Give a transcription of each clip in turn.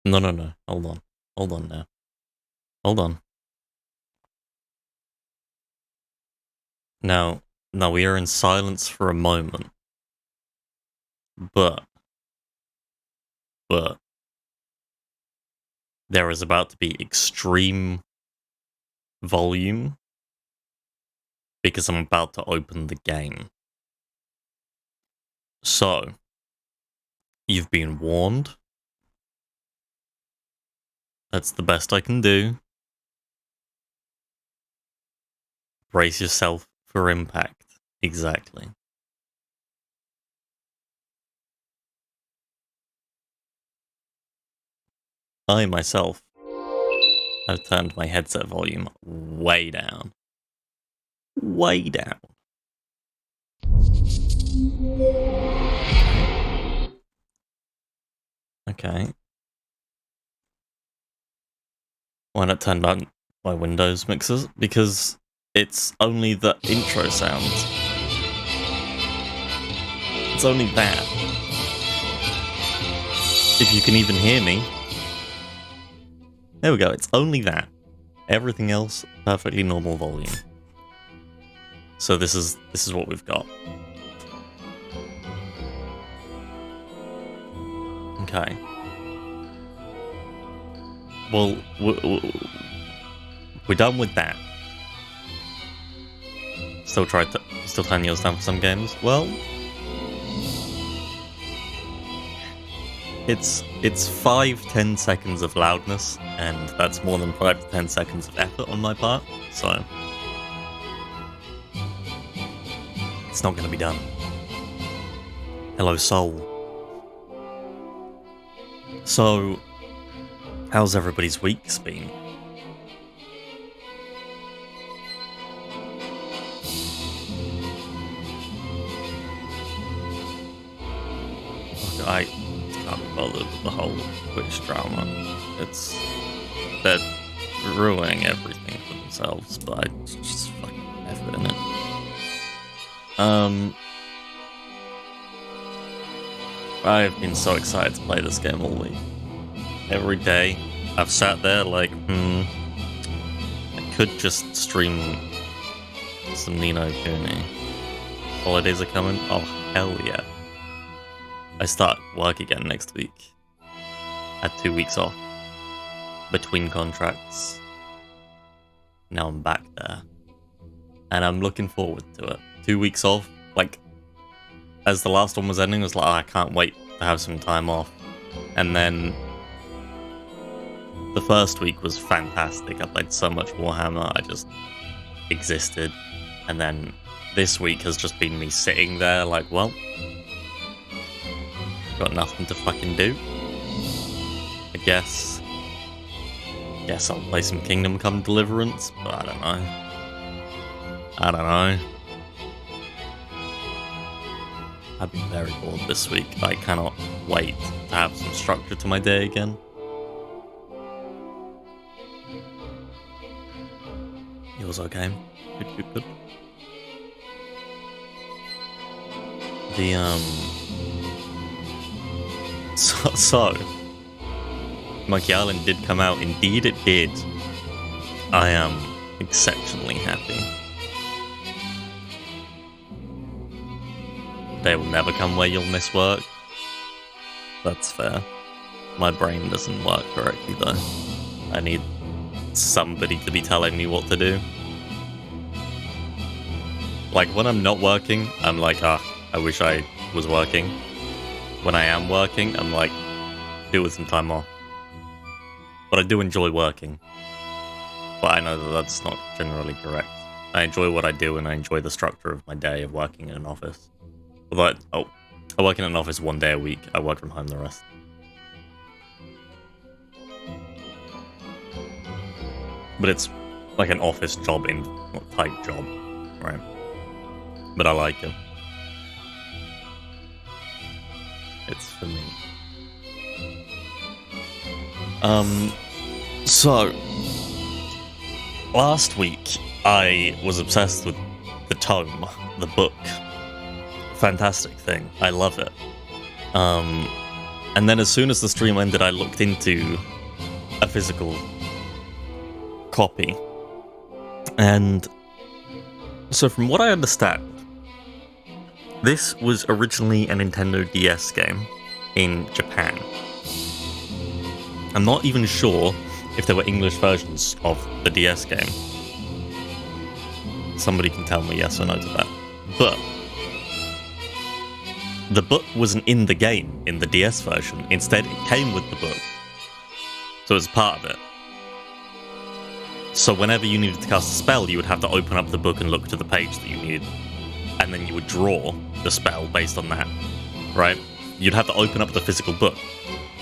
No, no, no. Hold on. Hold on now. Hold on. Now, we are in silence for a moment, but, but, there is about to be extreme volume because I'm about to open the game. So, you've been warned. That's the best I can do. Brace yourself for impact. Exactly. I myself have turned my headset volume way down. Way down. Okay. Why not turn down my Windows mixers? Because it's only the intro sounds. It's only that. If you can even hear me. There we go, it's only that. Everything else, perfectly normal volume. So this is what we've got. Okay. Well, we're done with that. Still turn yours down for some games. Well, it's 5-10 seconds of loudness, and that's more than 5 to 10 seconds of effort on my part. So it's not gonna be done. Hello, soul. So, how's everybody's weeks been? I can't be bothered with the whole Twitch drama. They're ruining everything for themselves, but I just fucking effort in it. I've been so excited to play this game all week. Every day, I've sat there like, I could just stream some Nino Kuni. Holidays are coming? Oh, hell yeah. I start work again next week. Had 2 weeks off between contracts. Now I'm back there. And I'm looking forward to it. 2 weeks off, like, as the last one was ending, I was like, oh, I can't wait to have some time off. And then the first week was fantastic. I played so much Warhammer, I just existed. And then this week has just been me sitting there like, well, got nothing to fucking do. I guess I'll play some Kingdom Come Deliverance, but I don't know. I've been very bored this week. I cannot wait to have some structure to my day again. Yours okay? Good. So, Monkey Island did come out. Indeed it did. I am exceptionally happy. Day will never come where you'll miss work. That's fair. My brain doesn't work correctly though. I need somebody to be telling me what to do. Like, when I'm not working, I'm like, I wish I was working. When I am working, I'm like, do with some time off. But I do enjoy working. But I know that that's not generally correct. I enjoy what I do, and I enjoy the structure of my day of working in an office. Although, I work in an office 1 day a week. I work from home the rest. But it's like an office job type job, right? But I like it. It's for me. So last week I was obsessed with the tome, the book. Fantastic thing. I love it. And then as soon as the stream ended, I looked into a physical copy. And so from what I understand, this was originally a Nintendo DS game in Japan. I'm not even sure if there were English versions of the DS game. Somebody can tell me yes or no to that. But the book wasn't in the game in the DS version. Instead, it came with the book. So it was part of it. So whenever you needed to cast a spell, you would have to open up the book and look to the page that you needed. And then you would draw the spell based on that, right? You'd have to open up the physical book.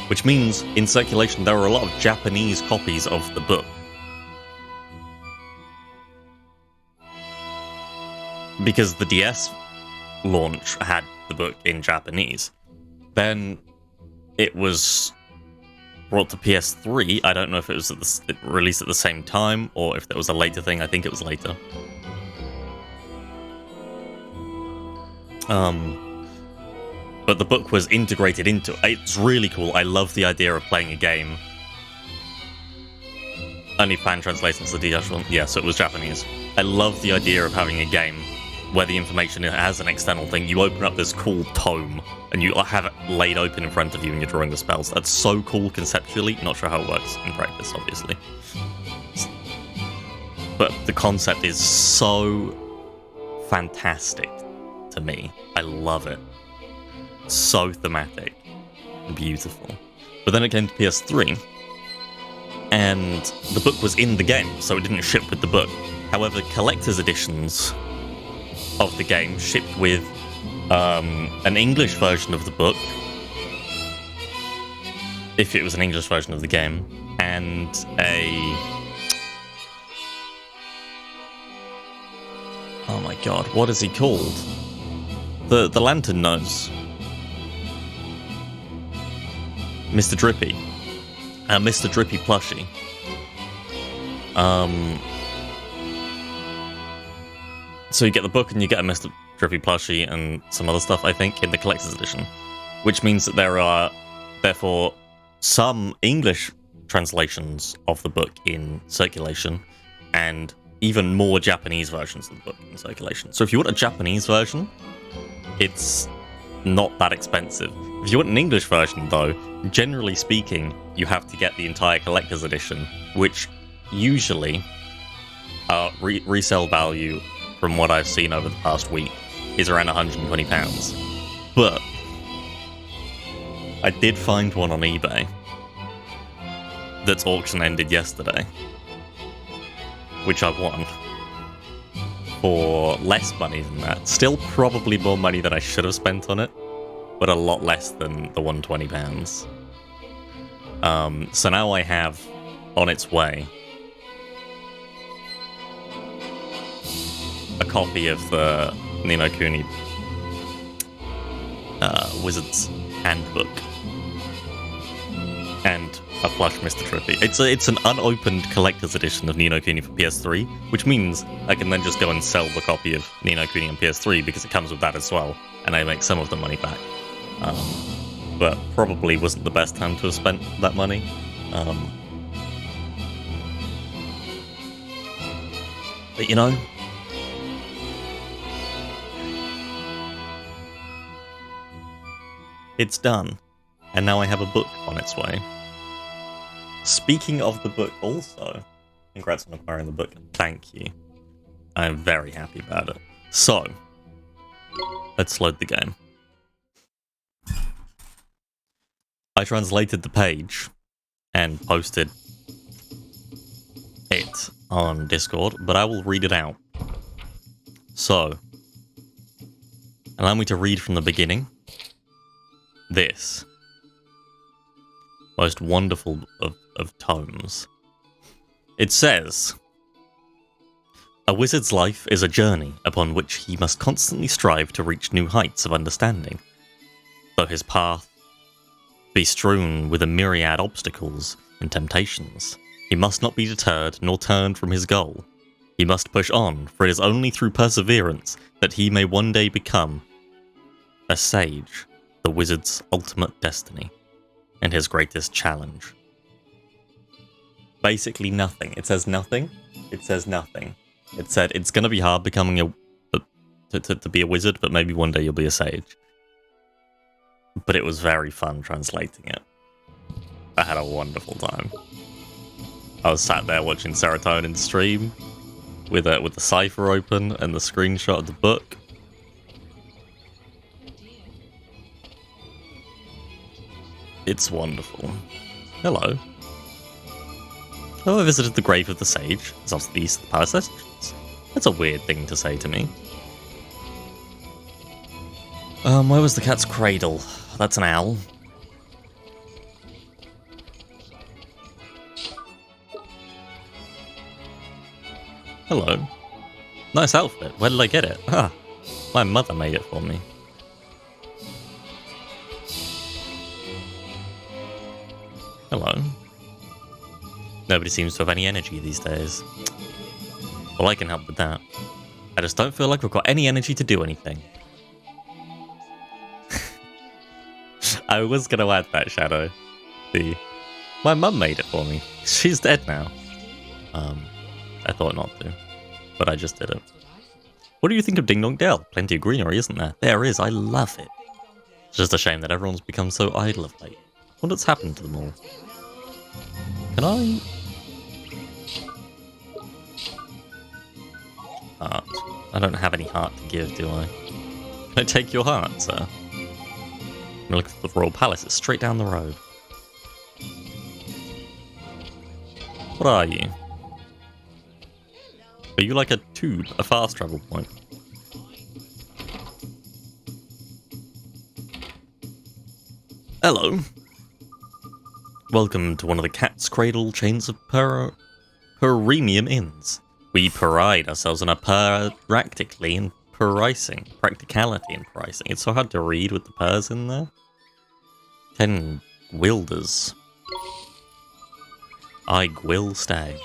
Which means, in circulation, there are a lot of Japanese copies of the book. Because the DS launch had the book in Japanese. Then it was brought to PS3. I don't know if it was released at the same time or if it was a later thing. I think it was later. But the book was integrated into it. It's really cool. I love the idea of playing a game. Only fan translations to the DS one. Yeah, so it was Japanese. I love the idea of having a game where the information has an external thing. You open up this cool tome, and you have it laid open in front of you, and you're drawing the spells. That's so cool conceptually. Not sure how it works in practice, obviously. But the concept is so fantastic to me. I love it. So thematic. Beautiful. But then it came to PS3, and the book was in the game, so it didn't ship with the book. However, collector's editions of the game shipped with an English version of the book, if it was an English version of the game, and oh my god, what is he called? The Lantern Nose. Mr. Drippy. Mr. Drippy plushie. So you get the book and you get a Mr. Drippy plushie and some other stuff, I think, in the collector's edition. Which means that there are, therefore, some English translations of the book in circulation, and even more Japanese versions of the book in circulation. So if you want a Japanese version, it's not that expensive. If you want an English version, though, generally speaking, you have to get the entire collector's edition, which usually resale value, from what I've seen over the past week, is around £120. But I did find one on eBay that's auction ended yesterday, which I won for less money than that. Still probably more money than I should have spent on it, but a lot less than the £120. So now I have on its way a copy of the Ni no Kuni Wizard's Handbook and a plush Mr. Trippy. It's an unopened collector's edition of Ni no Kuni for PS3, which means I can then just go and sell the copy of Ni no Kuni on PS3 because it comes with that as well, and I make some of the money back. But probably wasn't the best time to have spent that money. But you know, it's done, and now I have a book on its way. Speaking of the book also, congrats on acquiring the book, thank you. I'm very happy about it. So, let's load the game. I translated the page and posted it on Discord, but I will read it out. So, allow me to read from the beginning. This most wonderful of tomes. It says, "A wizard's life is a journey upon which he must constantly strive to reach new heights of understanding. Though his path be strewn with a myriad obstacles and temptations, he must not be deterred nor turned from his goal. He must push on, for it is only through perseverance that he may one day become a sage, the wizard's ultimate destiny." and his greatest challenge. Basically nothing. It says nothing. It says nothing. It said it's gonna be hard becoming to be a wizard, but maybe one day you'll be a sage. But it was very fun translating it. I had a wonderful time. I was sat there watching Serotonin stream with the cipher open and the screenshot of the book. It's wonderful. Hello. Oh, I visited the grave of the sage. It's off to the east of the palace. That's a weird thing to say to me. Where was the cat's cradle? That's an owl. Hello. Nice outfit. Where did I get it? Ah, my mother made it for me. Hello. Nobody seems to have any energy these days. Well, I can help with that. I just don't feel like we've got any energy to do anything. I was going to add that, Shadow. My mum made it for me. She's dead now. I thought not to, but I just did it. What do you think of Ding Dong Dell? Plenty of greenery, isn't there? There is, I love it. It's just a shame that everyone's become so idle of late. What's happened to them all? Can I... Heart. I don't have any heart to give, do I? Can I take your heart, sir? I'm gonna look for the Royal Palace. It's straight down the road. What are you? Are you like a tube, a fast travel point? Hello. Welcome to one of the Cat's Cradle chains of premium inns. We pride ourselves on our practicality in pricing. It's so hard to read with the purrs in there. 10 guilders. I will stay.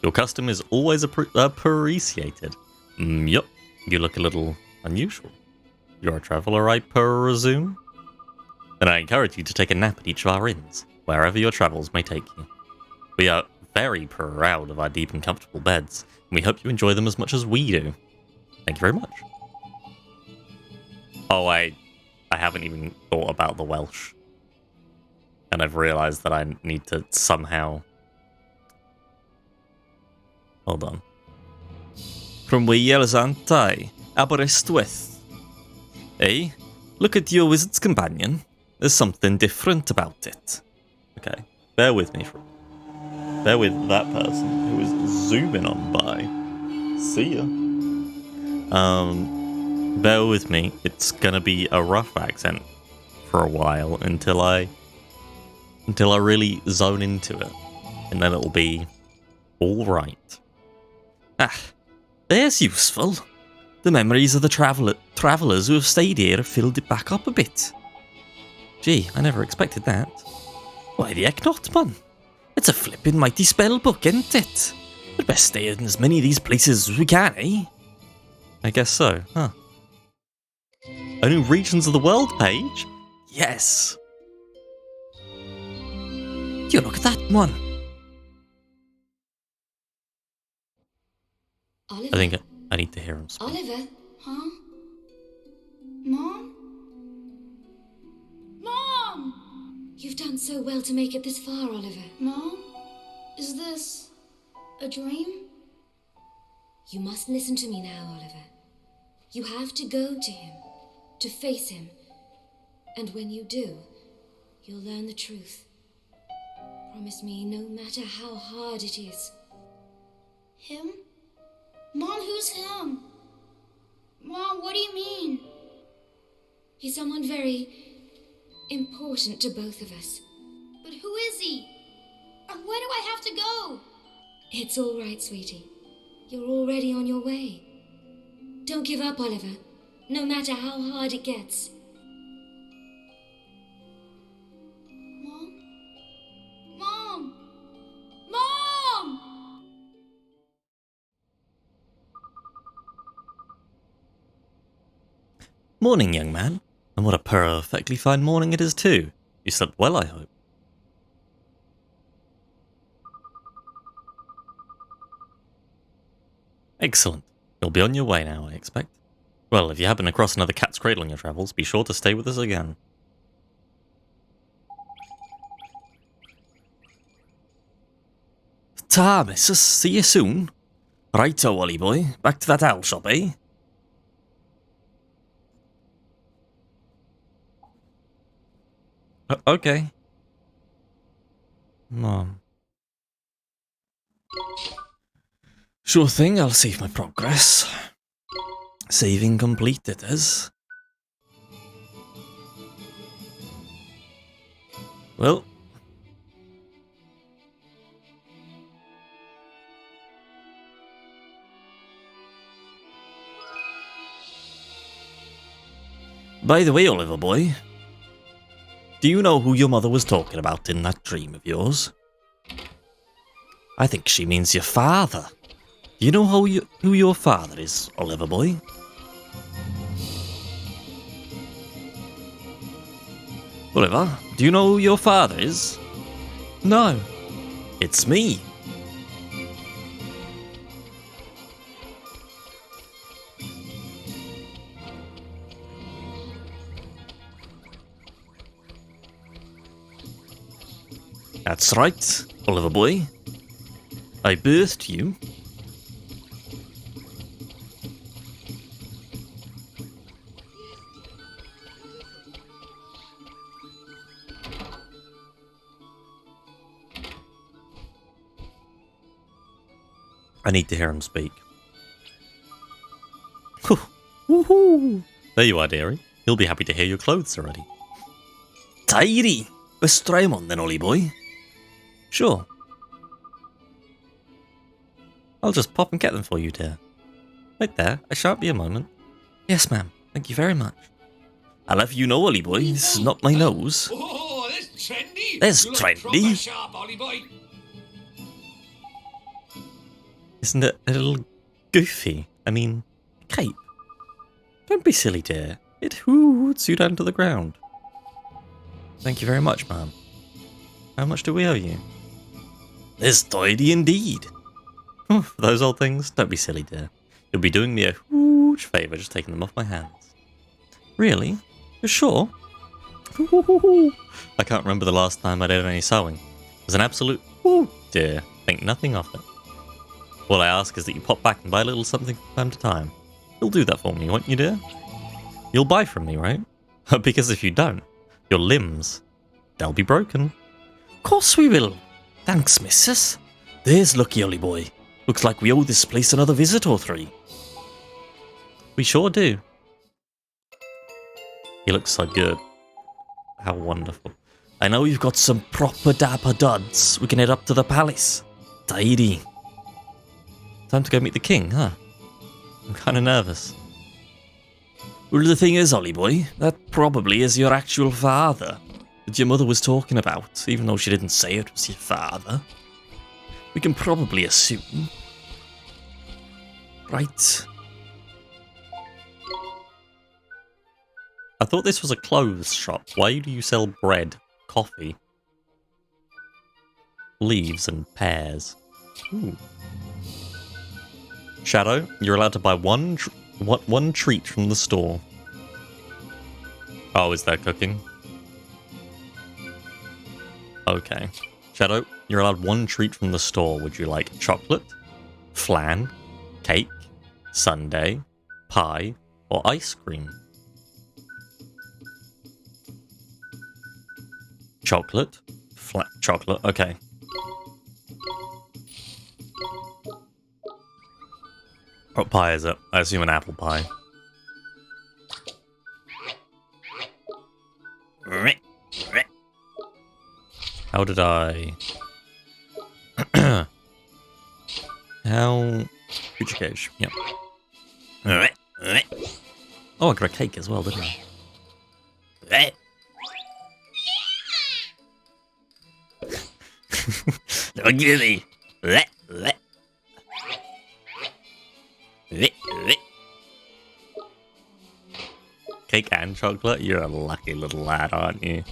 Your custom is always appreciated. Yup, you look a little unusual. You're a traveller, I presume? Then I encourage you to take a nap at each of our inns, wherever your travels may take you. We are very proud of our deep and comfortable beds, and we hope you enjoy them as much as we do. Thank you very much. Oh, I haven't even thought about the Welsh. And I've realised that I need to somehow... Hold on. From Wales Antai, Aberystwyth. Hey, look at your wizard's companion. There's something different about it. Okay, bear with me. Bear with that person who is zooming on by. See ya. Bear with me. It's gonna be a rough accent for a while until I really zone into it, and then it'll be all right. Ah, there's useful. The memories of the travellers who have stayed here have filled it back up a bit. Gee, I never expected that. Why the heck not, man? It's a flippin' mighty spell book, isn't it? We'd best stay in as many of these places as we can, eh? I guess so, huh? A new Regions of the World page? Yes! You look at that, man! Oliver? I think I need to hear him speak. Oliver? Huh? Mom? Mom! You've done so well to make it this far, Oliver. Mom? Is this a dream? You must listen to me now, Oliver. You have to go to him, to face him. And when you do, you'll learn the truth. Promise me, no matter how hard it is. Him? Mom, who's him? Mom, what do you mean? He's someone very important to both of us. But who is he? And where do I have to go? It's all right, sweetie. You're already on your way. Don't give up, Oliver, no matter how hard it gets. Mom? Mom! Mom! Morning, young man. And what a perfectly fine morning it is, too. You slept well, I hope. Excellent. You'll be on your way now, I expect. Well, if you happen across another cat's cradle on your travels, be sure to stay with us again. Ta, missus. See you soon. Righto, Wally boy. Back to that owl shop, eh? Okay. Mom. Sure thing, I'll save my progress. Saving complete, it is. Well. By the way, Oliver boy, do you know who your mother was talking about in that dream of yours? I think she means your father. Do you know who your father is, Oliver boy? Oliver, do you know who your father is? No. It's me. That's right, Oliver boy. I birthed you. I need to hear him speak. Woohoo! There you are, dearie. He'll be happy to hear your clothes are ready. Tidy! Let's try 'em on then, Ollie boy. Sure. I'll just pop and get them for you, dear. Wait there, I shan't be a moment. Yes, ma'am. Thank you very much. I'll have you know, Ollie boy, this is not my nose. Oh, that's trendy. There's You look trendy. proper sharp, Ollie boy. Isn't it a little goofy? I mean, cape. Don't be silly, dear. It hoots you down to the ground. Thank you very much, ma'am. How much do we owe you? There's tidy indeed. For those old things, don't be silly, dear. You'll be doing me a huge favour just taking them off my hands. Really? You're sure? I can't remember the last time I did any sewing. It was an absolute dear. Think nothing of it. All I ask is that you pop back and buy a little something from time to time. You'll do that for me, won't you, dear? You'll buy from me, right? Because if you don't, your limbs, they'll be broken. Of course we will. Thanks, missus. There's lucky, Ollie boy. Looks like we owe this place another visit or three. We sure do. He looks so good. How wonderful. I know you've got some proper dapper duds. We can head up to the palace. Tidy. Time to go meet the king, huh? I'm kind of nervous. Well, the thing is, Ollie boy, that probably is your actual father that your mother was talking about, even though she didn't say it was your father. We can probably assume. Right. I thought this was a clothes shop. Why do you sell bread, coffee, leaves, and pears? Ooh. Shadow, you're allowed to buy one treat from the store. Oh, is that cooking? Okay. Shadow, you're allowed one treat from the store. Would you like chocolate, flan, cake, sundae, pie, or ice cream? Chocolate? Chocolate, okay. What pie is it? I assume an apple pie. How did I... How... Future cage, yep. Oh, I got a cake as well, didn't I? Don't get me. Cake and chocolate? You're a lucky little lad, aren't you?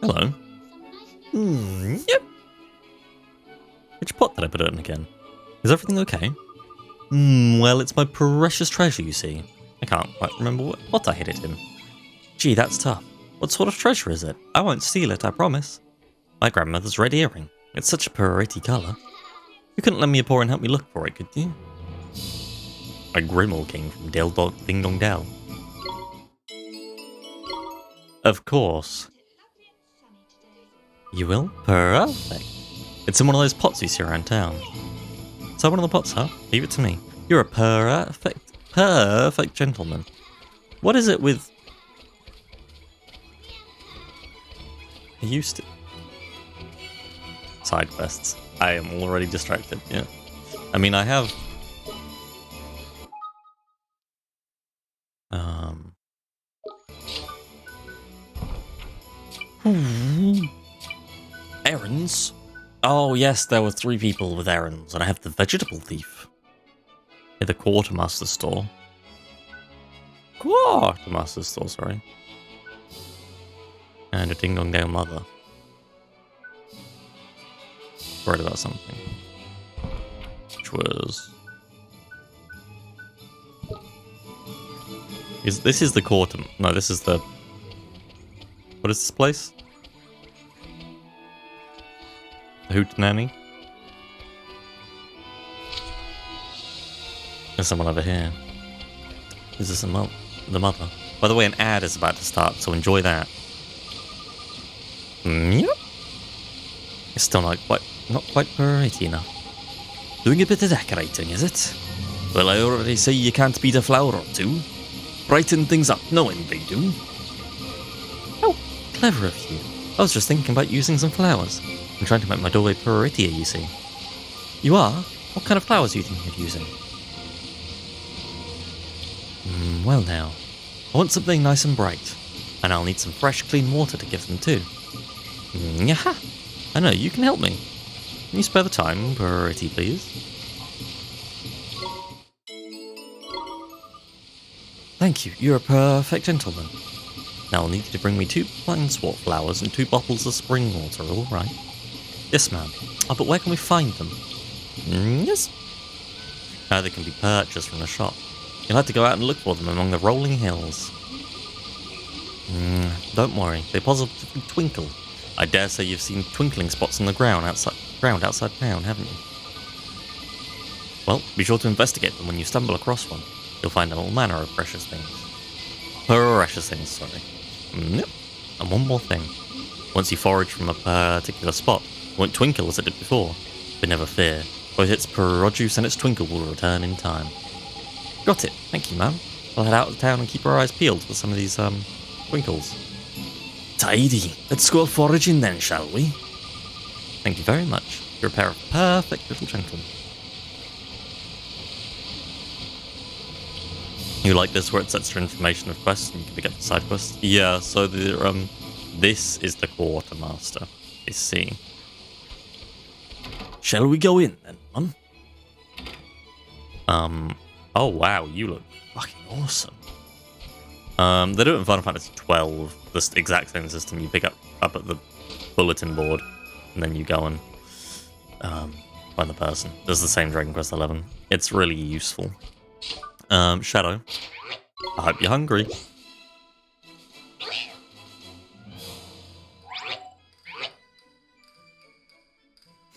Hello. put it in again. Is everything okay? Well, it's my precious treasure, you see. I can't quite remember what I hid it in. Gee, that's tough. What sort of treasure is it? I won't steal it, I promise. My grandmother's red earring. It's such a pretty colour. You couldn't lend me a paw and help me look for it, could you? A Grimmel King from Ding Dong Dell. Of course. You will? Perfect. It's in one of those pots you see around town. So one of the pots, huh? Leave it to me. You're a perfect gentleman. What is it with... I used to... Side quests. I am already distracted, yeah. I mean, I have... Errands? Oh yes, there were 3 people with errands, and I have the vegetable thief. Yeah, the quartermaster store. Quartermaster store, sorry. And a Ding Dong Dale mother. Worried about something. Which was... This is the quarter... No, this is the... What is this place? The Hootenanny? There's someone over here. Is this the mother? By the way, an ad is about to start, so enjoy that. Yep. It's still not quite pretty enough. Doing a bit of decorating, is it? Well, I already say you can't beat a flower or two. Brighten things up, knowing they do. Oh, clever of you. I was just thinking about using some flowers. I'm trying to make my doorway prettier, you see. You are? What kind of flowers are you thinking of using? Well now. I want something nice and bright. And I'll need some fresh, clean water to give them too. Yaha! I know, you can help me. Can you spare the time, pretty please? Thank you, you're a perfect gentleman. Now I'll need you to bring me 2 planeswort flowers and 2 bottles of spring water, alright? Yes, ma'am. Oh, but where can we find them? Yes. Now they can be purchased from the shop. You'll have to go out and look for them among the rolling hills. Don't worry, they positively twinkle. I dare say you've seen twinkling spots on the ground outside town, haven't you? Well, be sure to investigate them when you stumble across one. You'll find all manner of precious things. Precious things, sorry. Yep. And one more thing. Once you forage from a particular spot, it won't twinkle as it did before. But never fear, both its produce and its twinkle will return in time. Got it. Thank you, ma'am. I'll head out of town and keep our eyes peeled for some of these, twinkles. Tidy. Let's go foraging then, shall we? Thank you very much. You're a pair of perfect little gentlemen. You like this where it sets your information of quests and you can pick up the side quests? Yeah, so the, this is the quartermaster. You see. Shall we go in then, man? Oh wow, you look fucking awesome. They do it in Final Fantasy 12, this exact same system. You pick up at the bulletin board, and then you go and find the person. Does the same Dragon Quest 11. It's really useful. Shadow, I hope you're hungry.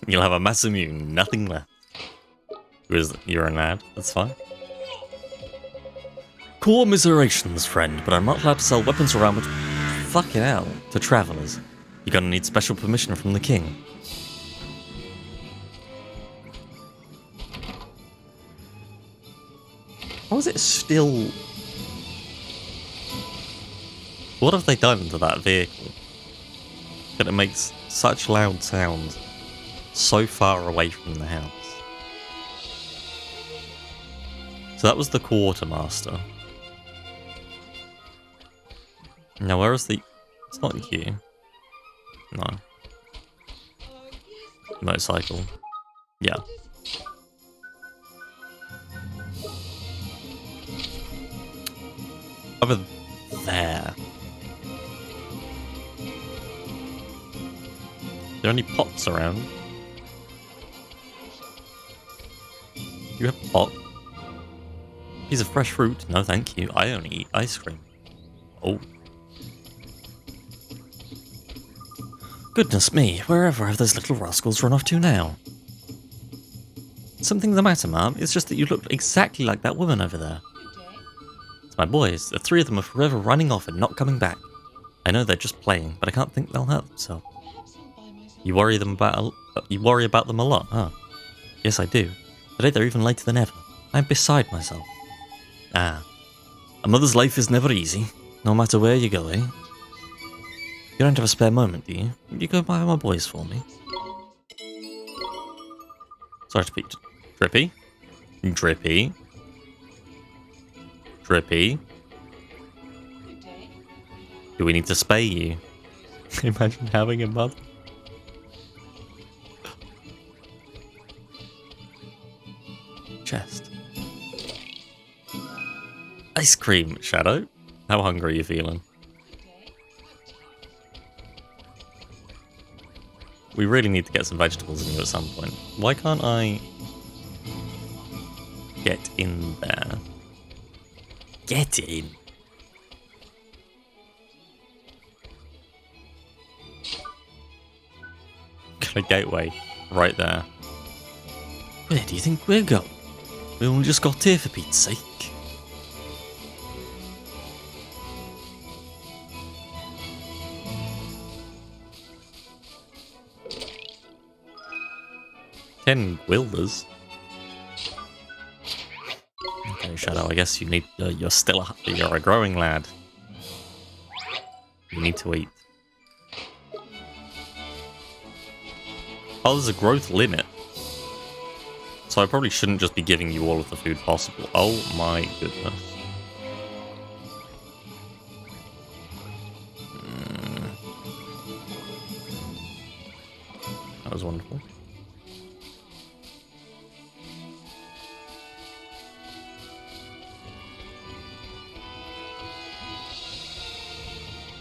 You'll have a Masamune, nothing left. You're an ad, that's fine. Commiserations, friend, but I'm not allowed to sell weapons around with... Fucking hell, to travellers. You're gonna need special permission from the king. How is it still... What have they done to that vehicle? That it makes such loud sounds so far away from the house. So that was the quartermaster. Now where is the... It's not you. No. Motorcycle. Yeah. Over there. Are there any pots around? You have pot? Piece of fresh fruit? No, thank you. I only eat ice cream. Oh. Goodness me, wherever have those little rascals run off to now? Something the matter, Mom? It's just that you look exactly like that woman over there. It's my boys. The three of them are forever running off and not coming back. I know they're just playing, but I can't think they'll hurt themselves. You worry about them a lot, huh? Yes, I do. Today they're even later than ever. I'm beside myself. Ah. A mother's life is never easy, no matter where you go, eh? You don't have a spare moment, do you? You go buy my boys for me. Sorry to be Drippy. Drippy. Drippy. Do we need to spay you? Imagine having a mother. Chest. Ice cream, Shadow. How hungry are you feeling? We really need to get some vegetables in you at some point. Why can't I get in there? Get in. Got a gateway right there. Where do you think we're going? We only just got here for Pete's sake. Ten Wilders. Okay, Shadow. I guess you need. You're a growing lad. You need to eat. Oh, there's a growth limit. So I probably shouldn't just be giving you all of the food possible. Oh my goodness. That was wonderful.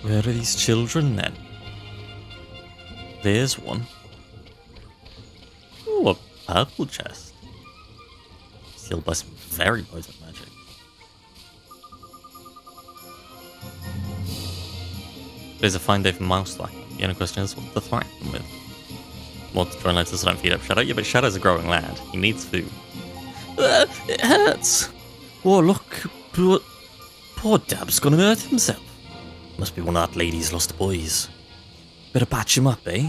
Where are these children then? There's one. Ooh, a purple chest. Sealed by some very potent magic. Today's a fine day for mouse thwacking. The only question is what to thwack them with. More to try and let us don't feed up Shadow. Yeah, but Shadow's a growing lad. He needs food. It hurts! Oh, look. Poor Dab's gonna hurt himself. Must be one of that lady's lost boys. Better patch him up, eh?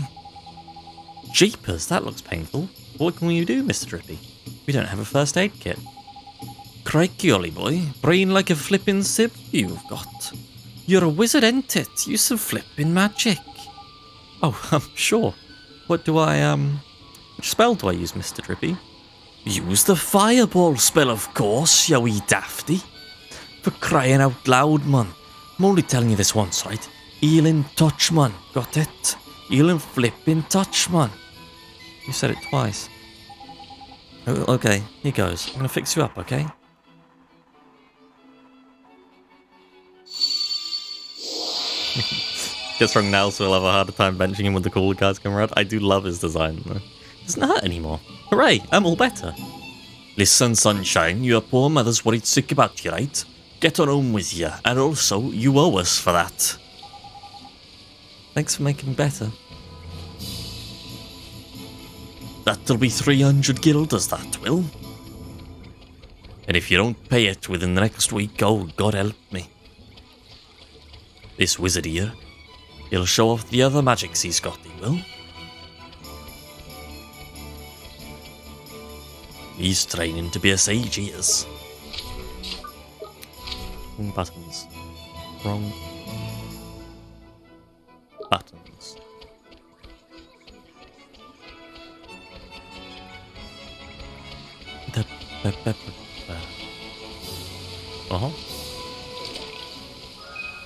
Jeepers, that looks painful. What can you do, Mr. Drippy? We don't have a first aid kit. Crikey, Ollie boy. Brain like a flippin' sib you've got. You're a wizard, ain't it? Use some flippin' magic. Oh, I'm sure. What do I, which spell do I use, Mr. Drippy? Use the fireball spell, of course, you wee dafty. For crying out loud, man. I'm only telling you this once, right? Healing touch, man. Got it? Healing flipping touch, man. You said it twice. Oh, okay, here goes. I'm gonna fix you up, okay? Gets wrong now, so we'll have a harder time benching him when the cooler guys come around. I do love his design, though. It doesn't hurt anymore. Hooray, I'm all better. Listen, sunshine, your poor mother's worried sick about you, right? Get on home with you, and also, you owe us for that. Thanks for making me better. That'll be 300 guilders, that will. And if you don't pay it within the next week, oh, God help me. This wizard here, he'll show off the other magics he's got, he will. He's training to be a sage, he is. Wrong buttons. Wrong buttons. Uh-huh.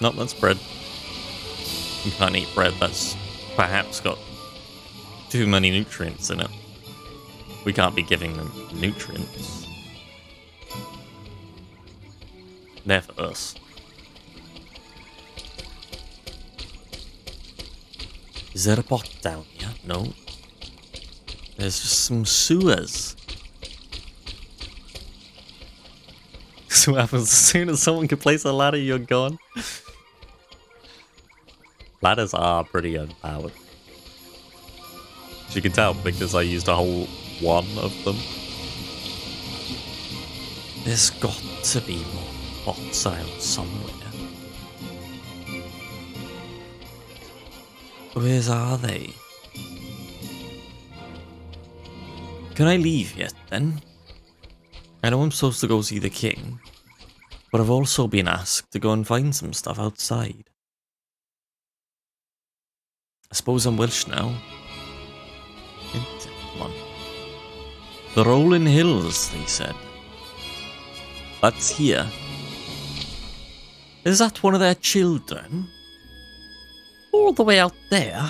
No, that's bread. You can't eat bread that's perhaps got too many nutrients in it. We can't be giving them nutrients. They're for us. Is there a pot down here? No. There's just some sewers. what happens as soon as someone can place a ladder, you're gone. Ladders are pretty overpowered. As you can tell, because I used a whole one of them. There's got to be more bots out somewhere. Where are they? Can I leave yet, then? I know I'm supposed to go see the king, but I've also been asked to go and find some stuff outside. I suppose I'm Welsh now. Come on. The rolling hills, they said. That's here. Is that one of their children? All the way out there?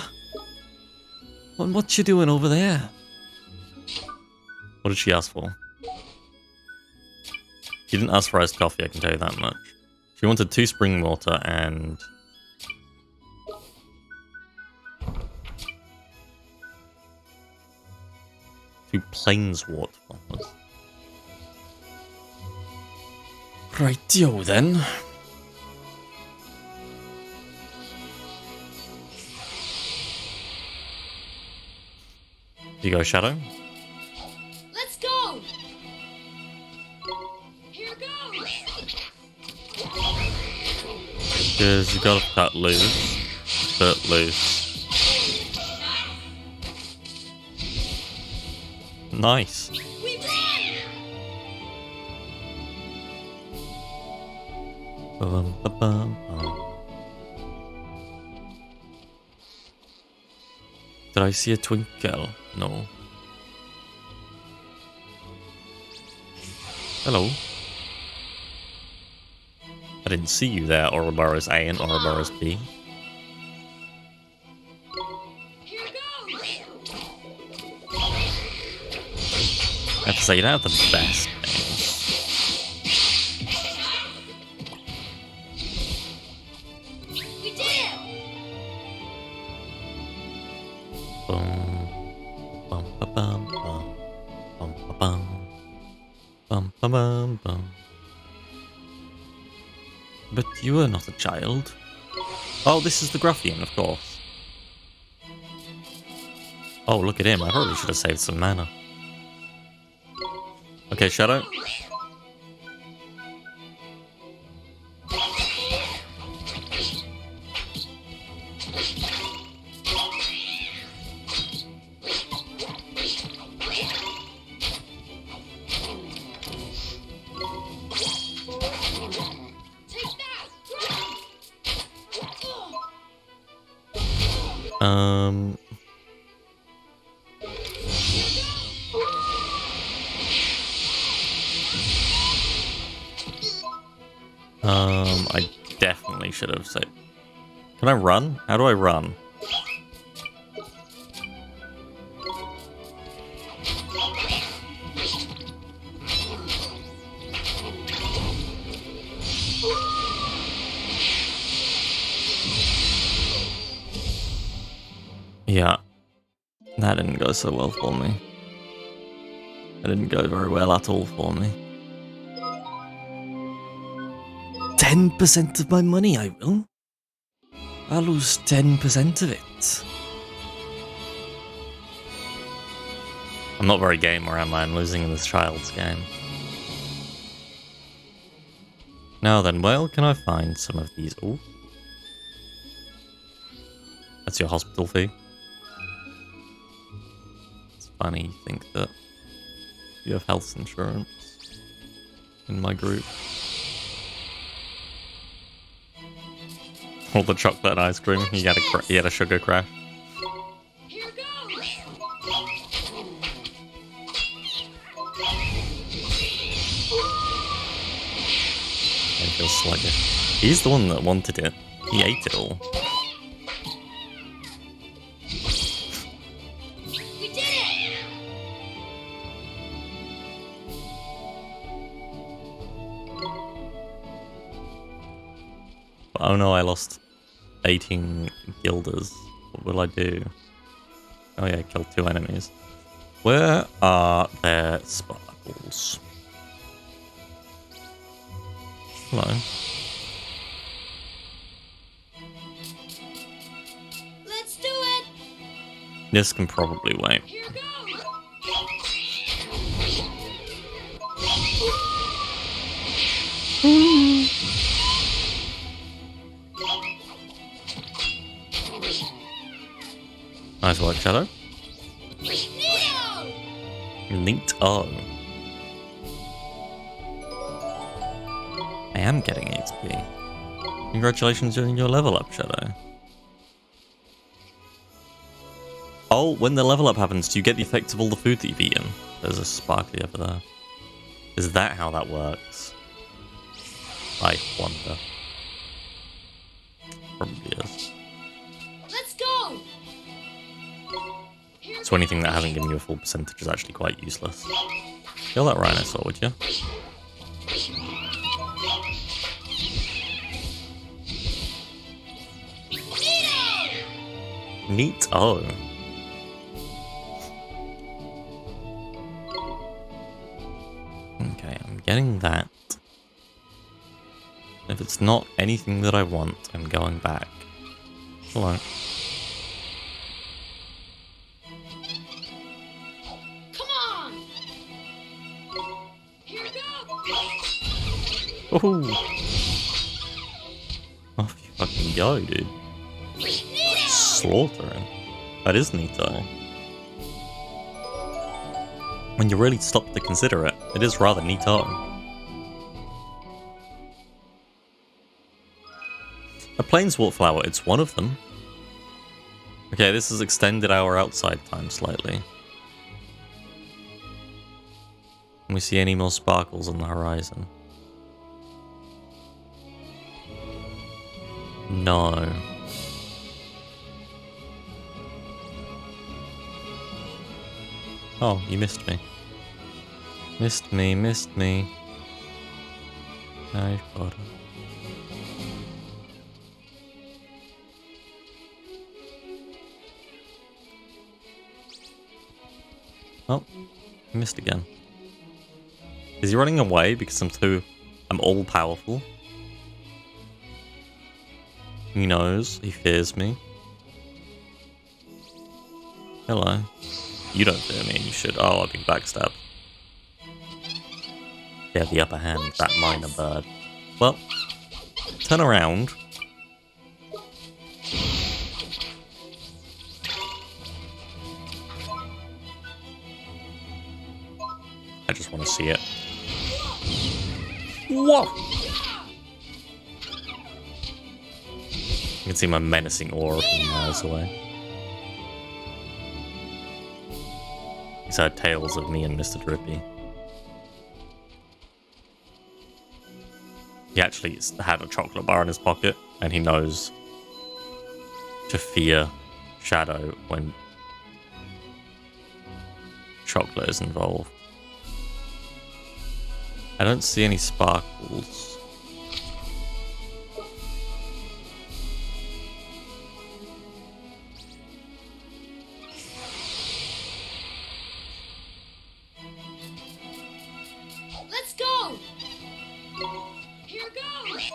And what you doing over there? What did she ask for? She didn't ask for iced coffee, I can tell you that much. She wanted 2 spring water and... 2 plains waterfalls. Rightio then. You go, Shadow? Let's go! Here goes! Because you gotta cut loose. Cut loose. Nice. We Bum, ba, bum, bum. Did I see a twinkle? No. Hello. I didn't see you there, Ouroboros A and Ouroboros B. Here goes! I have to say, you don't have the best names. We did it! Bum, bum, ba, bum, bum, bum, ba, bum, bum, ba, bum, bum. But you are not a child. Oh, this is the Gruffian, of course. Oh, look at him. I probably should have saved some mana. Okay, Shadow. I definitely should have said. Can I run? How do I run? Yeah, that didn't go so well for me. That didn't go very well at all for me. 10% of my money, I will. I'll lose 10% of it. I'm not very gamer, am I? I'm losing in this child's game. Now then, where can I find some of these? Oh, that's your hospital fee. It's funny you think that you have health insurance in my group. All the chocolate and ice cream. You had a sugar crash. Here goes! I feel sluggish. He's the one that wanted it. He ate it all. We did it! Oh no, I lost 18 guilders. What will I do? Oh yeah, killed 2 enemies. Where are their sparkles? Hello. Let's do it! This can probably wait. Here goes! Nice work, Shadow. Neo! Neat. Oh. I am getting XP. Congratulations on your level up, Shadow. Oh, when the level up happens, do you get the effects of all the food that you've eaten? There's a sparkly over there. Is that how that works? I wonder. Probably is. Let's go! So anything that hasn't given you a full percentage is actually quite useless. Kill that rhinosaur, would you? Neat. Oh. Okay, I'm getting that. If it's not anything that I want, I'm going back. Hello. Come on! Here goes! Oh. Off you fucking go, dude. Slaughtering. That is neat, though. When you really stop to consider it, it is rather neato. A planeswalk flower, it's one of them. Okay, this has extended our outside time slightly. Can we see any more sparkles on the horizon? No. Oh, you missed me. Missed me, missed me. I've got it. Oh, I missed again. Is he running away because I'm all powerful? He knows, he fears me. Hello. You don't fear me, you should. Oh, I've been backstabbed. Yeah, the upper hand, that minor bird. Well, turn around. I just want to see it. Whoa! You can see my menacing aura from miles away. He's heard tales of me and Mr. Drippy. He actually had a chocolate bar in his pocket, and he knows to fear Shadow when chocolate is involved. I don't see any sparkles. Let's go! Here goes!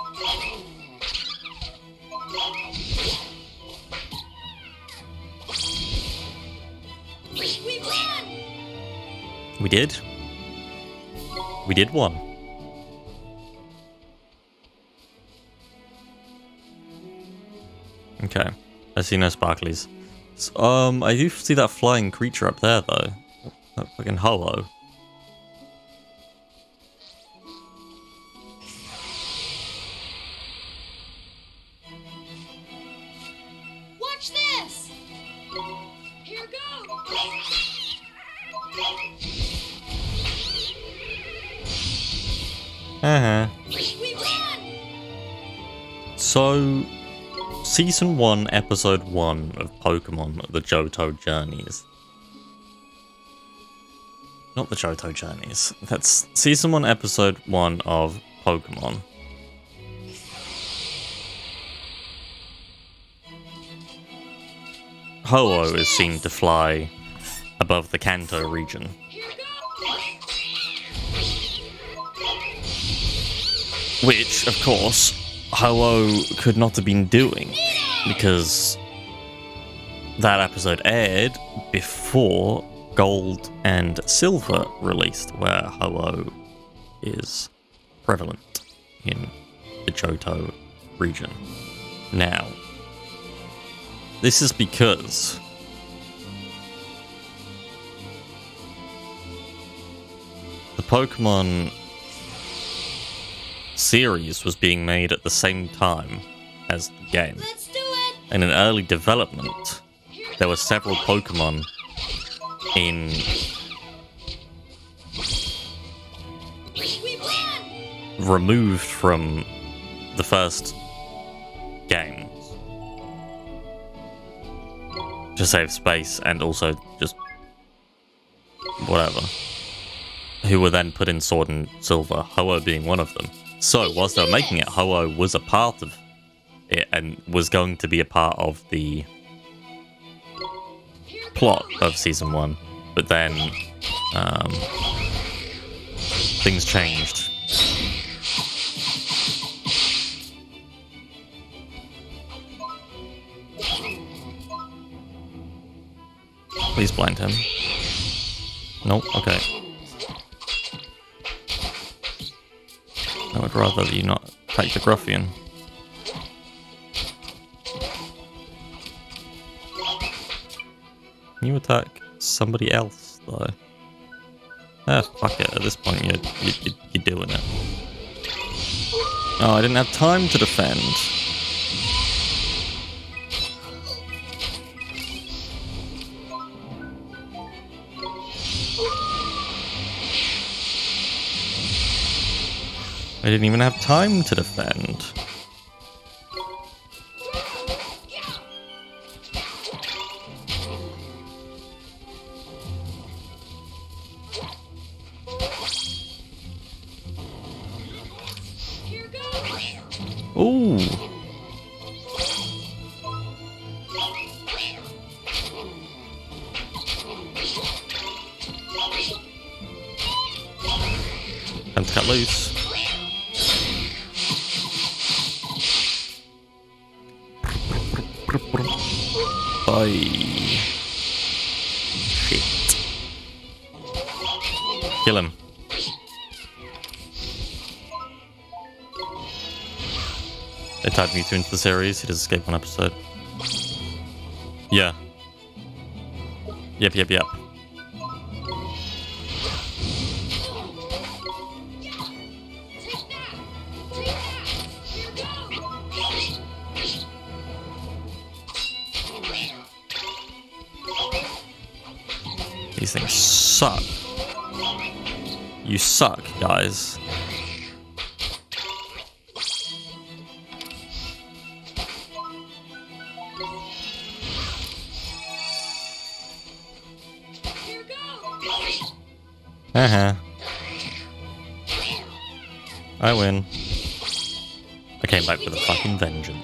We won! We did. We did one. Okay. I see no sparklies. I do see that flying creature up there, though. That fucking hollow. Watch this! Here goes! Uh-huh. We won! So, Season 1, Episode 1 of Pokemon, The Johto Journeys. Not The Johto Journeys. That's Season 1, Episode 1 of Pokemon. Ho-Oh is seen to fly above the Kanto region. Here goes! Which, of course, Ho-Oh could not have been doing, because that episode aired before Gold and Silver released, where Ho-Oh is prevalent in the Johto region. Now, this is because the Pokemon series was being made at the same time as the game. Let's do it! And in early development, there were several Pokemon in We won! removed from the first games to save space, and also just whatever, who were then put in Sword and Silver, Ho-Oh being one of them. So whilst they were making it, Ho-Oh was a part of it and was going to be a part of the plot of Season 1, but then things changed. Please blind him. Nope, okay. I would rather you not take the Gruffian. Can you attack somebody else, though? Ah, fuck it. At this point, you're doing it. Oh, I didn't have time to defend. I didn't even have time to defend. Ooh. Time to cut loose. Bye. Shit. Kill him. They tied Mewtwo into the series. He does escape one episode. Yeah. Yep. These things suck. You suck, guys. I win. I came back with a fucking vengeance.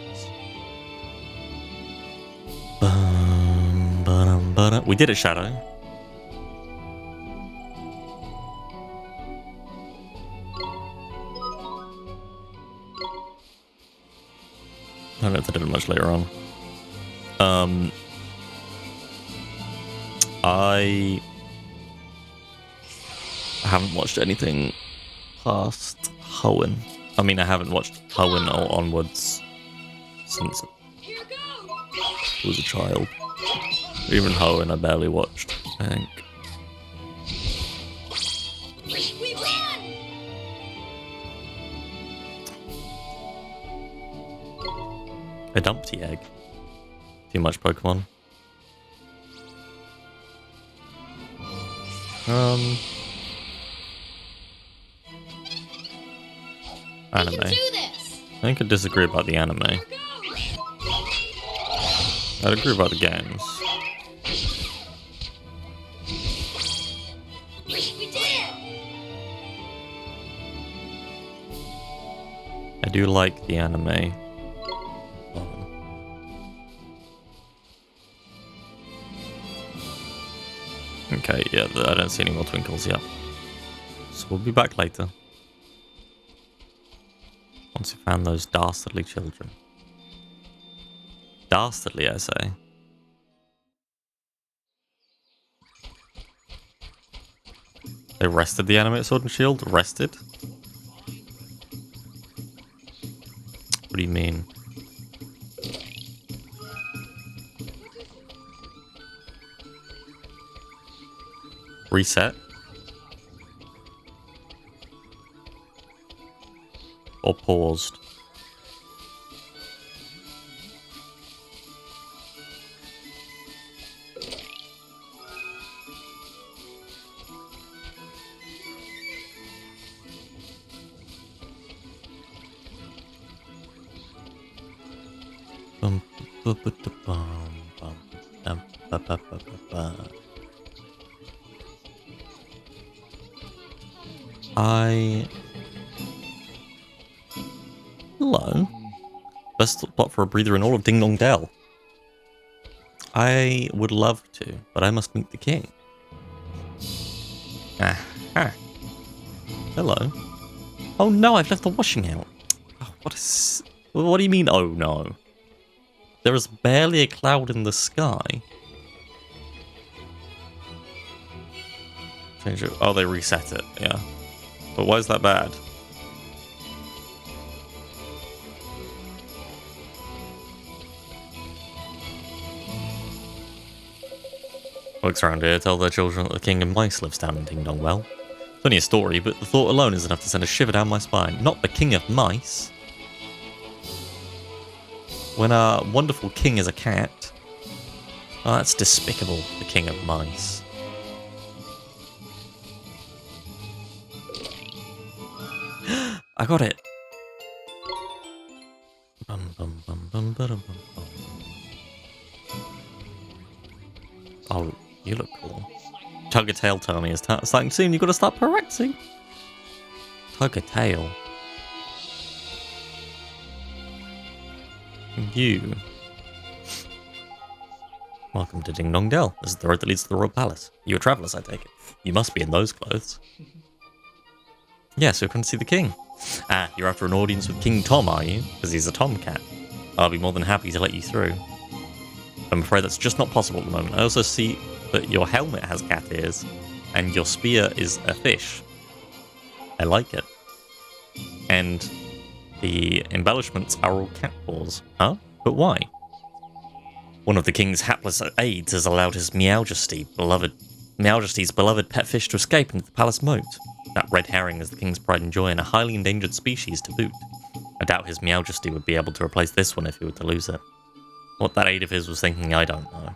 We did it, Shadow. I don't know if I did it much later on. I haven't watched anything past Hoenn. I mean, I haven't watched Hoenn or onwards since I was a child. Even Hoenn I barely watched, I think. We won! A Dumpty egg. Too much Pokemon. Anime. We can do this! I think I disagree about the anime. I'd agree about the games. We did it! I do like the anime. Okay, yeah, I don't see any more twinkles yet. So we'll be back later. Once you found those dastardly children. Dastardly, I say. They rested the animate sword and shield? Rested? What do you mean? Reset? Or paused? Hello. Best spot for a breather in all of Ding Dong Dell. I would love to, but I must meet the king. Aha. Hello. Oh no, I've left the washing out. Oh, what do you mean, oh no? There is barely a cloud in the sky. Change it. Oh, they reset it, yeah. But why is that bad? Folks around here tell their children that the king of mice lives down in Ding Dong Well. It's only a story, but the thought alone is enough to send a shiver down my spine. Not the king of mice. When our wonderful king is a cat. Oh, that's despicable, the king of mice. I got it. Oh, you look cool. Tug a tail, Tony. Is starting soon. You've got to start practicing. Tug a tail. You. Welcome to Ding Dong Dell. This is the road that leads to the royal palace. You are travellers, I take it. You must be in those clothes. Yes, we're going to see the king. Ah, you're after an audience with King Tom, are you? Because he's a tomcat. I'll be more than happy to let you through. I'm afraid that's just not possible at the moment. I also see that your helmet has cat ears, and your spear is a fish. I like it. And the embellishments are all cat paws. Huh? But why? One of the king's hapless aides has allowed his Meowjesty's beloved pet fish to escape into the palace moat. That red herring is the king's pride and joy and a highly endangered species to boot. I doubt his Meowjesty would be able to replace this one if he were to lose it. What that aide of his was thinking, I don't know.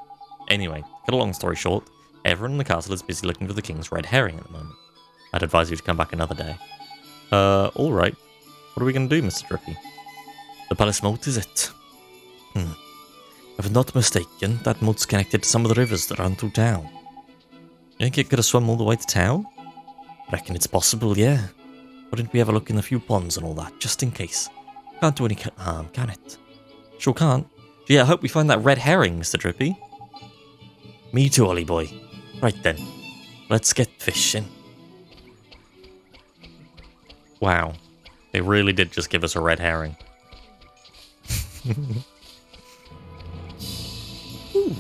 Anyway, cut a long story short, everyone in the castle is busy looking for the king's red herring at the moment. I'd advise you to come back another day. Alright. What are we going to do, Mr. Drippy? The palace moat, is it? If I'm not mistaken, that moat's connected to some of the rivers that run through town. You think you could have swum all the way to town? Reckon it's possible, yeah. Wouldn't we have a look in a few ponds and all that, just in case? Can't do any harm, can it? Sure can't. Yeah, I hope we find that red herring, Mr. Drippy. Me too, Ollie boy. Right then, let's get fishing. Wow, they really did just give us a red herring. Ooh.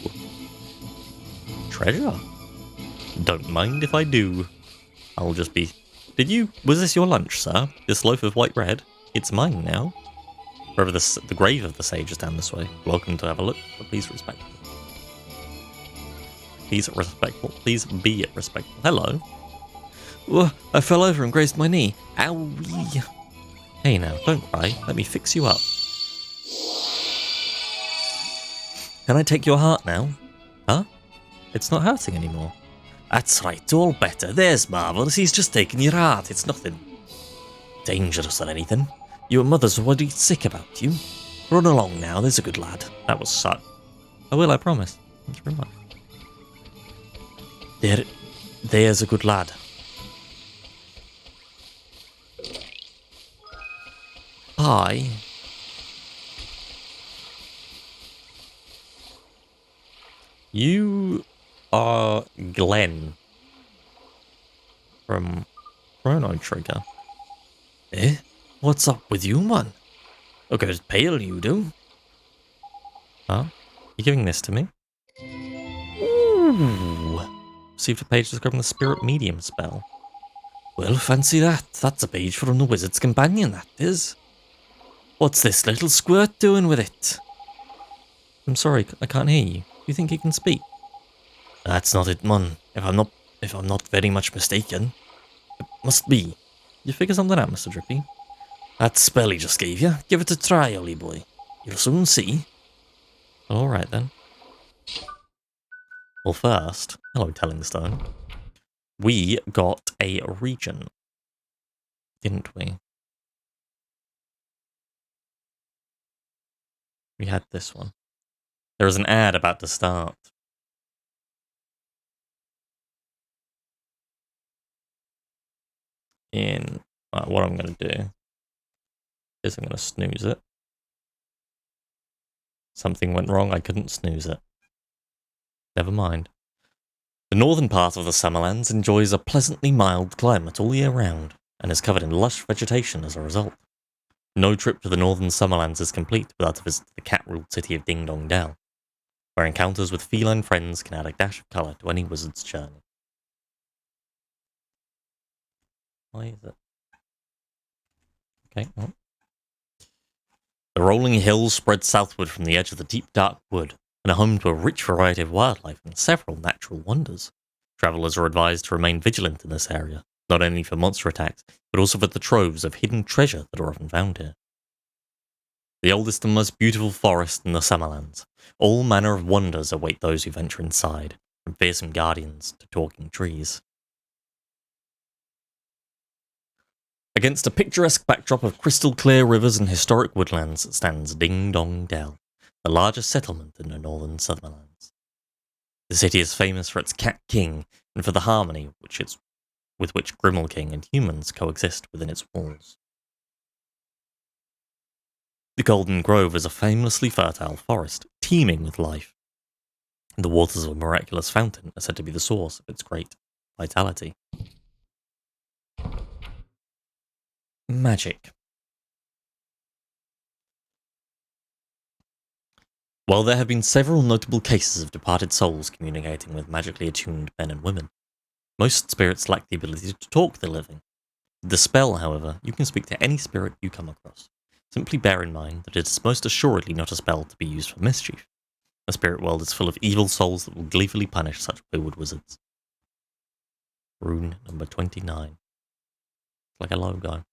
Treasure. Don't mind if I do. I'll just be... Was this your lunch, sir? This loaf of white bread? It's mine now. Wherever the grave of the sage is down this way. Welcome to have a look, but please respect. Please respectful. Please be respectful. Hello. Whoa, I fell over and grazed my knee. Owie. Hey now, don't cry. Let me fix you up. Can I take your heart now? Huh? It's not hurting anymore. That's right, all better. There's Marvellous. He's just taken your heart. It's nothing dangerous or anything. Your mother's already sick about you. Run along now, there's a good lad. That was suck. I will, I promise. Thank you very much. There's a good lad. Hi. You are Glenn from Chrono Trigger. Eh? What's up with you, man? Look as pale you do. Huh? You giving this to me? Ooh. Received a page describing the spirit medium spell. Well, fancy that. That's a page from the Wizard's Companion, that is. What's this little squirt doing with it? I'm sorry, I can't hear you. Do you think you can speak? That's not it, man. If I'm not very much mistaken. It must be. You figure something out, Mr. Drippy? That spell he just gave you, give it a try, Ollie boy. You'll soon see. Alright then. Well, first, hello, Telling Stone. We got a region, didn't we? We had this one. There is an ad about to start. What I'm going to do is I'm going to snooze it. Something went wrong, I couldn't snooze it. Never mind. The northern part of the Summerlands enjoys a pleasantly mild climate all year round, and is covered in lush vegetation as a result. No trip to the northern Summerlands is complete without a visit to the cat-ruled city of Ding Dong Dell, where encounters with feline friends can add a dash of colour to any wizard's journey. Why is it? Okay, well. The rolling hills spread southward from the edge of the deep dark wood, and are home to a rich variety of wildlife and several natural wonders. Travellers are advised to remain vigilant in this area, not only for monster attacks, but also for the troves of hidden treasure that are often found here. The oldest and most beautiful forest in the Summerlands. All manner of wonders await those who venture inside, from fearsome guardians to talking trees. Against a picturesque backdrop of crystal-clear rivers and historic woodlands stands Ding Dong Dell, the largest settlement in the northern Summerlands. The city is famous for its Cat King and for the harmony with which Grimmel King and humans coexist within its walls. The Golden Grove is a famously fertile forest, teeming with life. The waters of a miraculous fountain are said to be the source of its great vitality. Magic. While there have been several notable cases of departed souls communicating with magically attuned men and women, most spirits lack the ability to talk to the living. With the spell, however, you can speak to any spirit you come across. Simply bear in mind that it is most assuredly not a spell to be used for mischief. The spirit world is full of evil souls that will gleefully punish such wayward wizards. Rune number 29. It's like a logo.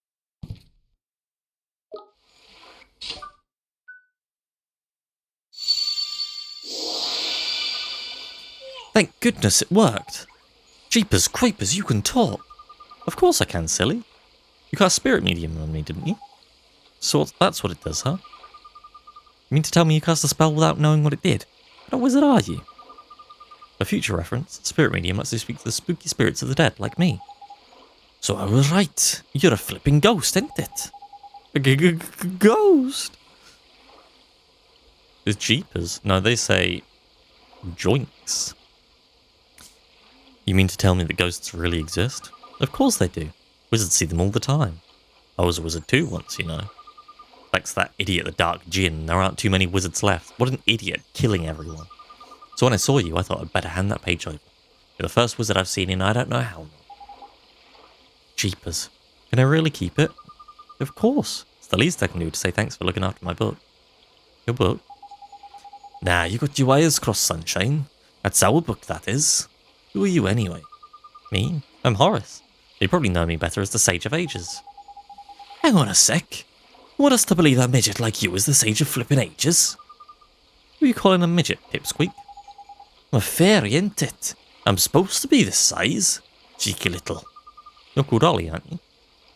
Thank goodness it worked. Jeepers creepers, you can talk. Of course I can, silly. You cast spirit medium on me, didn't you? So that's what it does, huh? You mean to tell me you cast a spell without knowing what it did? What a wizard are you? For future reference, spirit medium lets you speak to the spooky spirits of the dead, like me. So I was right. You're a flipping ghost, ain't it? Ghost? It's jeepers. No, they say joinks. You mean to tell me that ghosts really exist? Of course they do. Wizards see them all the time. I was a wizard too once, you know. Thanks to that idiot, the Dark Djinn, there aren't too many wizards left. What an idiot, killing everyone. So when I saw you, I thought I'd better hand that page over. You're the first wizard I've seen in I don't know how long. Jeepers. Can I really keep it? Of course. It's the least I can do to say thanks for looking after my book. Your book? Nah, you got your wires crossed, sunshine. That's our book, that is. Who are you, anyway? Me? I'm Horace. You probably know me better as the Sage of Ages. Hang on a sec. You want us to believe a midget like you is the Sage of Flippin' Ages? Who are you calling a midget, Pipsqueak? I'm a fairy, ain't it? I'm supposed to be this size. Cheeky little. You're called Ollie, aren't you?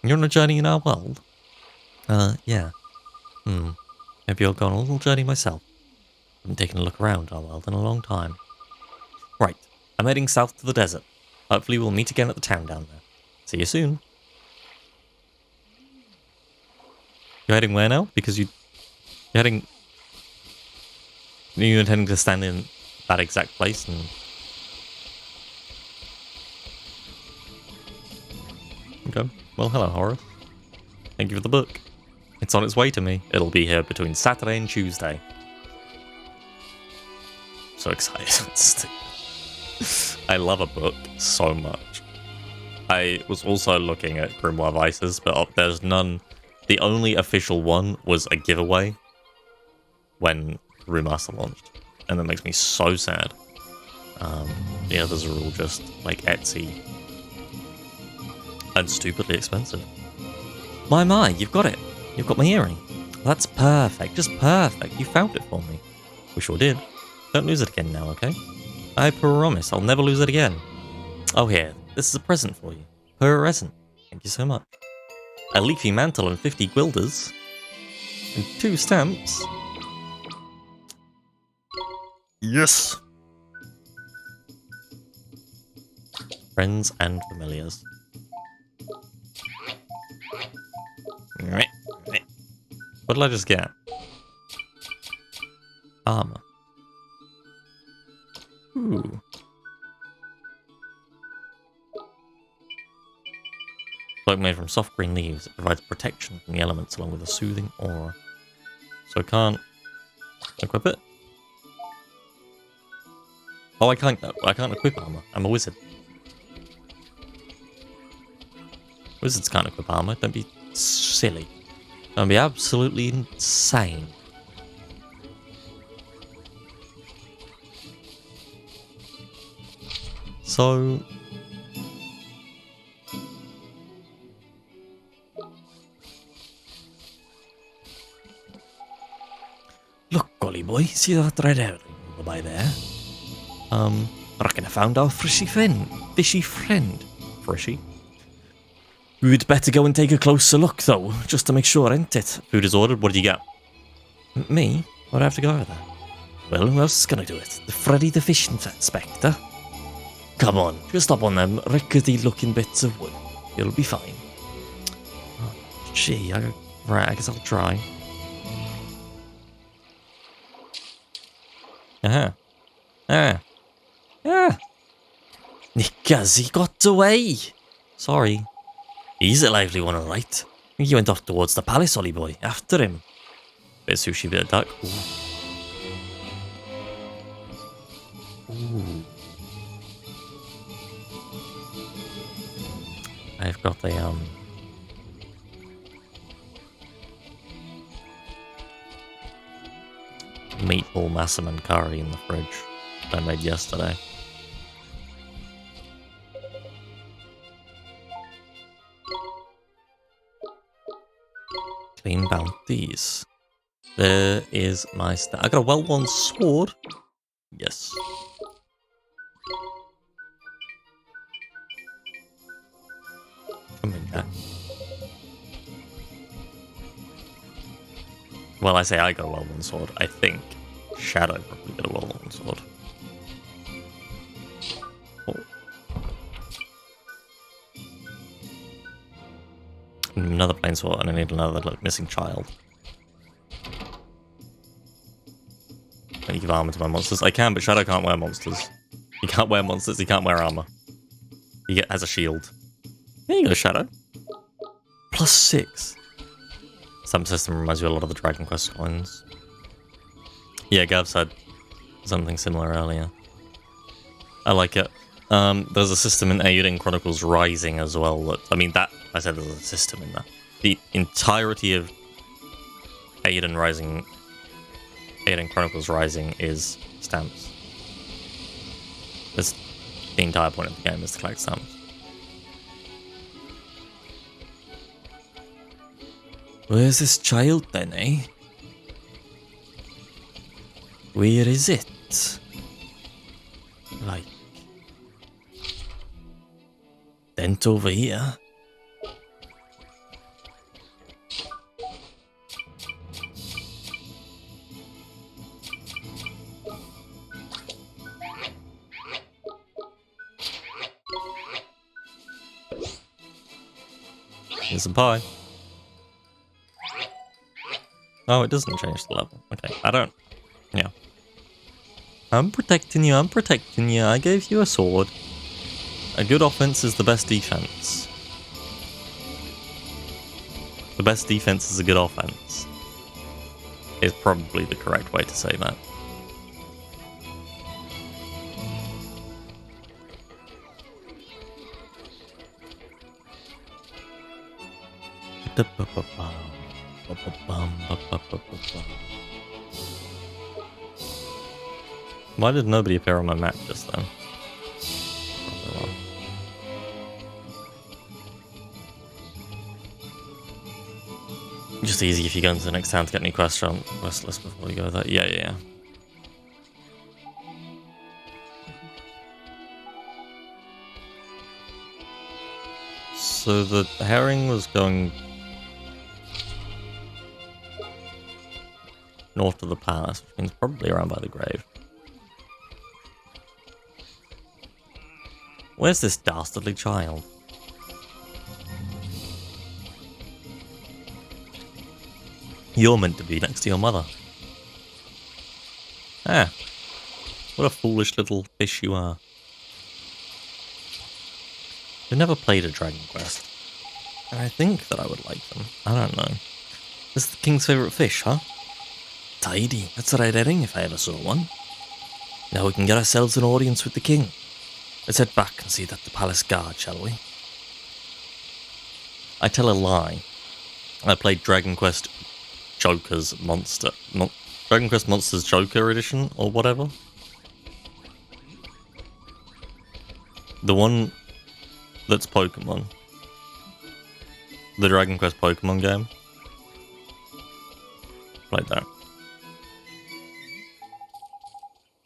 You're on a journey in our world? Yeah. Maybe I'll go on a little journey myself. I haven't taken a look around our world in a long time. Right, I'm heading south to the desert. Hopefully we'll meet again at the town down there. See you soon. You're heading where now? Because you're heading... Are you intending to stand in that exact place and... Okay. Well, hello, Horace. Thank you for the book. It's on its way to me. It'll be here between Saturday and Tuesday. So excited. I love a book so much. I was also looking at Grimoire Vices, but there's none. The only official one was a giveaway when Remastered launched, and that makes me so sad. The others are all just like Etsy and stupidly expensive. My, you've got it. You've got my earring. That's perfect, just perfect. You found it for me. We sure did. Don't lose it again now, okay? I promise I'll never lose it again. Oh, here. This is a present for you. Present. Thank you so much. A leafy mantle and 50 guilders. And 2 stamps. Yes! Friends and familiars. What did I just get? Armor. Ooh. Cloak made from soft green leaves. It provides protection from the elements along with a soothing aura. So I can't equip it? Oh, I can't equip armor. I'm a wizard. Wizards can't equip armor. Don't be silly. Don't be absolutely insane. So... Look, golly boy, see that red herring over by there? Reckon I found our fishy friend. Frishy? We'd better go and take a closer look, though, just to make sure, ain't it? Food is ordered. What did you get? Me? Why'd I have to go over there? Well, who else is gonna do it? The Freddy the Fish Inspector? Come on, just up on them rickety-looking bits of wood. You'll be fine. Oh, gee, right, I guess I'll try. Nickers, he got away! Sorry. He's a lively one, alright. He went off towards the palace, Ollie boy. After him. Bit of sushi, bit of duck. Ooh. Ooh. I've got a, meatball massaman curry in the fridge that I made yesterday. Clean bounties. There is my I got a well-worn sword. Yes. Come in, Jack. Well, I say I got a well-worn sword. I think Shadow probably got a well-worn sword. Oh. Another plain sword, and I need another missing child. Can you give armor to my monsters? I can, but Shadow can't wear monsters. He can't wear monsters, he can't wear armor. He has a shield. There you go, Shadow. +6. Some system reminds you a lot of the Dragon Quest coins. Yeah, Gav said something similar earlier. I like it. There's a system in Eiyuden Chronicles Rising as well. That, I mean, that I said there's a system in that. The entirety of Eiyuden Chronicles Rising is stamps. That's the entire point of the game, is to collect stamps. Where's this child then, eh? Where is it? Like... Dent over here? Here's some pie. Oh, it doesn't change the level. Okay, I don't... Yeah. I'm protecting you, I gave you a sword. A good offense is the best defense. The best defense is a good offense. Is probably the correct way to say that. Why did nobody appear on my map just then? Just easy if you go into the next town to get any quest list before you go there. Yeah. So the herring was going north of the palace, which means probably around by the grave. Where's this dastardly child? You're meant to be next to your mother. Ah, what a foolish little fish you are. I've never played a Dragon Quest, and I think that I would like them. I don't know. This is the king's favourite fish, huh? Tidy, that's a red herring if I ever saw one. Now we can get ourselves an audience with the king. Let's head back and see that the palace guard, shall we? I tell a lie. I played Dragon Quest Joker's Monster... Dragon Quest Monsters Joker Edition, or whatever. The one that's Pokemon. The Dragon Quest Pokemon game. Played that.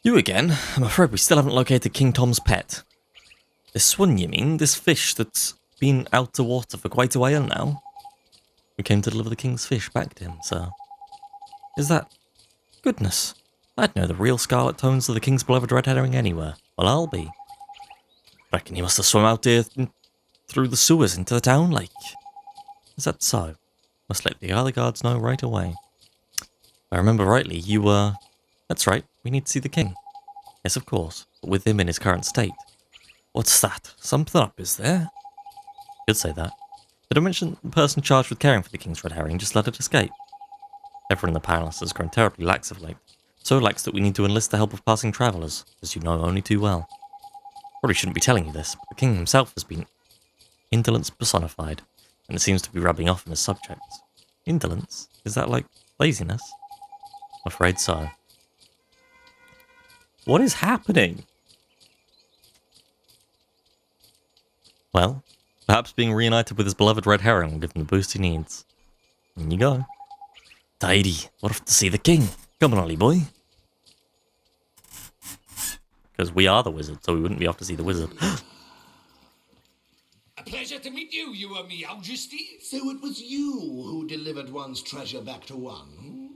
You again? I'm afraid we still haven't located King Tom's pet. This one, you mean? This fish that's been out to water for quite a while now? We came to deliver the king's fish back to him, sir. Is that... Goodness. I'd know the real scarlet tones of the king's beloved red herring anywhere. Well, I'll be. Reckon he must have swum out here through the sewers into the town lake. Is that so? Must let the other guards know right away. If I remember rightly, you were... That's right, we need to see the king. Yes, of course, but with him in his current state. What's that? Something up, is there? Could say that. Did I mention the person charged with caring for the king's red herring just let it escape? Everyone in the palace has grown terribly lax of late. So lax that we need to enlist the help of passing travellers, as you know only too well. Probably shouldn't be telling you this, but the king himself has been indolence personified, and it seems to be rubbing off on his subjects. Indolence? Is that like laziness? I'm afraid so. What is happening? Well, perhaps being reunited with his beloved red herring will give him the boost he needs. In you go. Tidy, we're off to see the king. Come on, Ollie boy. Because we are the wizard, so we wouldn't be off to see the wizard. A pleasure to meet you, Your Majesty. So it was you who delivered one's treasure back to one?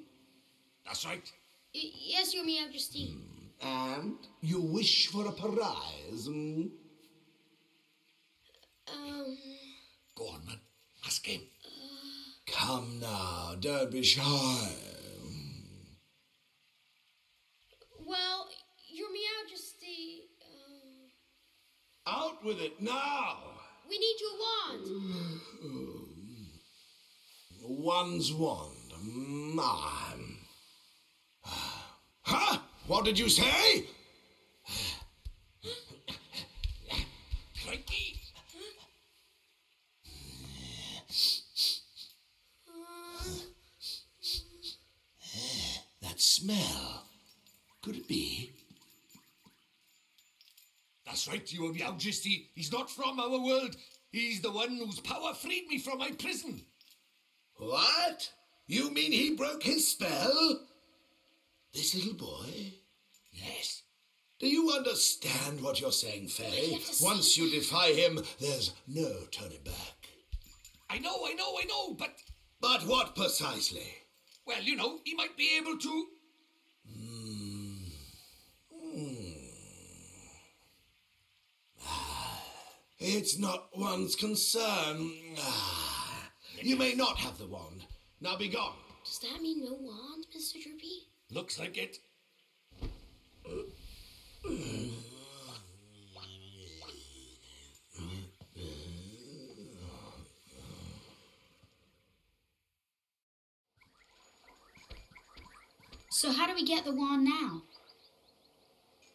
That's right. Yes, Your Majesty. And you wish for a prize? Go on, man. Ask him. Come now, don't be shy. Well, Your Majesty, Out with it now! we need your wand. One's wand. Mine. Huh? What did you say? Crikey. That smell. Could it be? That's right, Your Majesty. He's not from our world. He's the one whose power freed me from my prison. What? You mean he broke his spell? This little boy? Yes. Do you understand what you're saying, Faye? you have to say Once you defy him, there's no turning back. I know, but... But what precisely? Well, you know, he might be able to... It's not one's concern. You may not have the wand. Now be gone. Does that mean no wand, Mr. Droopy? Looks like it. how do we get the wand now?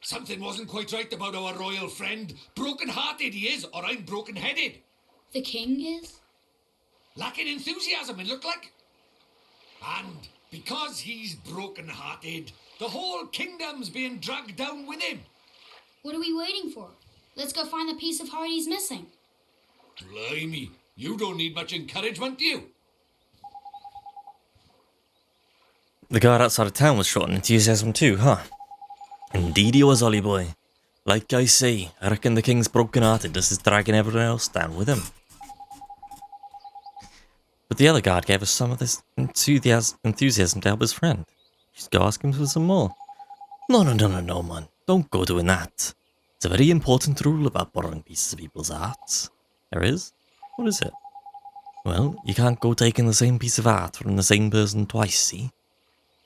Something wasn't quite right about our royal friend. Broken-hearted he is, or I'm broken-headed. The king is? Lacking enthusiasm, it looked like. And because he's broken-hearted, the whole kingdom's being dragged down with him. What are we waiting for? Let's go find the piece of heart he's missing. Blimey, you don't need much encouragement, do you? The guard outside of town was short on enthusiasm too, huh? Indeed he was, Ollie boy. Like I say, I reckon the king's broken-hearted is dragging everyone else down with him. But the other guard gave us some of this enthusiasm to help his friend. Just go ask him for some more. No, man. Don't go doing that. It's a very important rule about borrowing pieces of people's hearts. There is? What is it? Well, you can't go taking the same piece of art from the same person twice, see?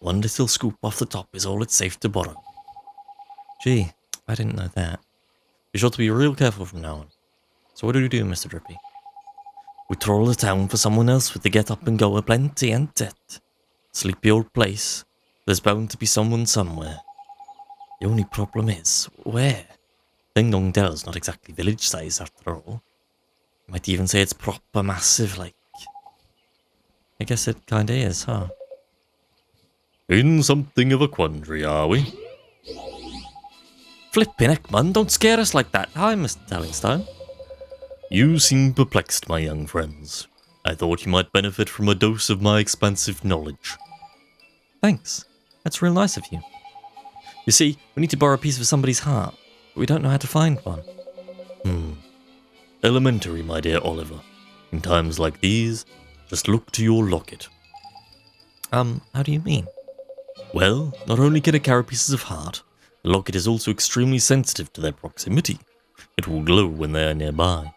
One little scoop off the top is all it's safe to borrow. Gee, I didn't know that. Be sure to be real careful from now on. So what do we do, Mr. Drippy? We troll the town for someone else with the get up and go aplenty, ain't it? Sleepy old place. There's bound to be someone somewhere. The only problem is, where? Ding Dong Dell's not exactly village size after all. You might even say it's proper massive, like. I guess it kinda is, huh? In something of a quandary, are we? Flippin' heck, man, don't scare us like that. Hi, Mr. Tellingstone. You seem perplexed, my young friends. I thought you might benefit from a dose of my expansive knowledge. Thanks. That's real nice of you. You see, we need to borrow a piece of somebody's heart, but we don't know how to find one. Elementary, my dear Oliver. In times like these, just look to your locket. How do you mean? Well, not only can it carry pieces of heart, the locket is also extremely sensitive to their proximity. It will glow when they are nearby.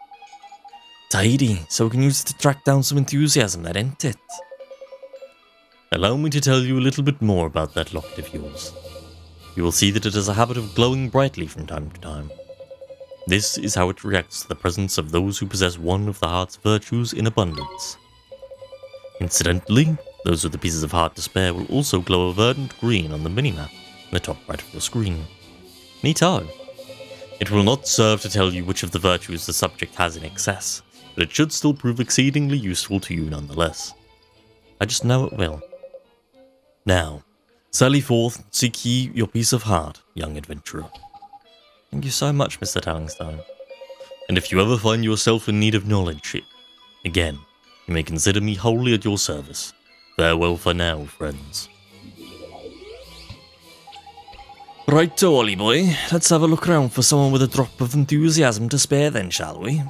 Tidy, so we can use it to track down some enthusiasm, that ain't it? Allow me to tell you a little bit more about that locket of yours. You will see that it has a habit of glowing brightly from time to time. This is how it reacts to the presence of those who possess one of the heart's virtues in abundance. Incidentally, those with the pieces of heart to spare will also glow a verdant green on the minimap in the top right of your screen. Neato. It will not serve to tell you which of the virtues the subject has in excess, but it should still prove exceedingly useful to you nonetheless. I just know it will. Now, sally forth and seek ye your piece of heart, young adventurer. Thank you so much, Mr. Tellingstone. And if you ever find yourself in need of knowledge, again, you may consider me wholly at your service. Farewell for now, friends. Right-o, Ollie boy. Let's have a look around for someone with a drop of enthusiasm to spare then, shall we?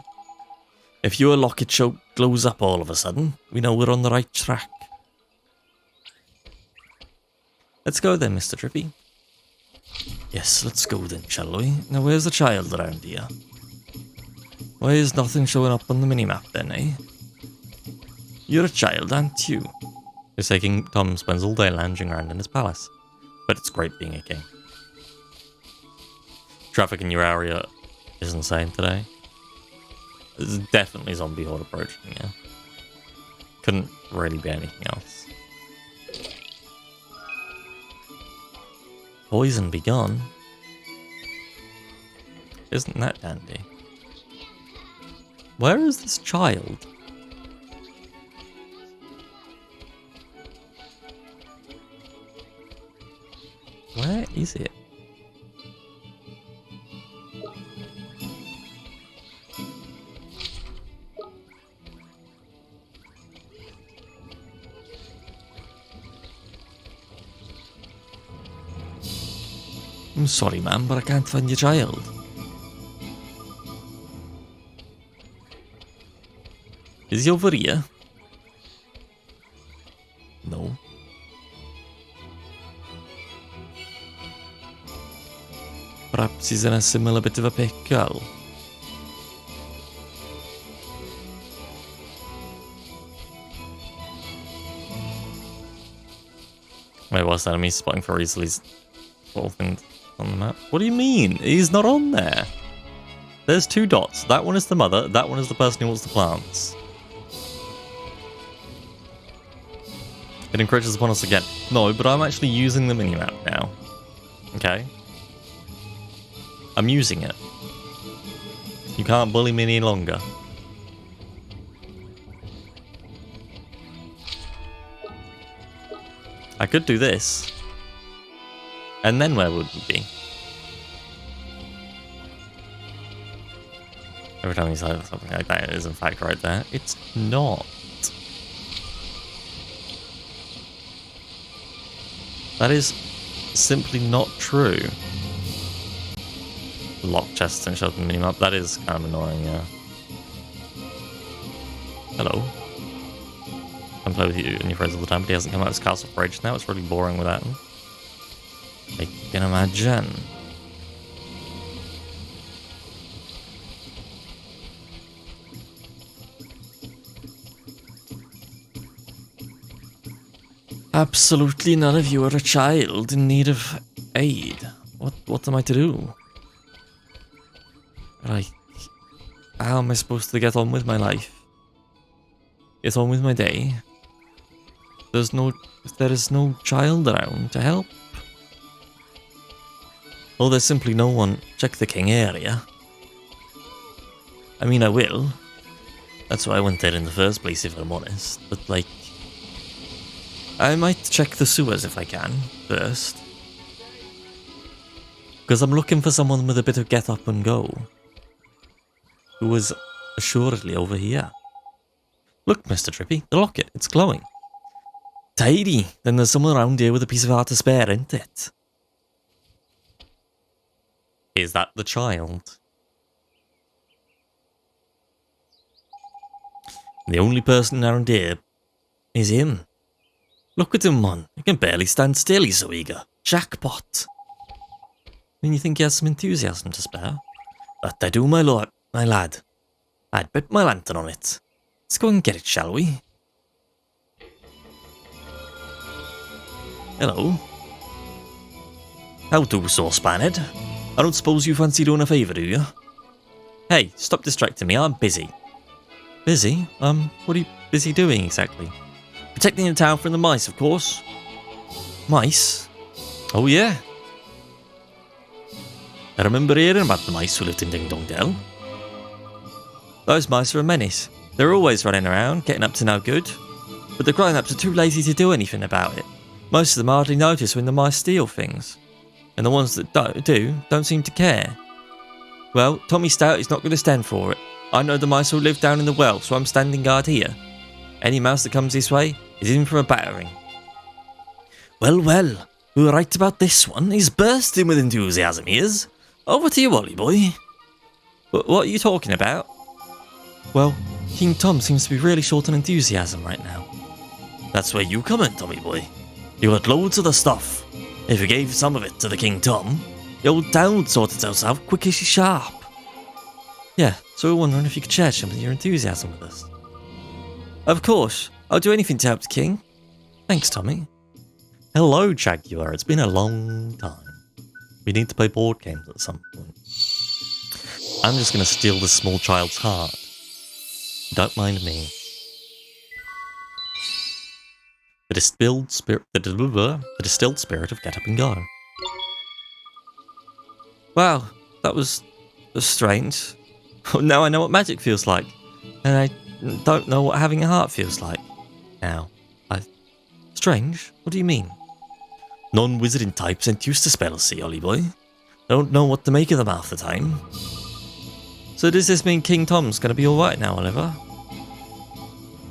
If your locket show glows up all of a sudden, we know we're on the right track. Let's go then, Mr. Drippy. Yes, let's go then, shall we? Now where's the child around here? Why is nothing showing up on the minimap then, eh? You're a child, aren't you? You're saying Tom spends all day lounging around in his palace. But it's great being a king. Traffic in your area is insane today. There's definitely zombie horde approaching, yeah. Couldn't really be anything else. Poison be gone. Isn't that dandy? Where is this child? Where is it? I'm sorry, ma'am, but I can't find your child. Is he over here? No. Perhaps he's in a similar bit of a pickle. Wait, what's that? Me spotting for Easley's little thing on the map. What do you mean? He's not on there. There's two dots. That one is the mother. That one is the person who wants the plants. It encroaches upon us again. No, but I'm actually using the minimap now. Okay? I'm using it. You can't bully me any longer. I could do this. And then where would we be? Every time you say something like that, it is in fact right there. It's not. That is simply not true. Lock chests and shut the minimap. That is kind of annoying, yeah. Hello. I play with you and your friends all the time, but he hasn't come out of his castle for ages now. It's really boring without him. I can imagine. Absolutely none of you are a child in need of aid. What am I to do? How am I supposed to get on with my life? Get on with my day? There is no child around to help. Oh, there's simply no one. Check the king area. I mean, I will. That's why I went there in the first place, if I'm honest. But, like, I might check the sewers if I can, first. Because I'm looking for someone with a bit of get up and go. Who is assuredly over here. Look, Mr. Trippy, the locket, it's glowing. Tidy, then there's someone around here with a piece of heart to spare, isn't it? Is that the child? The only person around here is him. Look at him, man. He can barely stand still, he's so eager. Jackpot. And you think he has some enthusiasm to spare? That I do, my lad. I'd bet my lantern on it. Let's go and get it, shall we? Hello. How do, saucepanhead? I don't suppose you fancy doing a favour, do you? Hey, stop distracting me, I'm busy. Busy? What are you busy doing exactly? Protecting the town from the mice, of course. Mice? Oh yeah. I remember hearing about the mice who lived in Ding Dong Dell. Those mice are a menace. They're always running around, getting up to no good. But the grown-ups are too lazy to do anything about it. Most of them hardly notice when the mice steal things. And the ones that don't seem to care. Well, Tommy Stout is not going to stand for it. I know the mice will live down in the well, so I'm standing guard here. Any mouse that comes this way is in for a battering. Well, we were right about this one. He's bursting with enthusiasm, he is. Over to you, Ollie boy. What are you talking about? Well, King Tom seems to be really short on enthusiasm right now. That's where you come in, Tommy boy. You got loads of the stuff. If you gave some of it to the King Tom, the old town would sort itself out quick as sharp. Yeah, so we're wondering if you could share some of your enthusiasm with us. Of course, I'll do anything to help the king. Thanks, Tommy. Hello, Jaguar. It's been a long time. We need to play board games at some point. I'm just going to steal this small child's heart. Don't mind me. The distilled spirit of Get Up and Go. Wow, that was strange. Now I know what magic feels like. And I don't know what having a heart feels like. Now, strange? What do you mean? Non-wizarding types ain't used to spells, see, Ollie boy. Don't know what to make of them half the time. So does this mean King Tom's gonna be alright now, Oliver?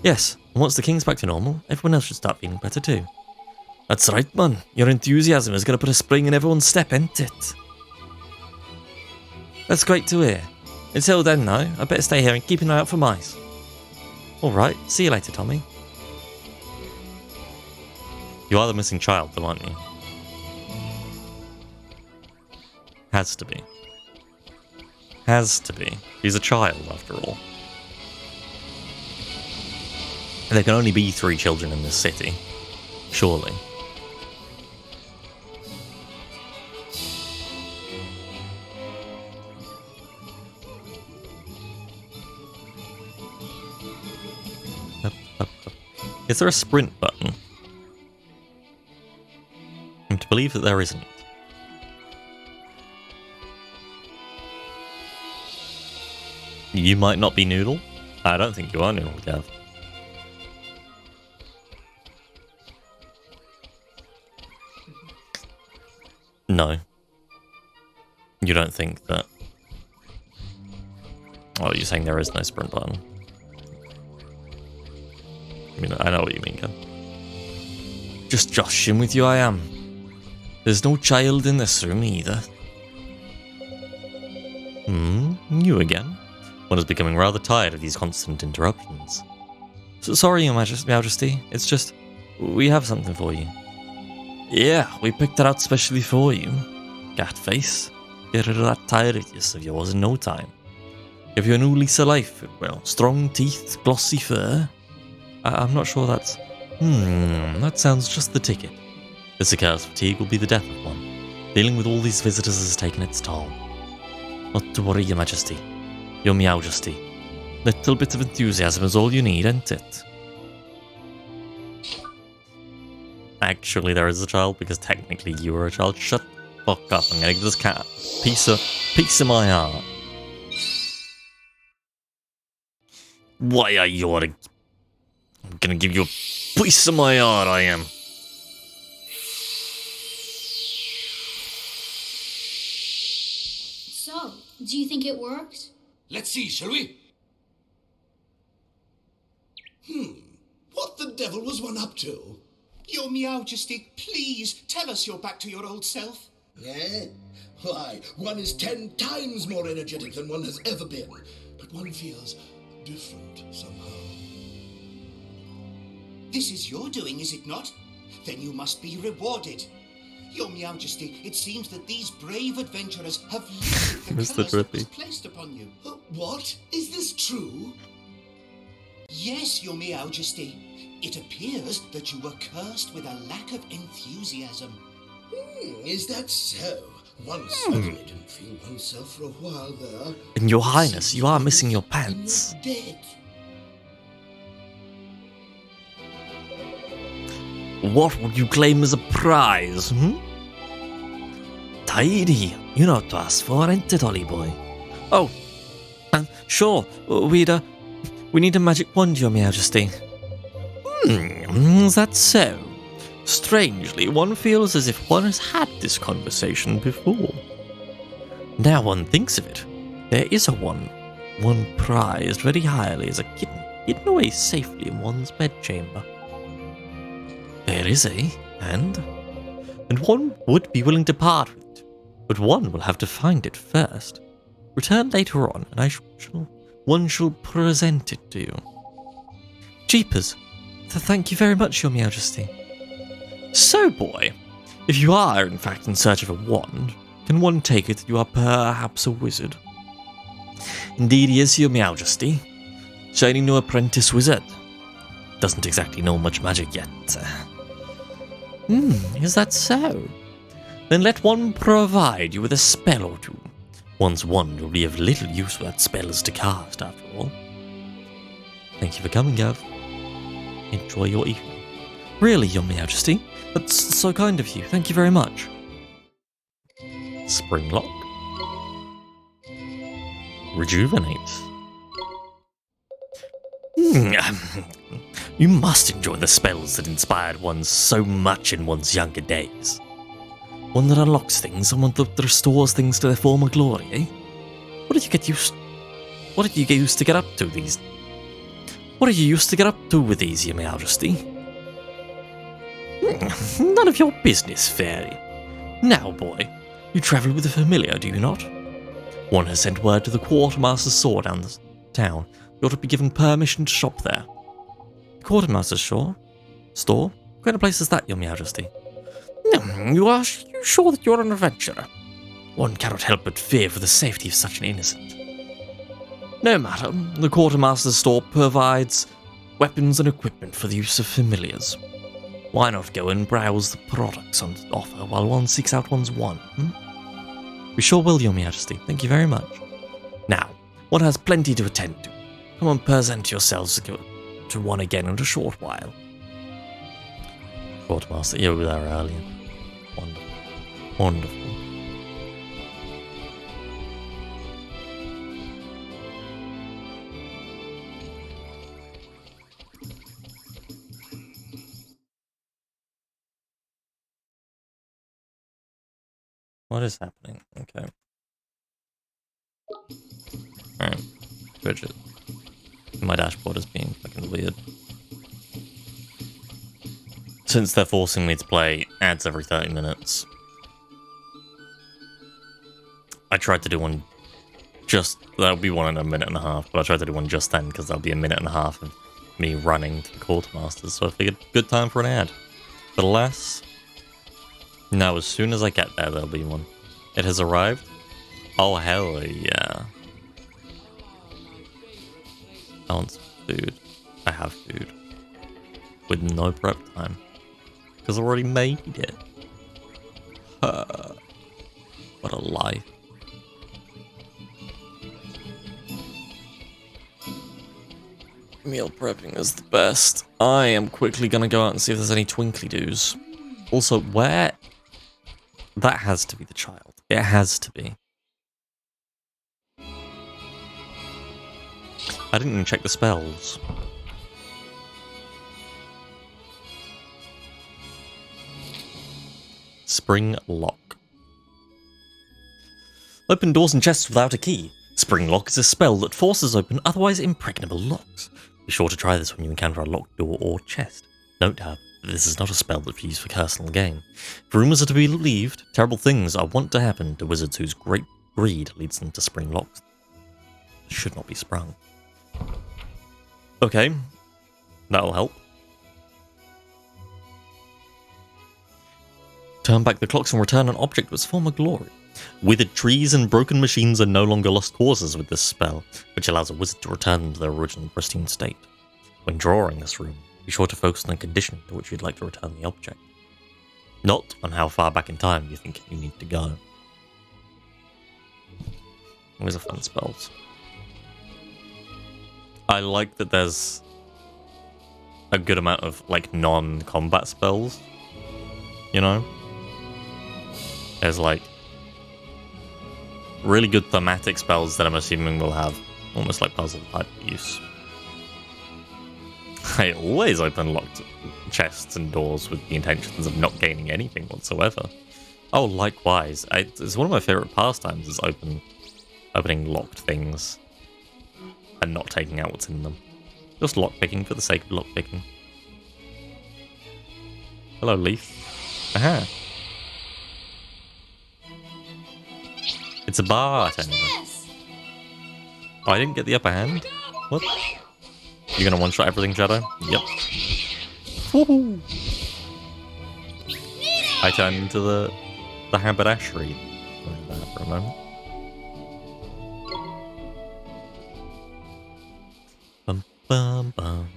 Yes, and once the king's back to normal, everyone else should start feeling better too. That's right, man. Your enthusiasm is gonna put a spring in everyone's step, ain't it? That's great to hear. Until then, though, I better stay here and keep an eye out for mice. Alright, see you later, Tommy. You are the missing child, though, aren't you? Has to be. Has to be. He's a child, after all. And there can only be 3 children in this city. Surely. Is there a sprint button? to believe that there isn't. You might not be Noodle. I don't think you are Noodle, Gav. No. You don't think that... Oh, you're saying there is no sprint button. I mean, I know what you mean, Gav. Just joshing with you I am. There's no child in this room either. You again? One is becoming rather tired of these constant interruptions. So, sorry, Your Majesty. It's just, we have something for you. Yeah, we picked it out specially for you. Cat face. Get rid of that tiredness of yours in no time. Give you a new lease of life. Well, strong teeth, glossy fur. I'm not sure that's... that sounds just the ticket. This accursed fatigue will be the death of one. Dealing with all these visitors has taken its toll. Not to worry, Your Majesty. Your Meowjesty. Little bit of enthusiasm is all you need, ain't it? Actually, there is a child, because technically you were a child. Shut the fuck up. I'm gonna give this cat a piece of my heart. Why are you... I'm gonna give you a piece of my heart, I am. So, do you think it worked? Let's see, shall we? What the devil was one up to? Your Meowjesty, please tell us you're back to your old self. Eh? Why, one is 10 times more energetic than one has ever been. But one feels different somehow. This is your doing, is it not? Then you must be rewarded. Your Meowjesty, it seems that these brave adventurers have lifted the Mr. curse that was Drippy. placed upon you. What? Is this true? Yes, Your Meowjesty. It appears that you were cursed with a lack of enthusiasm. Is that so? One suddenly didn't feel oneself for a while there. And Your Highness, you are missing your pants. Dead. What would you claim as a prize, Tidy. You know what to ask for, ain't it, Ollie boy? Oh, sure. We need a magic wand, Your Majesty. Is that so? Strangely, one feels as if one has had this conversation before. Now one thinks of it, there is a one prized very highly as a kitten, hidden away safely in one's bedchamber. There is and one would be willing to part with it, but one will have to find it first. Return later on, and one shall present it to you. Jeepers, thank you very much, Your Majesty. So, boy, if you are in fact in search of a wand, can one take it that you are perhaps a wizard? Indeed he is, Your Majesty. Shiny new apprentice wizard. Doesn't exactly know much magic yet. Is that so? Then let one provide you with a spell or two. One's wand will be of little use without spells to cast, after all. Thank you for coming, Gav. Enjoy your evening. Really, Your Majesty? That's so kind of you. Thank you very much. Springlock. Rejuvenate. You must enjoy the spells that inspired one so much in one's younger days. One that unlocks things and one that restores things to their former glory, eh? What did you used to get up to these? What are you used to get up to with these, Your Majesty? None of your business, fairy. Now, boy, you travel with a familiar, do you not? One has sent word to the quartermaster's store down the town. You ought to be given permission to shop there. Quartermaster's store? What kind of place is that, Your Majesty? You are sure that you're an adventurer? One cannot help but fear for the safety of such an innocent. No matter, the quartermaster's store provides weapons and equipment for the use of familiars. Why not go and browse the products on offer while one seeks out one's wand? We sure will, Your Majesty. Thank you very much. Now, one has plenty to attend to. Come and present yourselves to one again in a short while. Quartermaster, you were there earlier. Wonderful. Wonderful. What is happening? Okay. Alright. Widget. My dashboard is being fucking weird. Since they're forcing me to play ads every 30 minutes. I tried to do one that'll be one in a minute and a half, but I tried to do one just then because that'll be a minute and a half of me running to the quartermasters, so I figured good time for an ad. But alas, now as soon as I get there, there'll be one. It has arrived? Oh, hell yeah. I want some food. I have food. With no prep time. Because I already made it. What a life. Meal prepping is the best. I am quickly gonna go out and see if there's any twinkly doos. Also, where... That has to be the child. It has to be. I didn't even check the spells. Spring lock. Open doors and chests without a key. Spring lock is a spell that forces open otherwise impregnable locks. Be sure to try this when you encounter a locked door or chest. Note, however, that this is not a spell that's used for personal gain. If rumours are to be believed, terrible things are wont to happen to wizards whose great greed leads them to spring locks that should not be sprung. Okay, that'll help. Turn back the clocks and return an object to its former glory. Withered trees and broken machines are no longer lost causes with this spell, which allows a wizard to return them to their original pristine state. When drawing this rune, be sure to focus on the condition to which you'd like to return the object, not on how far back in time you think you need to go. These are fun spells. I like that there's a good amount of like non-combat spells, you know? There's like really good thematic spells that I'm assuming will have almost like puzzle type use. I always open locked chests and doors with the intentions of not gaining anything whatsoever. Oh, likewise. It's one of my favourite pastimes is opening locked things and not taking out what's in them. Just lockpicking for the sake of lockpicking. Hello, Leaf. Aha. It's a bartender. Oh, I didn't get the upper hand? What? You're gonna one-shot everything, Shadow? Yep. Woohoo! I turned into the haberdashery. Like that for a moment. Bum bum bum.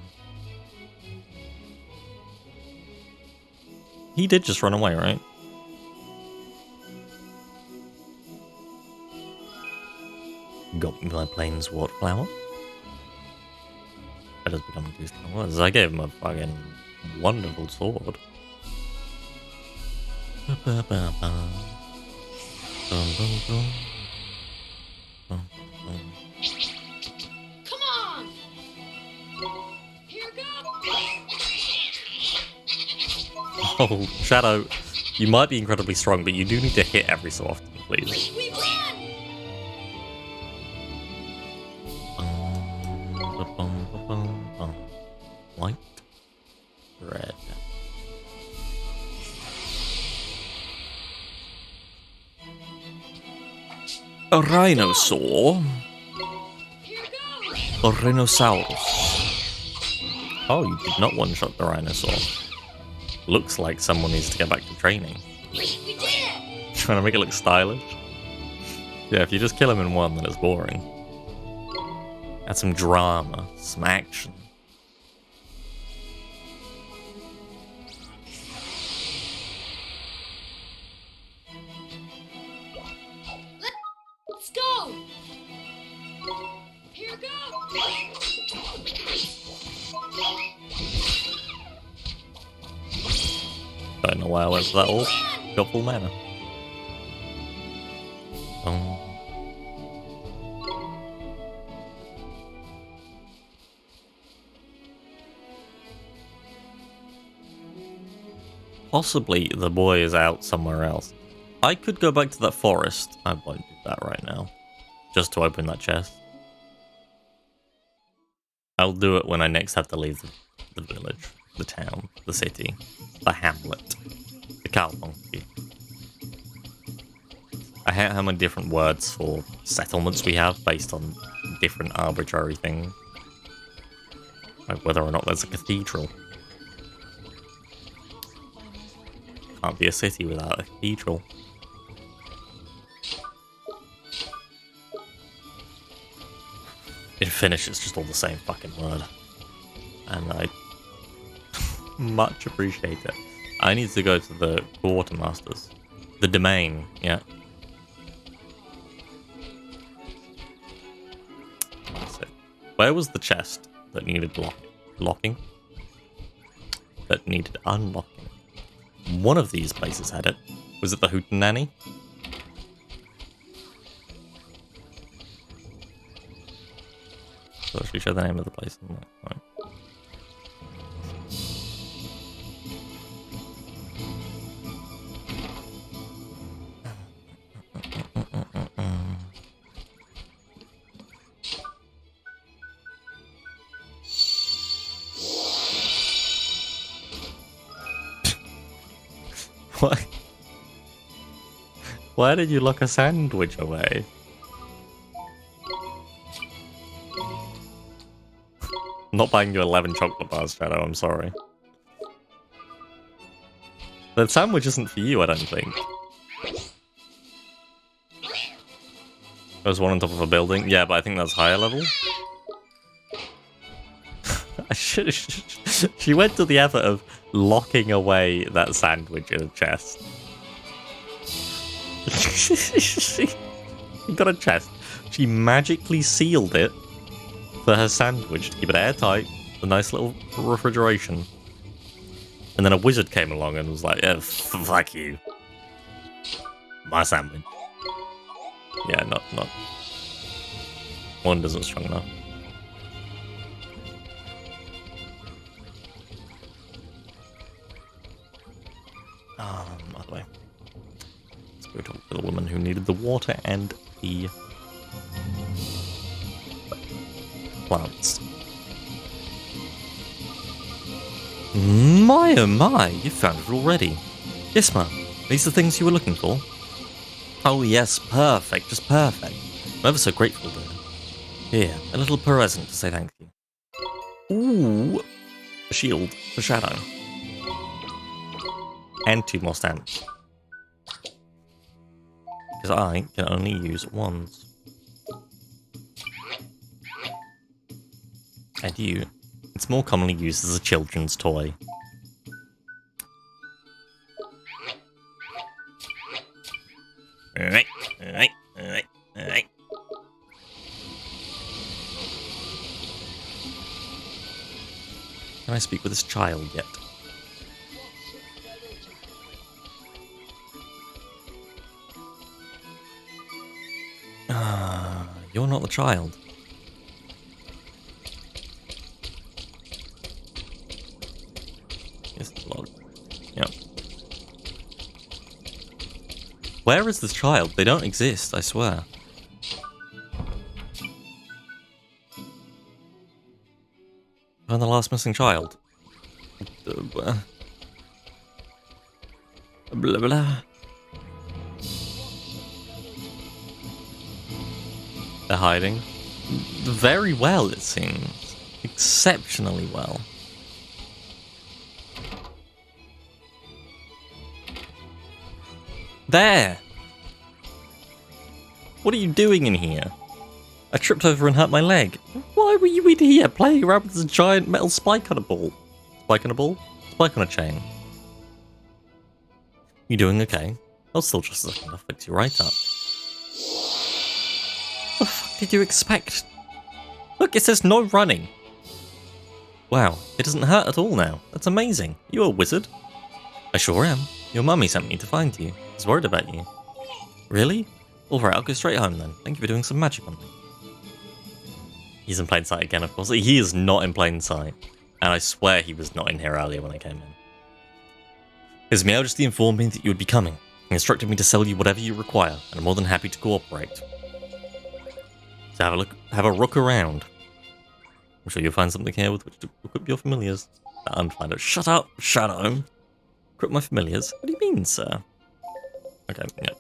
He did just run away, right? Got me my Plainswort flower. That has become too strong. I gave him a fucking wonderful sword. Come on! Here goes! Oh, Shadow, you might be incredibly strong, but you do need to hit every so often, please. We win! White, red. A rhinosaur. A rhinosaurus. Oh, you did not one-shot the rhinosaur. Looks like someone needs to get back to training. We did it! Trying to make it look stylish. Yeah, if you just kill him in one, then it's boring. Add some drama, some action. Let's go! Here goes! Don't know why I went for that all. got full mana. Possibly the boy is out somewhere else. I could go back to that forest. I won't do that right now. Just to open that chest. I'll do it when I next have to leave the village, the town, the city, the hamlet, the Kalponki. I hate how many different words for settlements we have based on different arbitrary things. Like whether or not there's a cathedral. Can't be a city without a cathedral. In Finnish, it's just all the same fucking word. And I much appreciate it. I need to go to the quartermasters. The domain, yeah. That's it. Where was the chest that needed locking? That needed unlocking. One of these places had it. Was it the Hootenanny? So actually show the name of the place. Right. Why? Why did you lock a sandwich away? I'm not buying you 11 chocolate bars, Shadow, I'm sorry. That sandwich isn't for you, I don't think. There's one on top of a building. Yeah, but I think that's higher level. She went to the effort of locking away that sandwich in a chest. She got a chest. She magically sealed it for her sandwich to keep it airtight, a nice little refrigeration. And then a wizard came along and was like, yeah, fuck you. My sandwich. Yeah, not. One isn't strong enough. Other way. Let's go talk to the woman who needed the water and the plants. My oh my, you found it already. Yes, ma'am. These are the things you were looking for? Oh yes, perfect, just perfect. I'm ever so grateful, dear. Here, a little present to say thank you. Ooh, a shield for Shadow. And 2 more stamps. Because I can only use it once. And you, it's more commonly used as a children's toy. Alright. Can I speak with this child yet? You're not the child. Yes, the log. Yep. Where is this child? They don't exist, I swear. Find the last missing child. Blah blah. They're hiding. Very well, it seems. Exceptionally well. There! What are you doing in here? I tripped over and hurt my leg. Why were you in here playing around with this giant metal spike on a ball? Spike on a ball? Spike on a chain. You doing okay? I'll still just a second. I'll fix you right up. What the fuck did you expect? Look, it says no running. Wow, it doesn't hurt at all now. That's amazing. You a wizard? I sure am. Your mummy sent me to find you. I was worried about you. Really? Alright, I'll go straight home then. Thank you for doing some magic on me. He's in plain sight again, of course. He is not in plain sight. And I swear he was not in here earlier when I came in. His Majesty informed me that you would be coming. He instructed me to sell you whatever you require, and I'm more than happy to cooperate. So have a look around. I'm sure you'll find something here with which to equip your familiars. Unfind it. Shut up, Shadow. Equip my familiars? What do you mean, sir? Okay, yeah.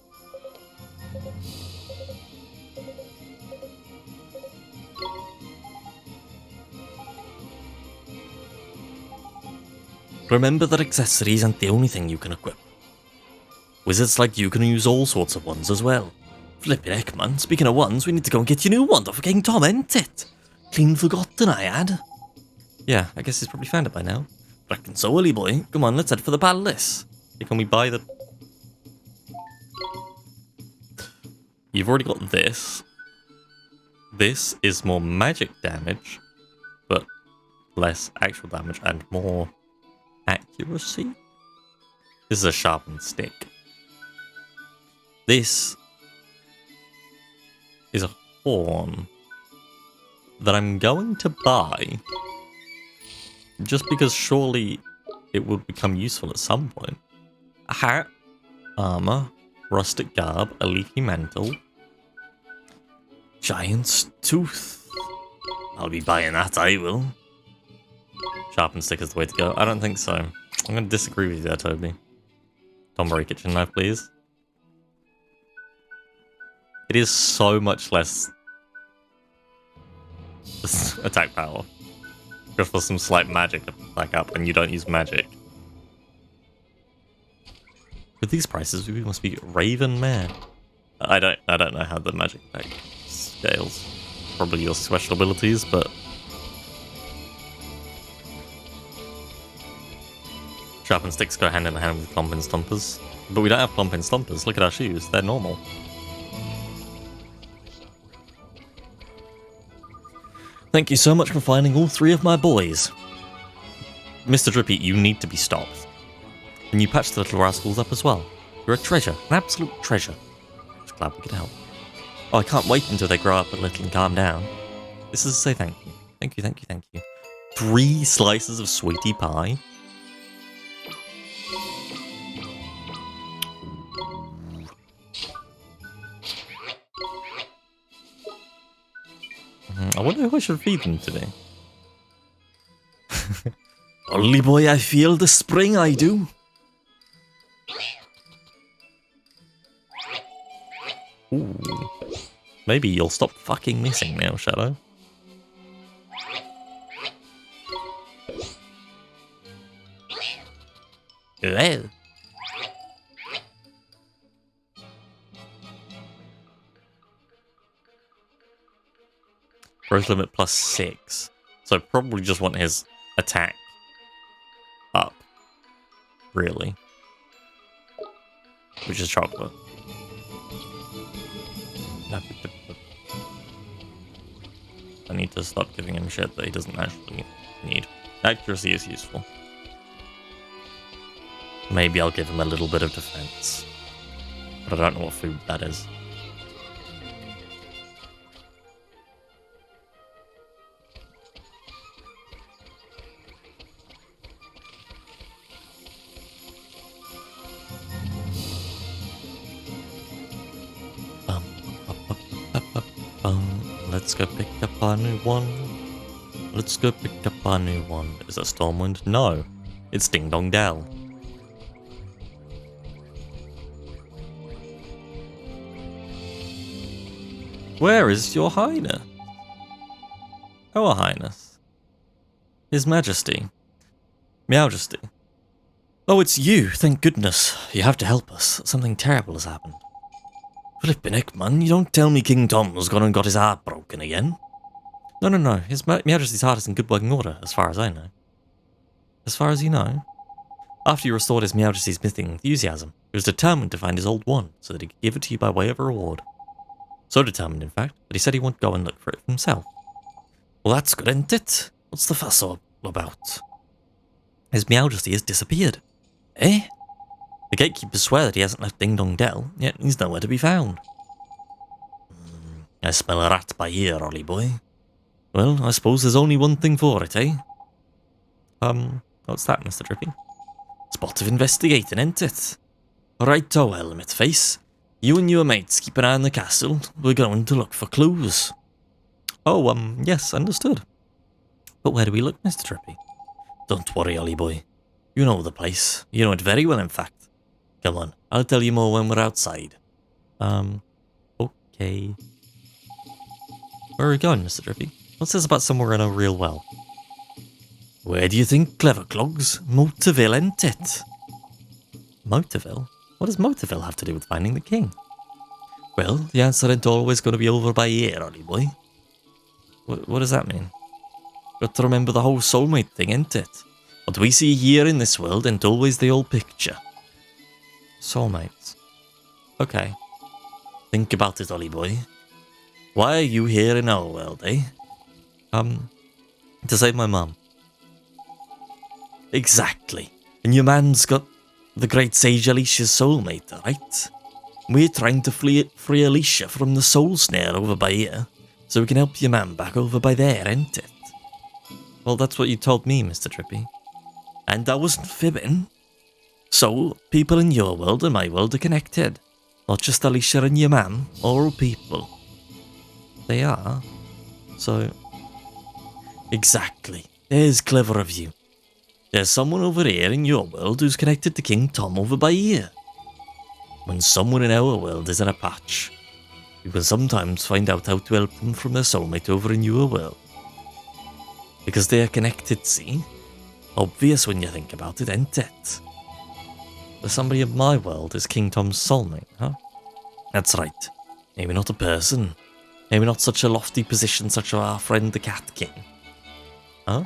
Remember that accessories aren't the only thing you can equip. Wizards like you can use all sorts of ones as well. Flippin' heck, man. Speaking of ones, we need to go and get your new wand off of King Tom, ain't it? Clean forgotten I had. Yeah, I guess he's probably found it by now. Reckon so, early boy. Come on, let's head for the palace. Hey, can we buy the... You've already got this. This is more magic damage, but less actual damage and more accuracy. This is a sharpened stick. This is a horn that I'm going to buy just because surely it will become useful at some point. A hat, armor, rustic garb, a leafy mantle, giant's tooth. I'll be buying that, I will. Sharpened stick is the way to go. I don't think so. I'm going to disagree with you there, Toby. Tombury kitchen knife, please. It is so much less attack power. Just for some slight magic to back up, and you don't use magic. With these prices, we must be raven mad. I don't know how the magic attack scales. Probably your special abilities, but sharpened sticks go hand in hand with clomp and stompers. But we don't have clomp and stompers. Look at our shoes; they're normal. Thank you so much for finding all three of my boys. Mr. Drippy, you need to be stopped. And you patched the little rascals up as well. You're a treasure, an absolute treasure. Just glad we could help. Oh, I can't wait until they grow up a little and calm down. This is to say thank you. Thank you, thank you, thank you. 3 slices of sweetie pie. I wonder who I should feed them today. Only boy, I feel the spring, I do. Ooh. Maybe you'll stop fucking missing now, Shadow. Well. Growth limit +6. So I probably just want his attack up. Really. Which is chocolate. I need to stop giving him shit that he doesn't actually need. Accuracy is useful. Maybe I'll give him a little bit of defense. But I don't know what food that is. Let's go pick up our new one. Let's go pick up our new one. Is that Stormwind? No. It's Ding Dong Dell. Where is your highness? Our highness. His Majesty. Meowjesty. Oh, it's you, thank goodness. You have to help us. Something terrible has happened. Flippin' heck, man, you don't tell me King Tom's gone and got his heart broken again. No. His Majesty's heart is in good working order, as far as I know. As far as you know? After you restored his Majesty's missing enthusiasm, he was determined to find his old wand, so that he could give it to you by way of a reward. So determined, in fact, that he said he wouldn't go and look for it himself. Well, that's good, ain't it? What's the fuss all about? His Majesty has disappeared. Eh? The gatekeepers swear that he hasn't left Ding Dong Dell, yet he's nowhere to be found. I smell a rat by here, Ollie boy. Well, I suppose there's only one thing for it, eh? What's that, Mr. Drippy? Spot of investigating, ain't it? Righto, helmet face. You and your mates keep an eye on the castle. We're going to look for clues. Oh, yes, understood. But where do we look, Mr. Drippy? Don't worry, Ollie boy. You know the place. You know it very well, in fact. Come on, I'll tell you more when we're outside. Okay. Where are we going, Mr. Drippy? What's this about somewhere I know real well? Where do you think, clever clogs? Motorville, ain't it? Motorville? What does Motorville have to do with finding the king? Well, the answer ain't always going to be over by here, Ollie boy. What does that mean? Got to remember the whole soulmate thing, ain't it? What we see here in this world ain't always the whole picture. Soulmates. Okay. Think about it, Ollie boy. Why are you here in our world, eh? To save my mum. Exactly. And your man's got the great sage Alicia's soulmate, right? We're trying to free Alicia from the soul snare over by here, so we can help your man back over by there, ain't it? Well, that's what you told me, Mr. Drippy. And I wasn't fibbing. So, people in your world and my world are connected. Not just Alicia and your man, all people. They are. So... Exactly. There's clever of you. There's someone over here in your world who's connected to King Tom over by here. When someone in our world is in a patch, you can sometimes find out how to help them from their soulmate over in your world. Because they are connected, see? Obvious when you think about it, ain't it? But somebody in my world is King Tom's soulmate, huh? That's right. Maybe not a person. Maybe not such a lofty position such as our friend the Cat King. Huh?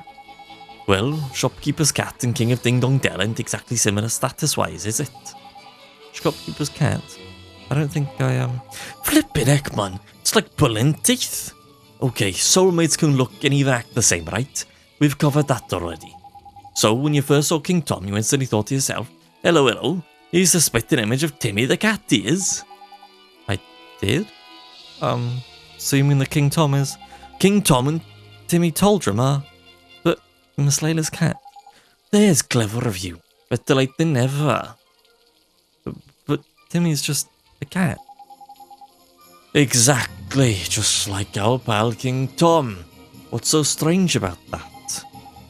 Well, Shopkeeper's Cat and King of Ding Dong Dell ain't exactly similar status-wise, is it? Shopkeeper's Cat? I don't think I am. Flippin' heck, man. It's like pulling teeth. Okay, soulmates can look and even act the same, right? We've covered that already. So, when you first saw King Tom, you instantly thought to yourself, hello, hello, he's the spitting image of Timmy the cat, he is. I did? So you mean that King Tom is... King Tom and Timmy Toldrum are... But Miss Layla's cat. There's clever of you. Better late than never. But Timmy's just a cat. Exactly, just like our pal King Tom. What's so strange about that?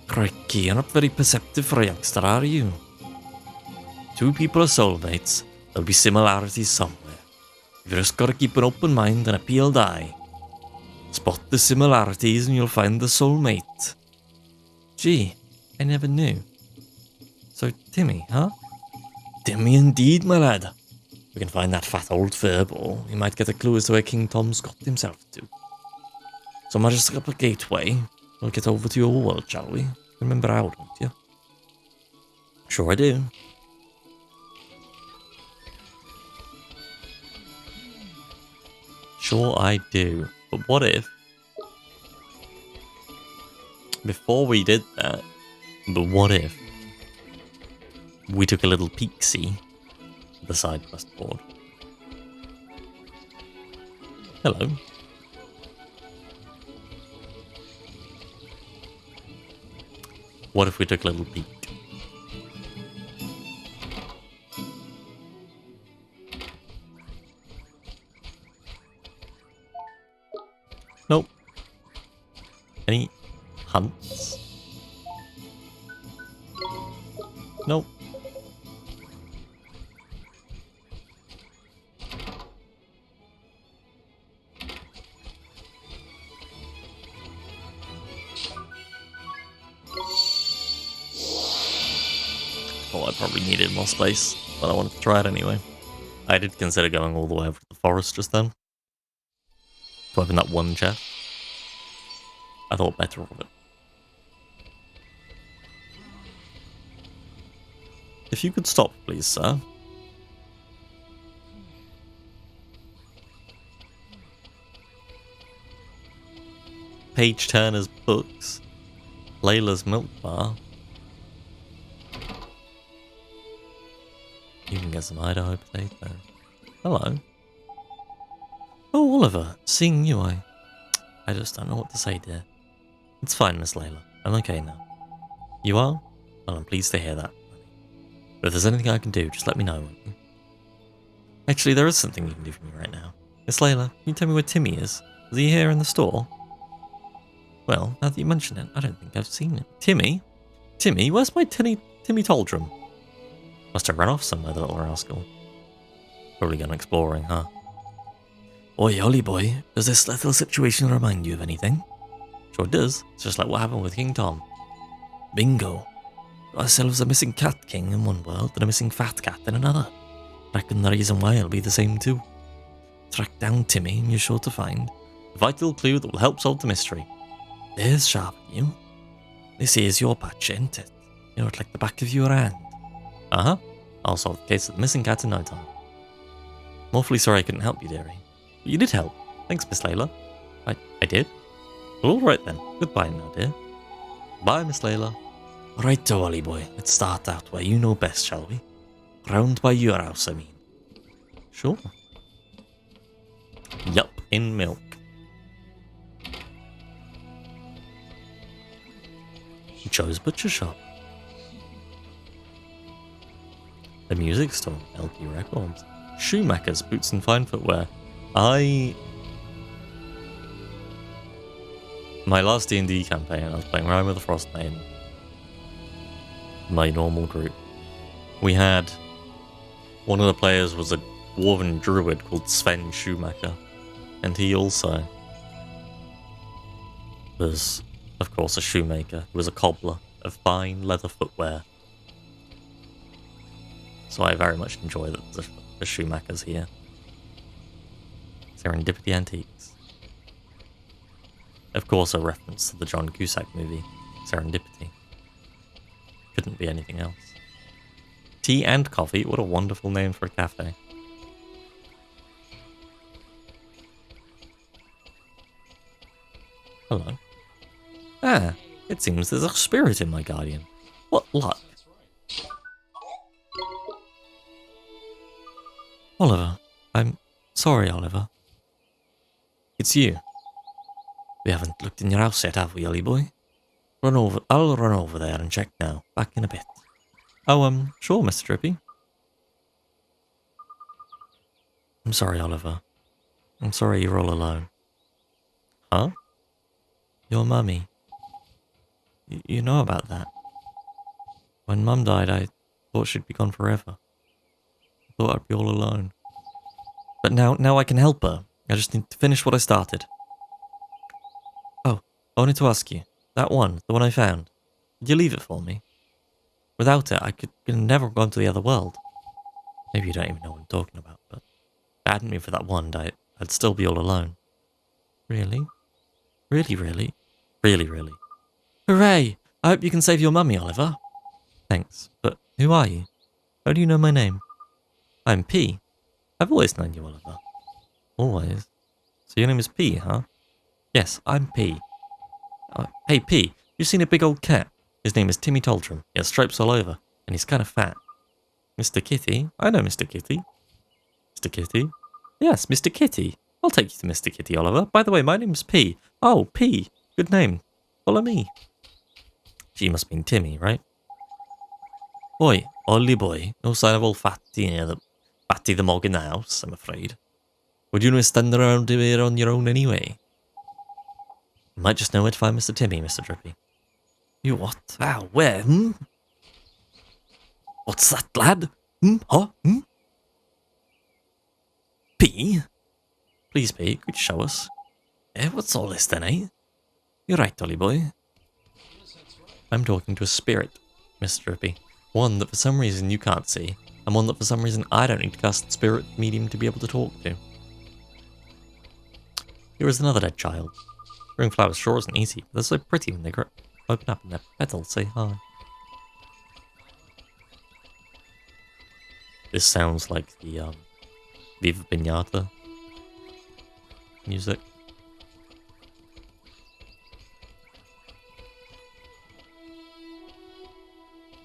Crikey, you're not very perceptive for a youngster, are you? Two people are soulmates. There'll be similarities somewhere. You've just got to keep an open mind and a peeled eye. Spot the similarities and you'll find the soulmate. Gee, I never knew. So Timmy, huh? Timmy indeed, my lad. We can find that fat old furball. We might get a clue as to where King Tom's got himself to. So I'll just up a gateway. We'll get over to your world, shall we? Remember how, don't you? Sure I do. Sure I do. But what if... Before we did that... But what if... we took a little peek-see at the side quest board? Hello. What if we took a little peek? Nope. Any hunts? Nope. Well, I probably needed more space, but I wanted to try it anyway. I did consider going all the way over to the forest just then. To open that one chest. I thought better of it. If you could stop, please, sir. Page Turner's books. Layla's milk bar. You get some Idaho potato. Hello. Oh, Oliver, seeing you, I just don't know what to say, dear. It's fine, Miss Layla. I'm okay now. You are? Well, I'm pleased to hear that. But if there's anything I can do, just let me know, won't you? Actually, there is something you can do for me right now. Miss Layla, can you tell me where Timmy is? Is he here in the store? Well, now that you mention it, I don't think I've seen him. Timmy? Timmy? Where's my Timmy Toldrum? Must have run off somewhere, the little rascal. Probably gone exploring, huh? Oi, Ollie boy, does this little situation remind you of anything? Sure does. It's just like what happened with King Tom. Bingo. Got ourselves a missing cat king in one world and a missing fat cat in another. Reckon the reason why it'll be the same too. Track down Timmy and you're sure to find a vital clue that will help solve the mystery. There's sharp you. This is your patch, ain't it? You know it like the back of your hand. Uh-huh. I'll solve the case of the missing cat in no time. I'm awfully sorry I couldn't help you, dearie. But you did help. Thanks, Miss Layla. I did? Well, alright then. Goodbye now, dear. Bye, Miss Layla. Right, Ollie boy. Let's start out where you know best, shall we? Round by your house, I mean. Sure. Yup, in milk. Joe's Butcher Shop. The music store, LP Records. Shoemakers, boots and fine footwear. My last D&D campaign, I was playing Rime of the Frost Maiden. My normal group. We had... One of the players was a dwarven druid called Sven Shoemaker. And he also was, of course, a shoemaker. He was a cobbler of fine leather footwear. So I very much enjoy the shoemakers here. Serendipity Antiques. Of course, a reference to the John Cusack movie, Serendipity. Couldn't be anything else. Tea and coffee, what a wonderful name for a cafe. Hello. Ah, it seems there's a spirit in my guardian. What luck. Oliver, I'm sorry, Oliver. It's you. We haven't looked in your house yet, have we, Ollie boy? I'll run over there and check now. Back in a bit. Oh, sure, Mr. Drippy. I'm sorry, Oliver. I'm sorry you're all alone. Huh? Your mummy. You know about that. When Mum died, I thought she'd be gone forever. I thought I'd be all alone. But now I can help her. I just need to finish what I started. Oh, I wanted to ask you. That one, the one I found. Did you leave it for me? Without it, I could never have gone to the other world. Maybe you don't even know what I'm talking about, but if it hadn't been for that wand, I'd still be all alone. Really? Really, really? Really, really? Hooray! I hope you can save your mummy, Oliver. Thanks, but who are you? How do you know my name? I'm P. I've always known you, Oliver. Always? So your name is P, huh? Yes, I'm P. Hey P, you seen a big old cat? His name is Timmy Toldrum. He has stripes all over, and he's kind of fat. Mr. Kitty? I know Mr. Kitty. Mr. Kitty? Yes, Mr. Kitty. I'll take you to Mr. Kitty, Oliver. By the way, my name's P. Oh, P. Good name. Follow me. She must mean Timmy, right? Oi, Ollie boy. No sign of old Fatty Fatty the Mog in the house, I'm afraid. Would you stand around here on your own anyway? You might just know where to find Mr. Timmy, Mr. Drippy. You what? How? Where? What's that, lad? Huh? P? Please, P, could you show us? What's all this then, eh? You're right, Ollie boy. I'm talking to a spirit, Mr. Drippy. One that for some reason you can't see, and one that for some reason I don't need to cast spirit medium to be able to talk to. Here is another dead child. Growing flowers sure isn't easy, but they're so pretty when they open up and their petals say hi. This sounds like the Viva Pinata music.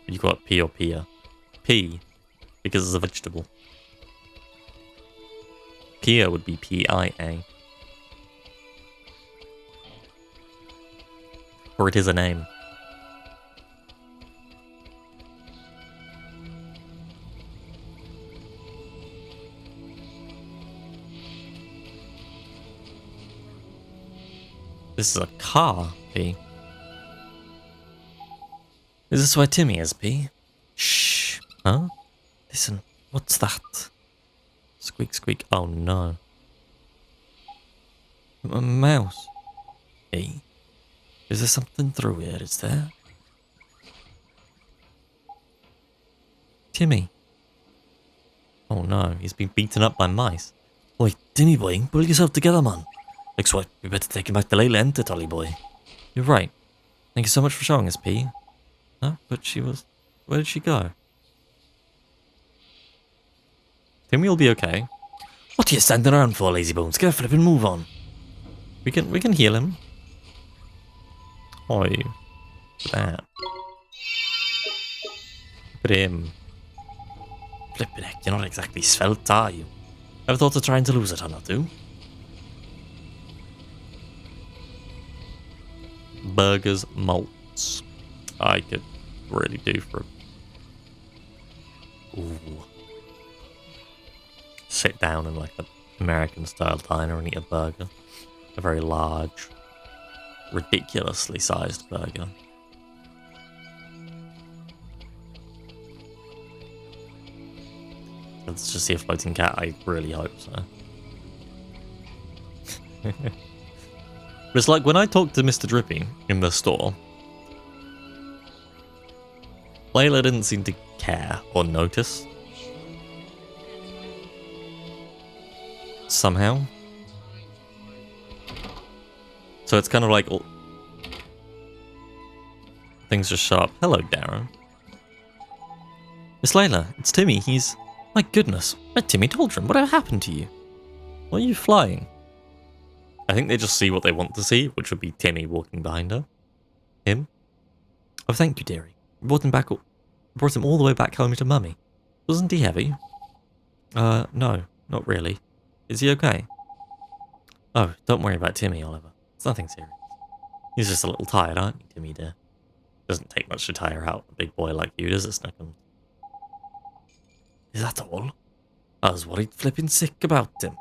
You got P or Pia. P, because it's a vegetable. Pia would be P-I-A. Or it is a name. This is a car, P. Is this where Timmy is, P? Shh. Huh? Listen, what's that? Squeak, squeak. Oh no. A mouse. P. Is there something through here, is there? Timmy. Oh no, he's been beaten up by mice. Oi, Timmy boy, pull yourself together, man. Looks like we better take him back to Layla, ain't it, Ollie boy? You're right. Thank you so much for showing us, P. Huh? But she was... Where did she go? Timmy will be okay. What are you standing around for, lazy bones? Get a flippin' move on. We can heal him. Oi. That. Look at him. Flippin' heck, you're not exactly svelte, are you? Ever thought of trying to lose a ton or two? Burgers, malts. I could really do for a... Ooh. Sit down in like an American style diner and eat a burger. A very large, ridiculously sized burger. Let's just see a floating cat. I really hope so. But it's like when I talked to Mr. Drippy in the store, Layla didn't seem to care or notice. Somehow. So it's kind of like things just show up. Hello, Darren. Miss Layla, it's Timmy. He's... My goodness. Timmy Doldrum, whatever happened to you? Why are you flying? I think they just see what they want to see, which would be Timmy walking behind her. Him? Oh, thank you, dearie. Brought him all the way back home to Mummy. Wasn't he heavy? No, not really. Is he okay? Oh, don't worry about Timmy, Oliver. It's nothing serious. He's just a little tired, aren't you, Timmy, dear? Doesn't take much to tire out a big boy like you, does it, Snuckums? Is that all? I was worried flipping sick about him.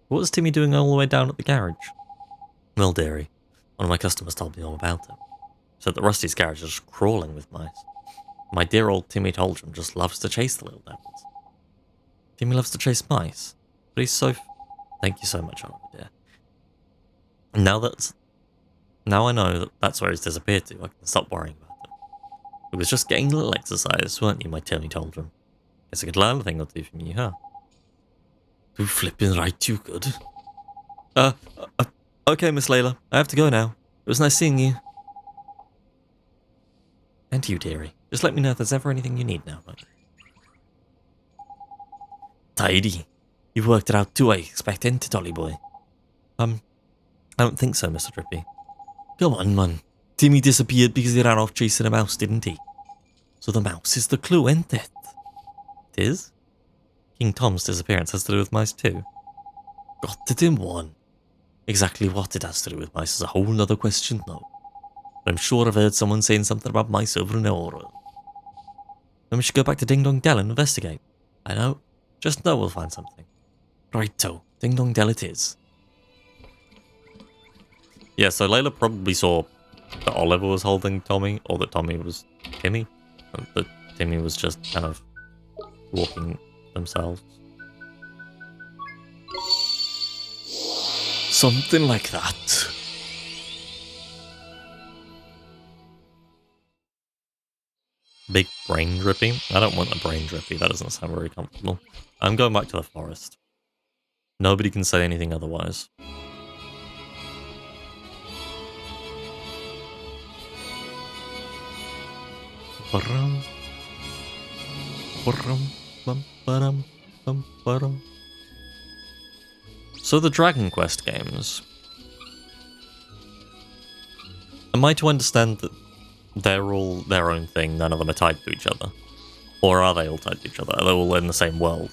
What was Timmy doing all the way down at the garage? Well, dearie, one of my customers told me all about him. Said that Rusty's garage is just crawling with mice. My dear old Timmy Doldrum just loves to chase the little devils. Timmy loves to chase mice? But he's so... Thank you so much, Oliver, dear. Now I know that that's where he's disappeared to, I can stop worrying about him. It was just getting a little exercise, weren't you, my Timmy Doldrum? Guess I could learn a thing or two from you, huh? Too flipping right you could. Okay, Miss Layla, I have to go now. It was nice seeing you. And you, dearie. Just let me know if there's ever anything you need now, but... Tidy. You've worked it out too, I expect, ain't it, Ollie boy? I don't think so, Mr. Drippy. Come on, man. Timmy disappeared because he ran off chasing a mouse, didn't he? So the mouse is the clue, ain't it? It is? King Tom's disappearance has to do with mice too. Got it in one. Exactly what it has to do with mice is a whole other question, though. But I'm sure I've heard someone saying something about mice over in our world. Then we should go back to Ding Dong Dell and investigate. I know. Just know we'll find something. Righto. Ding Dong Dell it is. Yeah, so Layla probably saw that Oliver was holding Tommy, or that Tommy was Timmy. And that Timmy was just kind of walking themselves. Something like that. Big brain drippy? I don't want a brain drippy, that doesn't sound very comfortable. I'm going back to the forest. Nobody can say anything otherwise. So the Dragon Quest games. Am I to understand that they're all their own thing, none of them are tied to each other? Or are they all tied to each other? Are they all in the same world?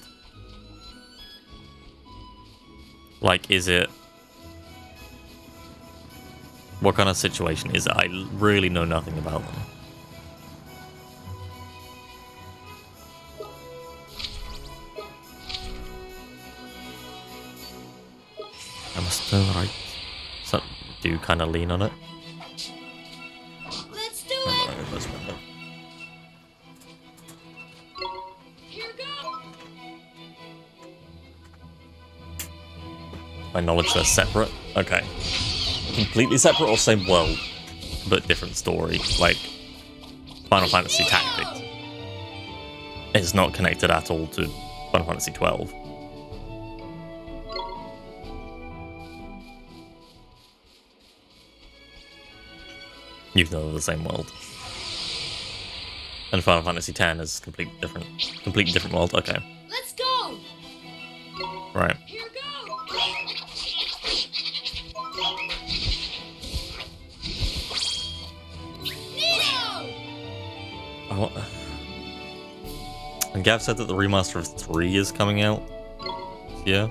Like, is it... What kind of situation is it? I really know nothing about them. I must know, right? So, do you kind of lean on it? Let's do it! Alright, let's run it. Here go! My knowledge they're separate? Okay. Completely separate or same world, but different story, like Final Fantasy Tactics. It's not connected at all to Final Fantasy 12. Even though they're the same world. And Final Fantasy X is completely different world. Okay, Let's go! right. Here go! And Gav said that the remaster of 3 is coming out. Yeah.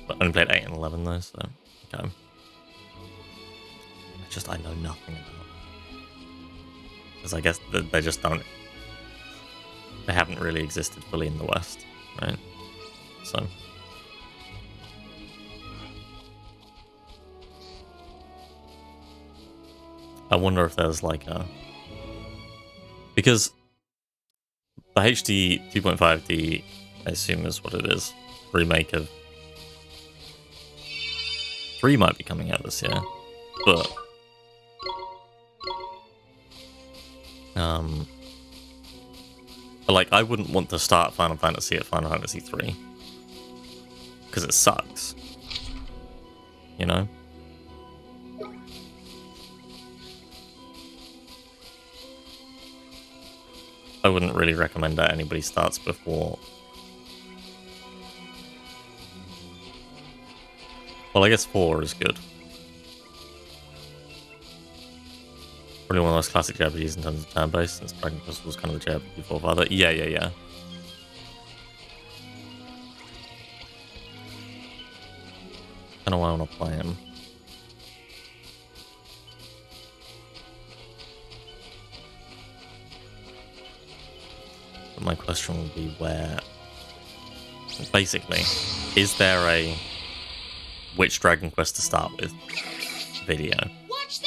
But I only played 8 and 11 though, so okay. I know nothing about it. Because I guess they just don't... They haven't really existed fully in the West, right? So... I wonder if there's like a... Because the HD 2.5D, I assume is what it is, remake of 3 might be coming out this year, but like I wouldn't want to start Final Fantasy at Final Fantasy 3 because it sucks, you know. I wouldn't really recommend that anybody starts before. Well, I guess 4 is good. Probably one of those classic JRPGs in terms of turn-based, since Dragon Quest was kind of the JRPG forefather. Yeah. Kind of why I want to play him. But my question will be where... Basically, is there a which Dragon Quest to start with video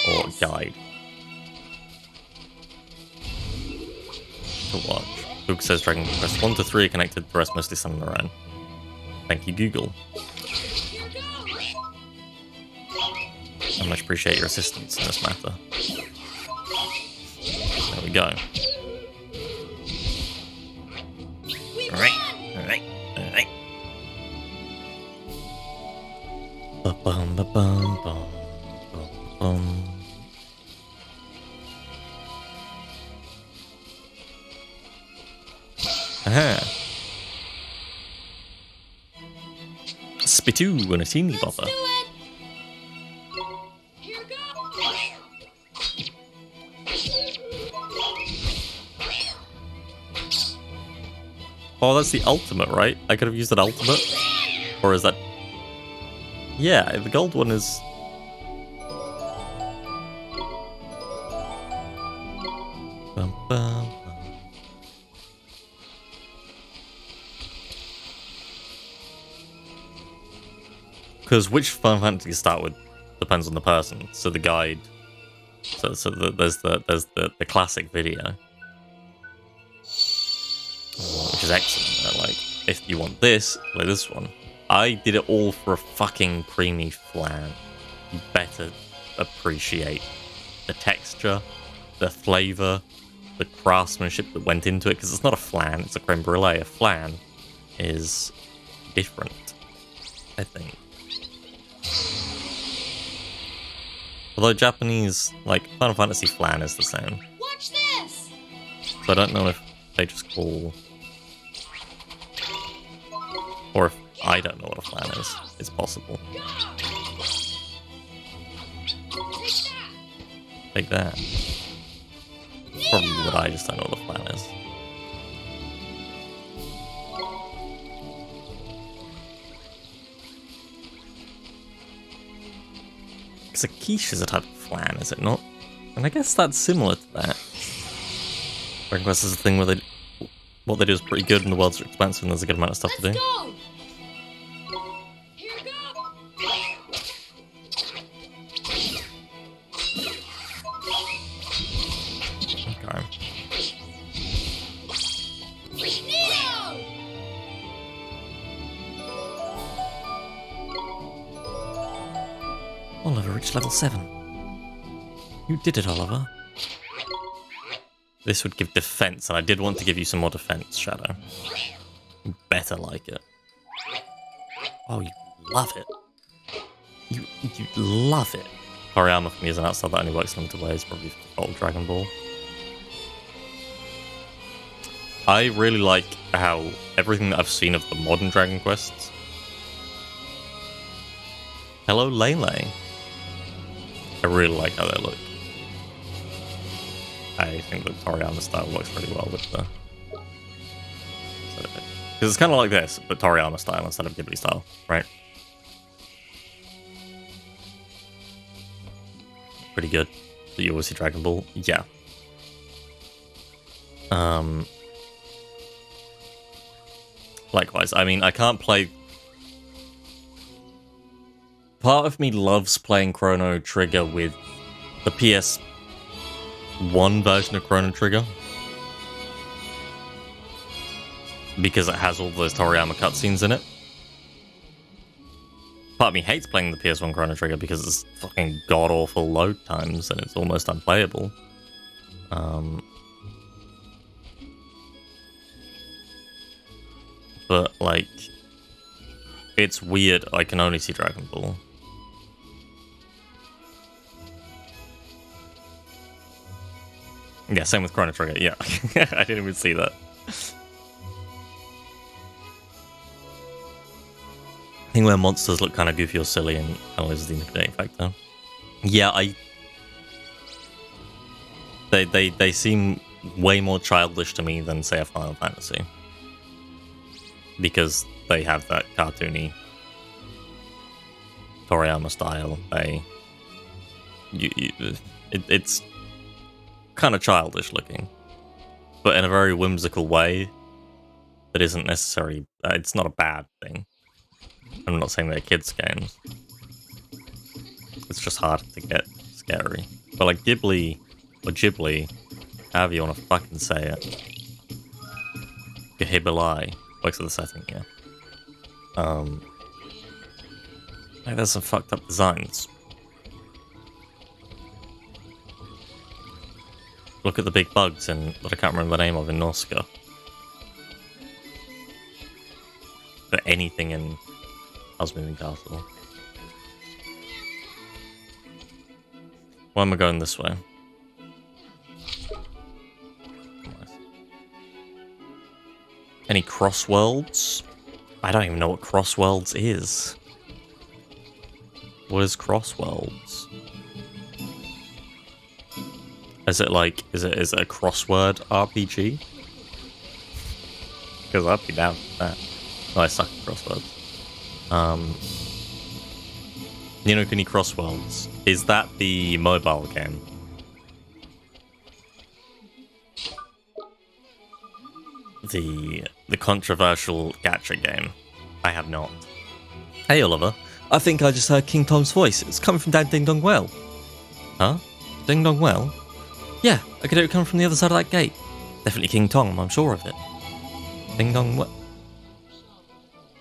or guide to watch? Google says Dragon Quest 1 to 3 are connected, the rest mostly stand on their own. Thank you, Google. I much appreciate your assistance in this matter. There we go. Alright. Ba-bum, ba-bum, bum, bum, bum. Aha! Spitoo and a teeny bopper. Oh, that's the ultimate, right? I could have used an ultimate? Or is that... Yeah, the gold one is... Bum, bum, bum. Because which Final Fantasy you start with depends on the person. So the guide... there's the classic video. Which is excellent. Like, if you want this, play this one. I did it all for a fucking creamy flan. You better appreciate the texture, the flavor, the craftsmanship that went into it. Because it's not a flan, it's a creme brulee. A flan is different, I think. Although Japanese, like, Final Fantasy flan is the same. Watch this! So I don't know if they just call... Or if I don't know what a flan is. It's possible. Take that. Probably what I just don't know what a flan is. Because a quiche is a type of flan, is it not? And I guess that's similar to that. Dragon Quest is a thing where what they do is pretty good and the world's expansive and there's a good amount of stuff to do. Let's go! Here go! Okay. Neo! Oliver reached level 7. You did it, Oliver. This would give defense, and I did want to give you some more defense, Shadow. You better like it. Oh, you love it. You love it. Toriyama for me is an outside that only works limited ways, probably old Dragon Ball. I really like how everything that I've seen of the modern Dragon Quests. Hello, Lele. I really like how they look. I think the Toriyama style works really well with the... Because it's kind of like this, but Toriyama style instead of Ghibli style, right? Pretty good. Do you always see Dragon Ball? Yeah. Likewise, I mean, I can't play... Part of me loves playing Chrono Trigger with the PS1 version of Chrono Trigger. Because it has all those Toriyama cutscenes in it. Part of me hates playing the PS1 Chrono Trigger because it's fucking god-awful load times and it's almost unplayable. But, like, it's weird I can only see Dragon Ball. Yeah, same with Chrono Trigger, yeah. I didn't even see that. I think where monsters look kind of goofy or silly and analyzes the intimidating factor. Yeah, They seem way more childish to me than, say, a Final Fantasy. Because they have that cartoony Toriyama style. It's kind of childish looking, but in a very whimsical way that isn't necessarily... it's not a bad thing. I'm not saying they're kids' games. It's just hard to get scary. But like Ghibli, or Ghibli, however you want to fucking say it. Ghibli. Works with the setting, yeah. Like there's some fucked up designs. Look at the big bugs in what I can't remember the name of in Nausicaa. But anything in Howl's Moving Castle. Why am I going this way? Any crossworlds? I don't even know what crossworlds is. What is crossworlds? Is it like, is it a crossword RPG? Because I'd be down for that. Oh, I suck at crosswords. Kuni Crossworlds. Is that the mobile game? The controversial gacha game. I have not. Hey Oliver, I think I just heard King Tom's voice. It's coming from down Ding Dong Well. Huh? Ding Dong Well? Yeah, I could hear it come from the other side of that gate. Definitely King Tom, I'm sure of it. Ding Dong Well.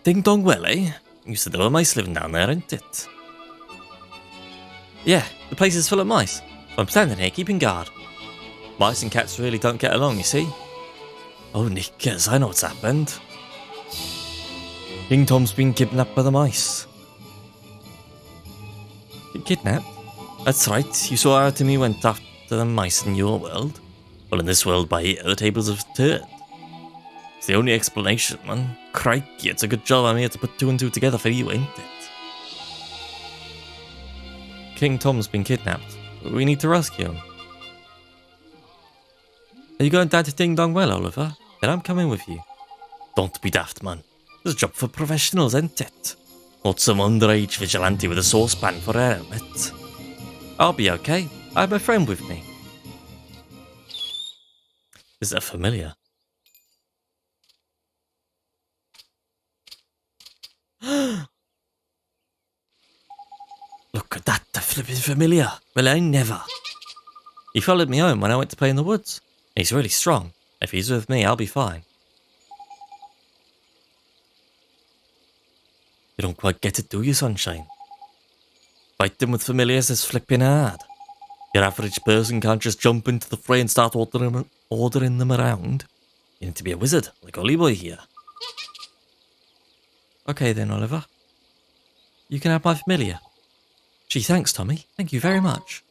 Ding Dong Well, eh? You said there were mice living down there, ain't it? Yeah, the place is full of mice. So I'm standing here keeping guard. Mice and cats really don't get along, you see. Oh, Nickers, I know what's happened. King Tom's been kidnapped by the mice. Kidnapped? That's right, you saw how Timmy went after the mice in your world. Well, in this world by here, the tables have turned. It's the only explanation, man. Crikey, it's a good job I'm here to put two and two together for you, ain't it? King Tom's been kidnapped. We need to rescue him. Are you going down to Ding Dong Well, Oliver? Then I'm coming with you. Don't be daft, man. It's a job for professionals, ain't it? Not some underage vigilante with a saucepan for a helmet. I'll be okay. I have a friend with me. Is that familiar? Look at that, the flipping familiar. Well, I never. He followed me home when I went to play in the woods. He's really strong. If he's with me, I'll be fine. You don't quite get it, do you, Sunshine? Fighting with familiars is flipping hard. Your average person can't just jump into the fray and start ordering them around. You need to be a wizard, like Ollie Boy here. Okay then, Oliver. You can have my familiar. Gee, thanks, Tommy. Thank you very much.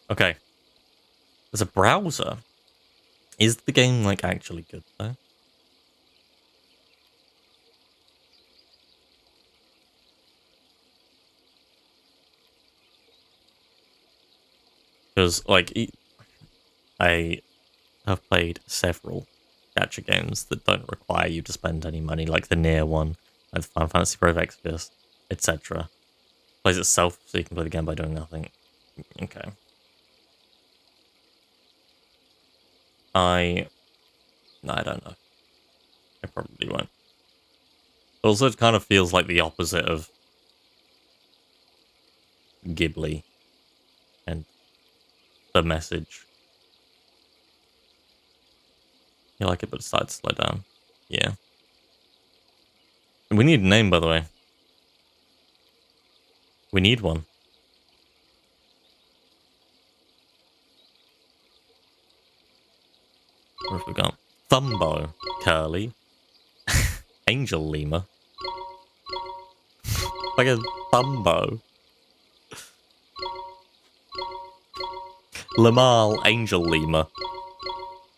Okay. As a browser, is the game, like, actually good, though? Because, like, I have played several gacha games that don't require you to spend any money, like the Nier one, like Final Fantasy Pro Exvius, etc. Plays itself, so you can play the game by doing nothing. Okay. I don't know. I probably won't. Also, it kind of feels like the opposite of Ghibli and the message. You like it, but it started to slow down. Yeah. We need a name, by the way. We need one. What have we got? Thumbo, Curly, Angel Lemur. Like a Thumbo. Lamal, Angel Lemur.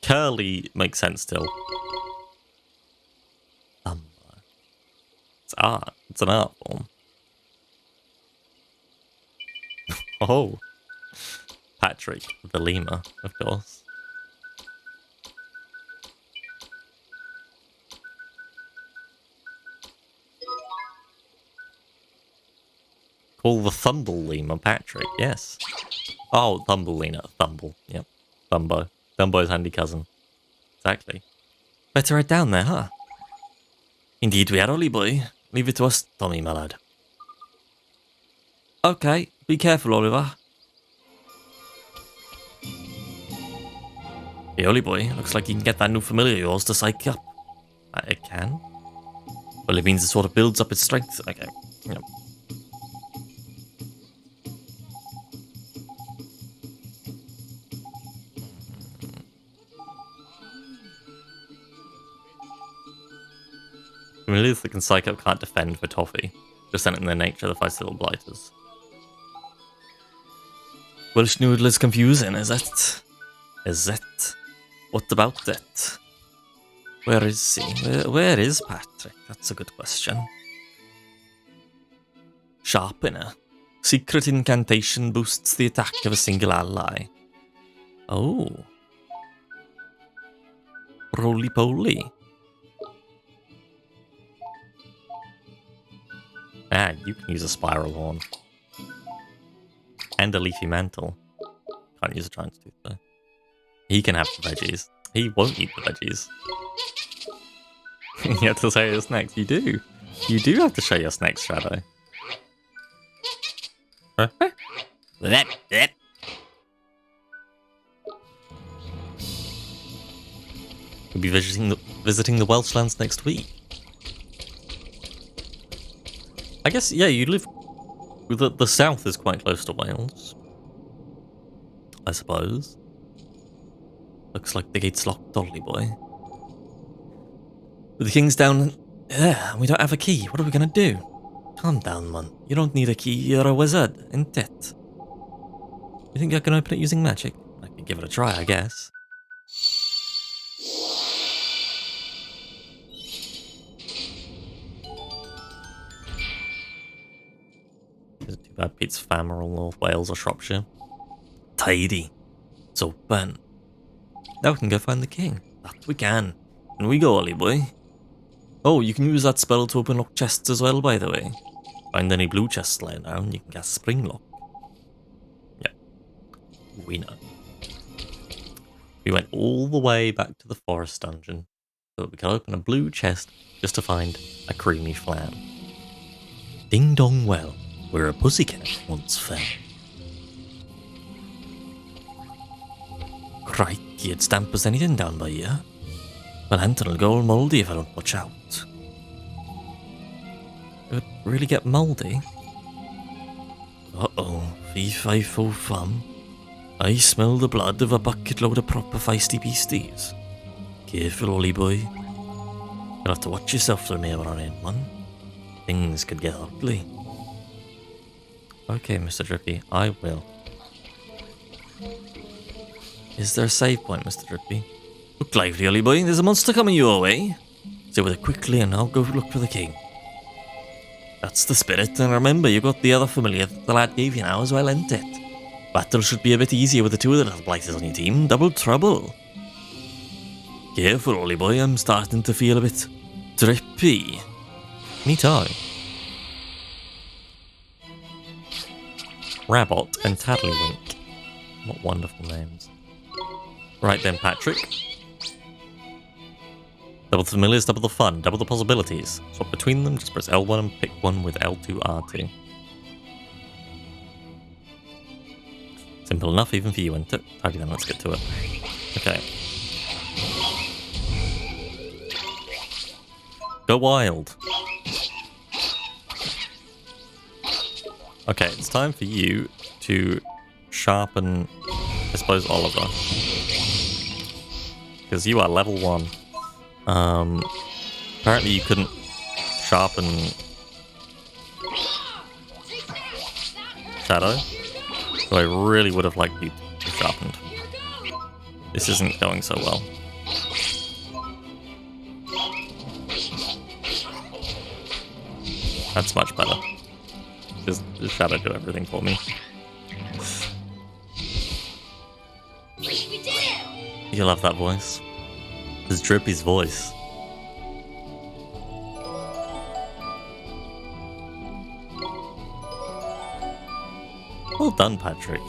Curly makes sense still. Thumbo. It's art. It's an art form. Oh. Patrick, the lemur, of course. Call the Thumble lemur Patrick, yes. Oh, Thumble lemur, Thumble, yep. Thumbo. Thumbo's handy cousin. Exactly. Better head down there, huh? Indeed we are, Ollie boy. Leave it to us, Tommy, my lad. Okay, be careful, Oliver. Hey, Ollie boy, looks like you can get that new familiar of yours to psych up. It can? Well, it means it sort of builds up its strength. Okay, yep. Familiars that can psych up can't defend for toffee. Just sent in their nature the 5 little blighters. Welsh noodle is confusing, is it? Is it? What about it? Where is he? Where is Patrick? That's a good question. Sharpener. Secret incantation boosts the attack of a single ally. Oh. Roly-poly. Ah, you can use a spiral horn. And a leafy mantle. Can't use a giant's tooth though. He can have the veggies. He won't eat the veggies. You have to show your snacks. You do. You do have to show your snacks, Shadow. We'll be visiting the Welshlands next week. I guess, yeah, you live... The south is quite close to Wales. I suppose. Looks like the gate's locked, Ollie boy. But the king's down there, and we don't have a key. What are we gonna do? Calm down, man. You don't need a key. You're a wizard, ain't it? You think I can open it using magic? I could give it a try, I guess. Is it too bad Pete's fam are all North Wales or Shropshire? Tidy. It's open. Now we can go find the king. That we can. And we go, Ollie boy. Oh, you can use that spell to open lock chests as well, by the way. Find any blue chests lying around, you can cast spring lock. Yep. we know. We went all the way back to the forest dungeon so that we could open a blue chest just to find a creamy flan. Ding dong well, where a pussycat once fell. Crikey, it's damp as anything down by here. Well, Anton'll go all mouldy if I don't watch out. It would really get mouldy? Uh-oh, fee-fi-fo-fum. I smell the blood of a bucket load of proper feisty beasties. Careful, Ollie boy. You'll have to watch yourself from here on in, man. Things could get ugly. Okay, Mr. Drippy, I will. Is there a save point, Mr. Drippy? Look lively, Ollie boy. There's a monster coming your way. Sit with it quickly and I'll go look for the king. That's the spirit, and remember, you got the other familiar that the lad gave you now as well, ain't it? Battle should be a bit easier with the two of the little blighters on your team. Double trouble. Careful, Ollie boy. I'm starting to feel a bit drippy. Me too. Rabot and Taddlywink. What wonderful names. Right then, Patrick. Double the familiars, double the fun, double the possibilities. Swap between them, just press L1 and pick one with L2, R2. Simple enough even for you, isn't it? Okay then, let's get to it. Okay. Go wild. Okay, it's time for you to sharpen, I suppose, Oliver. Because you are level 1. Apparently you couldn't sharpen Shadow, so I really would have liked you to be sharpened. This isn't going so well. That's much better. Just Shadow do everything for me. You love that voice. It's Drippy's voice. Well done, Patrick.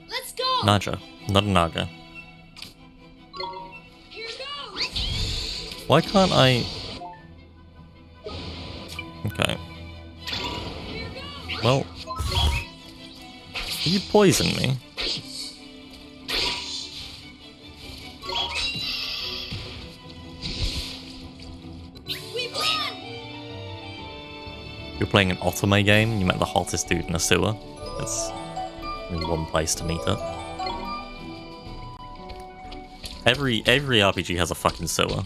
Let's go. Naja, not a Naga. Here goes. Why can't I... Okay. Well... You poisoned me. We win. You're playing an Otome game, you met the hottest dude in a sewer. That's in one place to meet it. Every RPG has a fucking sewer.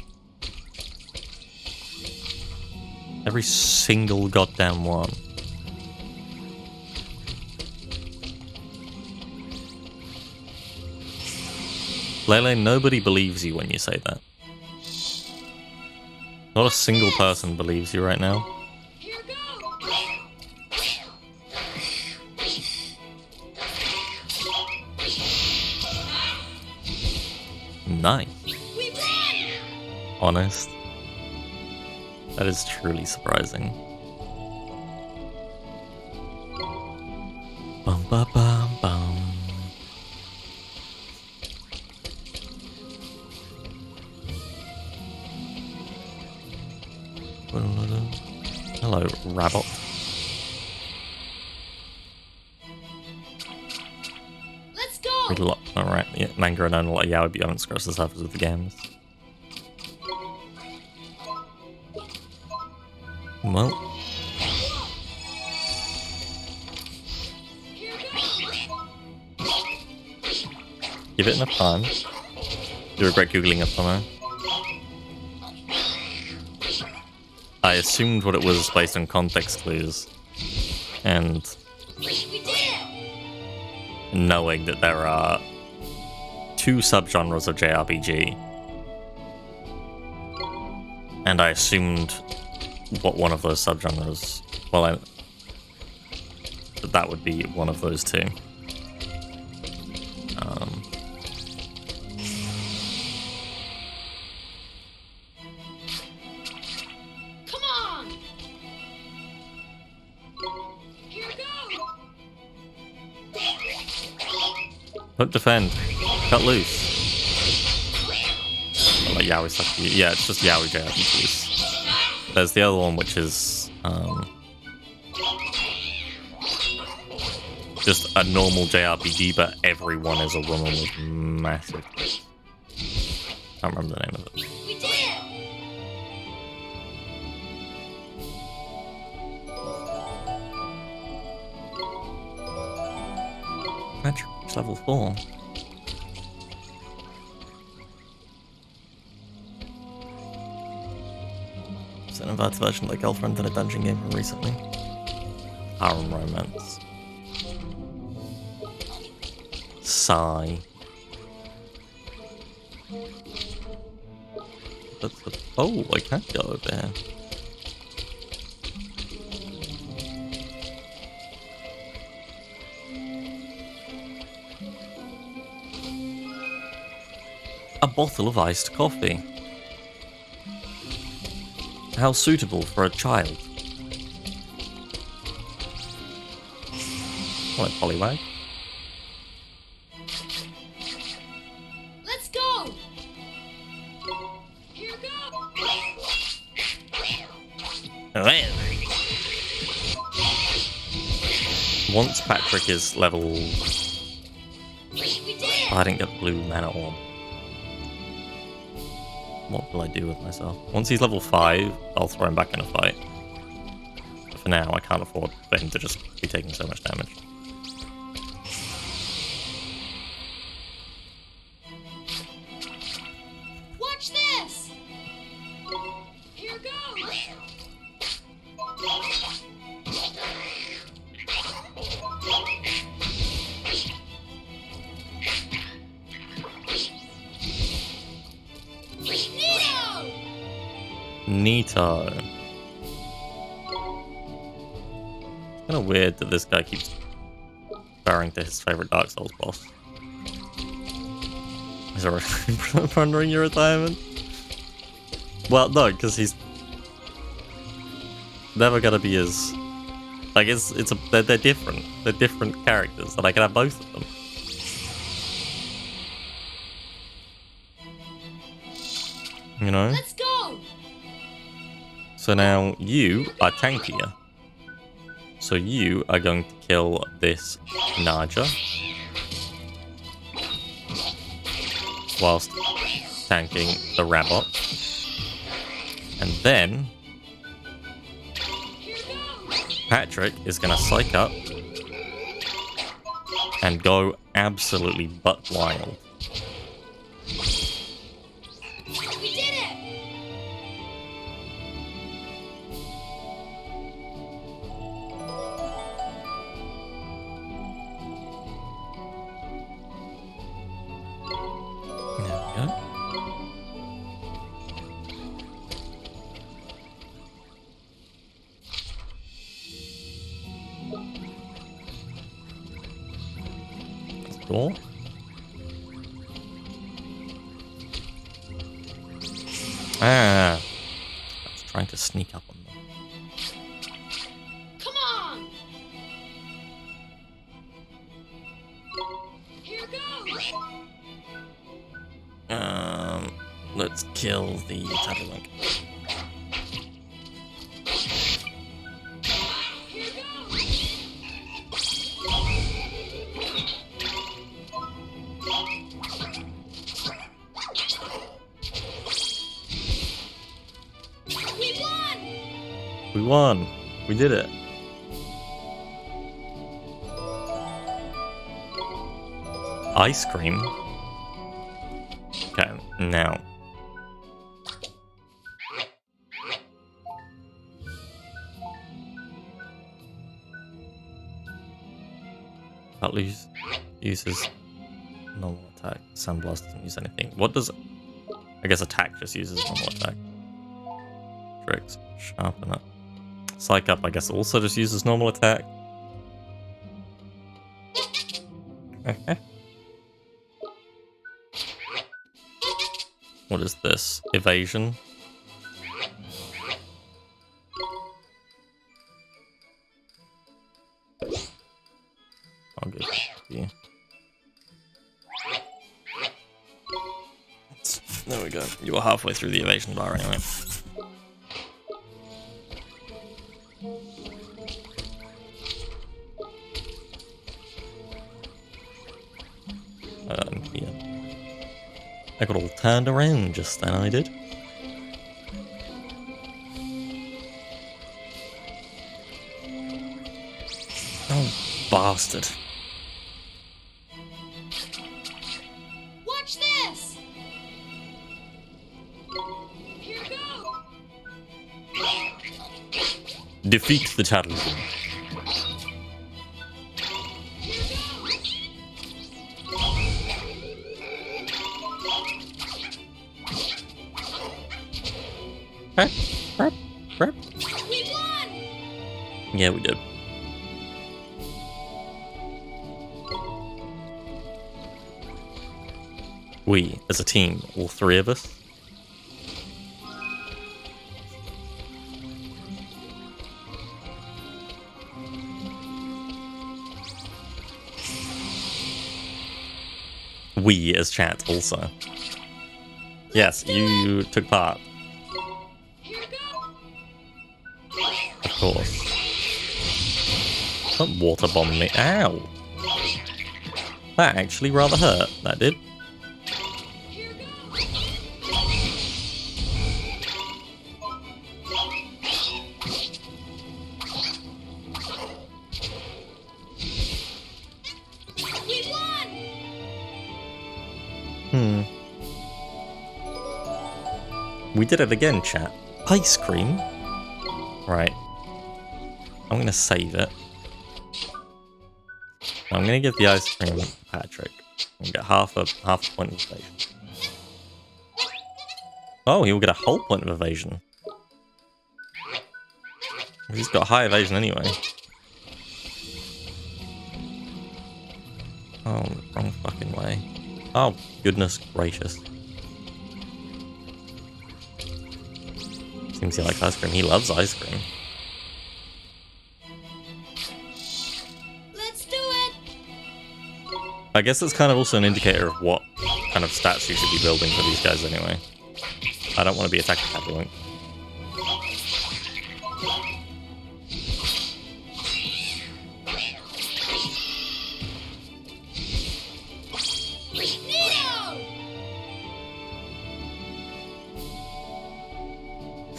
Every single goddamn one. Lele, nobody believes you when you say that. Not a single person believes you right now. Here goes. Nice. We win. Honest. That is truly surprising. Bum ba bum bum. Hello, Rabot. Let's go. Read a lot. Alright, yeah, manga and a lot of yaoi haven't scratched the surface with the games. Well. Give it enough time. You regret googling it somewhere. I assumed what it was based on context clues. And We did it. knowing that there are 2 subgenres of JRPG. And I assumed what one of those subgenres... Well, that would be one of those 2. Don't defend. Cut loose. Oh, like Yaoi Saki. Yeah, it's just Yaoi JRPGs. There's the other one, which is just a normal JRPG, but everyone is a woman with massive tits. Can't remember the name of it. We did it! Patrick, level 4. It's an inverted version of my girlfriend in a dungeon game from recently. Harem romance. Sigh. Oh, I can't go over there. A bottle of iced coffee. How suitable for a child. What, Poliwag? Let's go! Here we go! Once Patrick is level... We did it! I didn't get the blue mana orb. What will I do with myself? Once he's level 5, I'll throw him back in a fight. But for now, I can't afford for him to just be taking so much damage. Watch this! Here goes! Neato. It's kind of weird that this guy keeps referring to his favorite Dark Souls boss. Is there pondering your retirement? Well, no, because he's never gonna be as like they're different. They're different characters, and I can have both of them. You know. Let's go! So now you are tankier. So you are going to kill this Naja whilst tanking the Rabot. And then Patrick is going to psych up and go absolutely butt wild. We did it! There we go. Cool. Ah, I was trying to sneak up on them. Come on! Here goes! Let's kill the Tattoo-Link. Here goes! We won! We won. We did it. Ice cream? Okay, now. Atlas uses normal attack. Sandblast doesn't use anything. What does... I guess attack just uses normal attack. Tricks. Sharpen up. Psych up, I guess, also just uses normal attack. Okay. What is this? Evasion? I'll go for you. There we go. You were halfway through the evasion bar anyway. Yeah. I got all turned around just then, I did. Oh, bastard. Watch this! Here goes! Defeat the Talisman. We won! Yeah, we did. We, as a team, all three of us. We, as chat, also. Yes, you took part. Of course. Don't water bomb me. Ow! That actually rather hurt. That did. We won! We did it again, chat. Ice cream? Right. I'm gonna save it. I'm gonna give the ice cream to Patrick and get half a point of evasion. Oh, he'll get a whole point of evasion. He's got high evasion anyway. Oh, wrong fucking way. Oh, goodness gracious. Seems he likes ice cream. He loves ice cream. Let's do it! I guess it's kind of also an indicator of what kind of stats you should be building for these guys anyway. I don't want to be attacked at that point.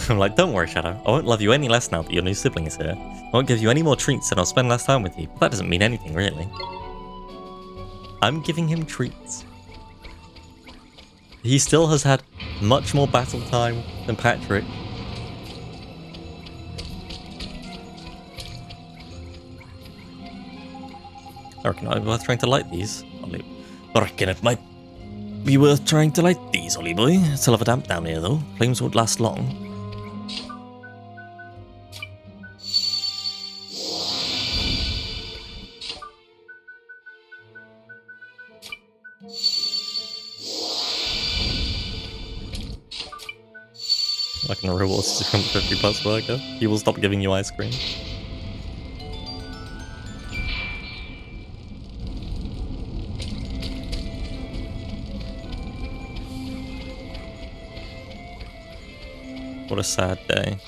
I'm like, don't worry, Shadow. I won't love you any less now that your new sibling is here. I won't give you any more treats and I'll spend less time with you. But that doesn't mean anything, really. I'm giving him treats. He still has had much more battle time than Patrick. I reckon it might be worth trying to light these. I reckon it might be worth trying to light these, Ollie boy. It's hell of a damp down here, though. Flames won't last long. I can reward you 50 plus worker. He will stop giving you ice cream. What a sad day.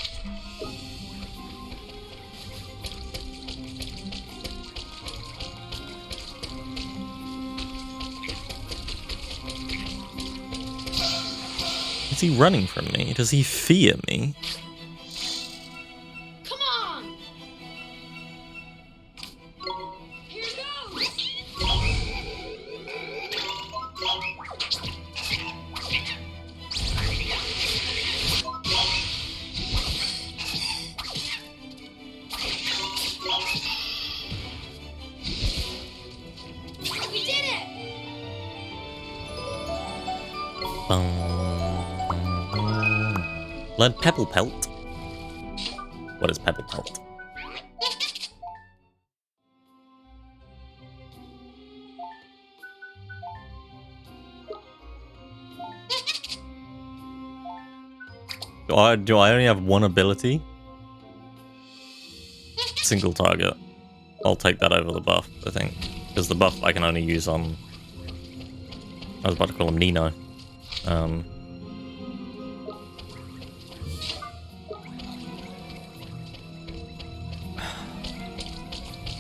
Is he running from me? Does he fear me? Come on! Here goes! We did it! Learn Pebble Pelt. What is Pebble Pelt? Do I only have one ability? Single target. I'll take that over the buff, I think. Because the buff I can only use on... I was about to call him Nino.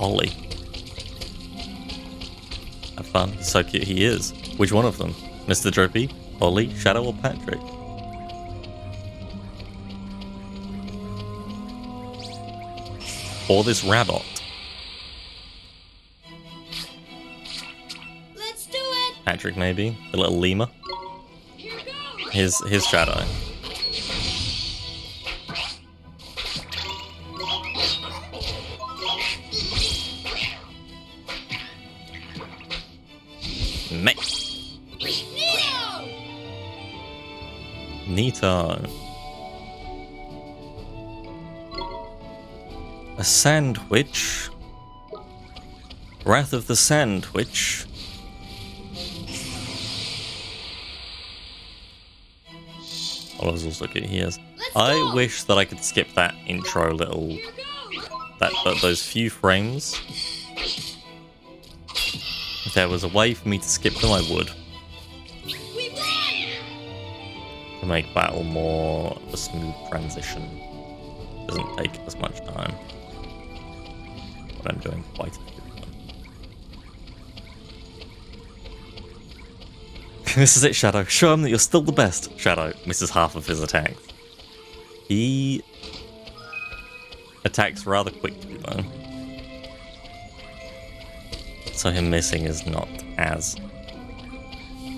Ollie. Have fun. He's so cute. He is. Which one of them? Mr. Droopy, Ollie, Shadow, or Patrick? Or this rabbit? Let's do it. Patrick, maybe? The little lemur? Here goes. His Shadow. Meh. Neato. A sandwich. Wrath of the Sandwich. Oliver's also good. He is. I wish that I could skip that intro little, those few frames. If there was a way for me to skip them, I would. To make battle more of a smooth transition. Doesn't take as much time. But I'm doing quite a few of them. This is it, Shadow. Show him that you're still the best. Shadow misses half of his attacks. He attacks rather quickly, though. So him missing is not as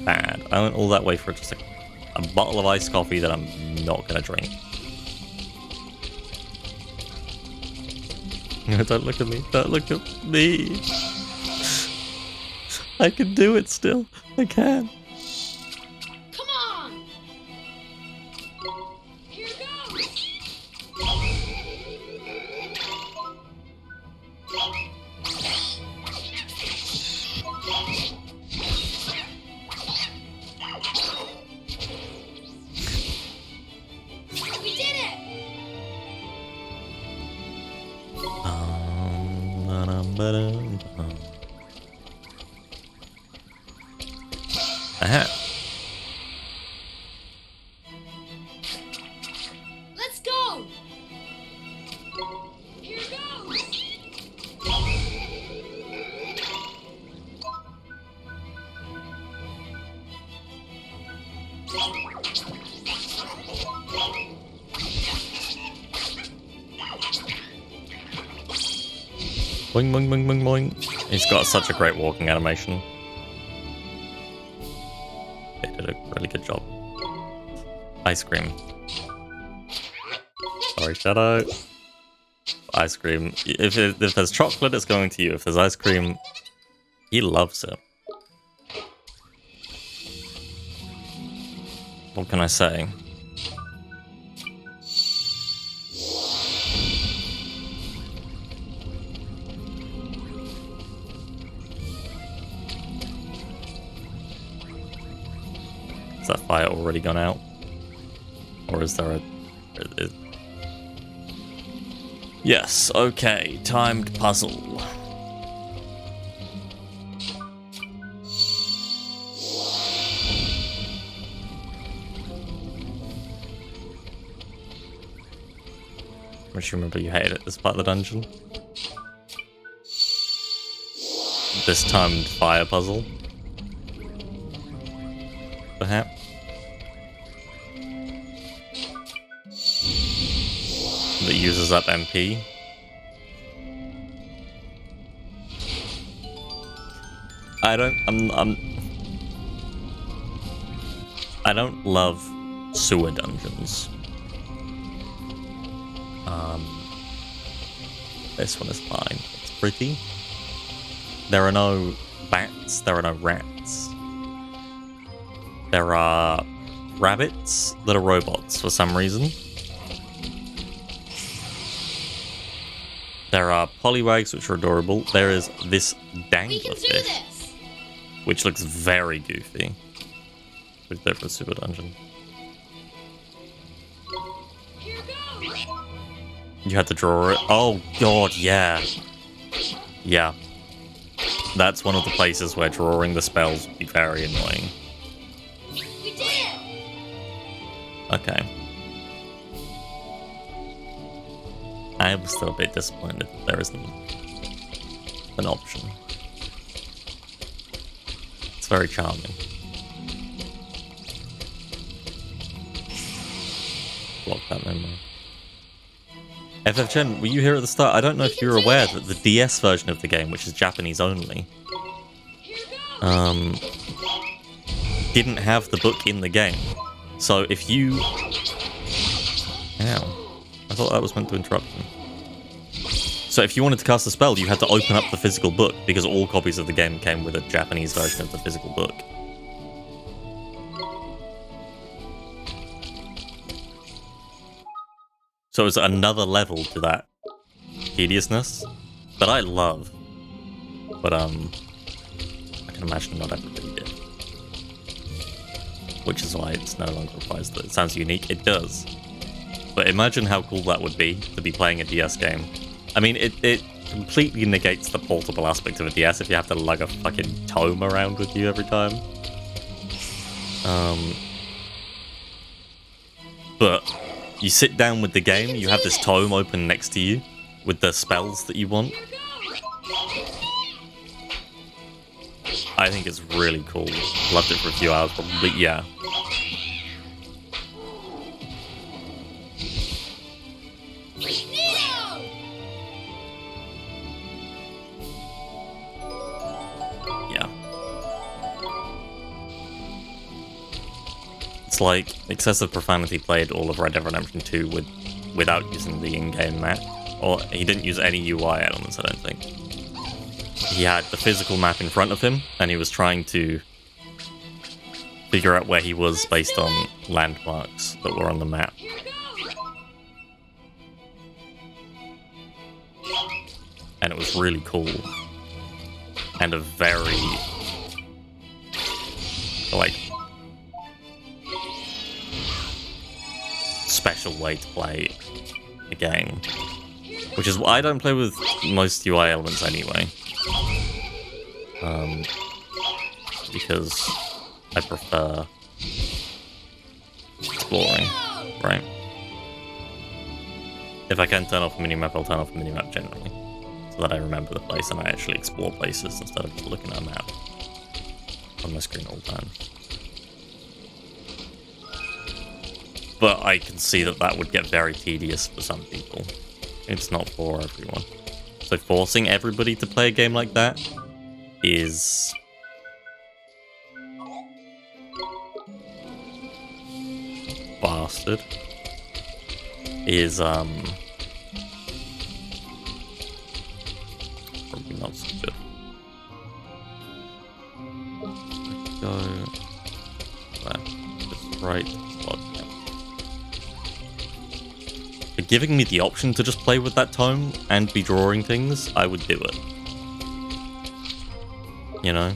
bad. I went all that way for just a bottle of iced coffee that I'm not gonna drink. No, don't look at me. Don't look at me. I can do it still. I can. Come on. Here goes. We did it. Aha. Let's go. Here goes. Boing, boing, boing, boing, boing. He's got such a great walking animation. They did a really good job. Ice cream. Sorry, Shadow. Ice cream. If there's chocolate, it's going to you. If there's ice cream, he loves it. What can I say? Has that fire already gone out? Or is there a... Yes, okay. Timed puzzle. I just remember you hated this part of the dungeon. This timed fire puzzle. Perhaps. That uses up MP. I don't love sewer dungeons. This one is fine. It's pretty. There are no bats, there are no rats. There are rabbits that are robots for some reason. There are pollywags, which are adorable. There is this dangler fish, which looks very goofy. Looks there for a super dungeon. You had to draw it. Oh god, yeah. Yeah. That's one of the places where drawing the spells would be very annoying. We did it! Okay. I am still a bit disappointed there isn't an option. It's very charming. Block that memory. FFgen, were you here at the start? I don't know if you're aware that the DS version of the game, which is Japanese only, didn't have the book in the game. So if you... Ow. I thought that was meant to interrupt him. So if you wanted to cast a spell, you had to open up the physical book, because all copies of the game came with a Japanese version of the physical book. So it's another level to that tediousness that I love. But I can imagine not everybody did. Which is why it's no longer applies to it. It sounds unique, it does. But imagine how cool that would be to be playing a DS game. I mean, it completely negates the portable aspect of a DS if you have to lug a fucking tome around with you every time. But you sit down with the game, you have this tome open next to you with the spells that you want. I think it's really cool. Loved it for a few hours, probably, yeah. It's like excessive profanity played all of Red Dead Redemption 2 without using the in-game map. Or he didn't use any UI elements, I don't think. He had the physical map in front of him, and he was trying to figure out where he was based on landmarks that were on the map. And it was really cool. And a very, like, special way to play a game. Which is why I don't play with most UI elements anyway. Because I prefer exploring, right? If I can turn off a minimap, I'll turn off a minimap generally. So that I remember the place and I actually explore places instead of just looking at a map on my screen all the time. But I can see that that would get very tedious for some people. It's not for everyone. So forcing everybody to play a game like that is... bastard. Is, probably not so good. Go... there. Just right. But giving me the option to just play with that tome and be drawing things, I would do it. You know?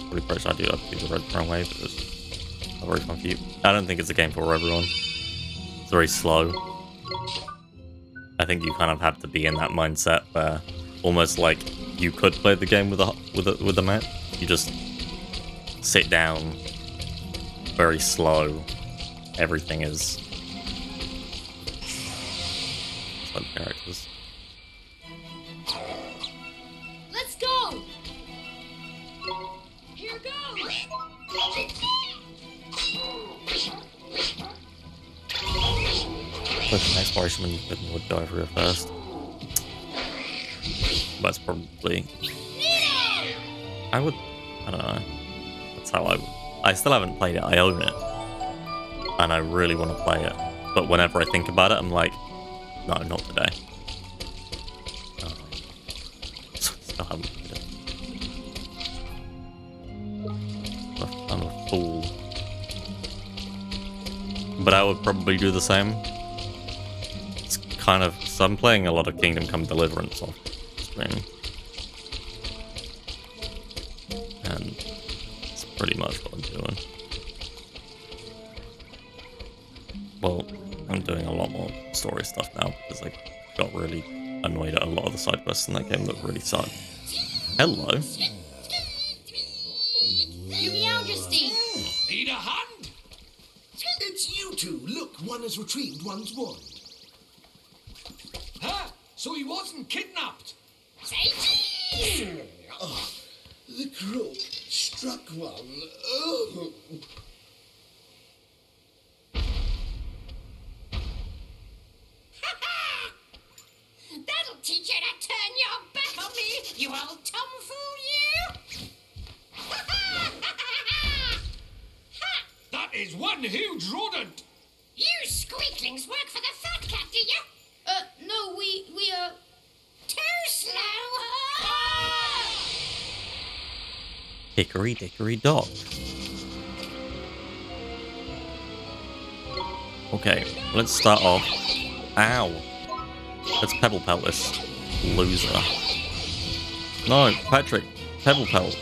Pretty close I do have to do the wrong way, but it's not very fun for you. I don't think it's a game for everyone. It's very slow. I think you kind of have to be in that mindset where almost like you could play the game with a map. You just sit down, very slow. Everything is fun characters. Let's go! Here goes! Push an exploration when you couldn't would go over here first. That's probably... I don't know. That's how I would... I still haven't played it, I own it. And I really want to play it. But whenever I think about it, I'm like, no, not today. Still haven't played it. I'm a fool. But I would probably do the same. It's kind of... So I'm playing a lot of Kingdom Come Deliverance off stream. And it's pretty much what I'm doing. Well, I'm doing a lot more story stuff now because I got really annoyed at a lot of the side quests in that game that really sucked. Hello. Your Majesty! Need a hand? It's you two. Look, one has retrieved one's wand. Huh? So he wasn't kidnapped? Safety! croak struck one. Oh. That'll teach you to turn your back on me, you old tomfool, you! That is one huge rodent! You squeaklings work for the fat cat, do you? No, we, Too slow! Hickory dickory dock. Okay, let's start off. Ow! Let's pebble pelt this loser. No, Patrick, pebble pelt.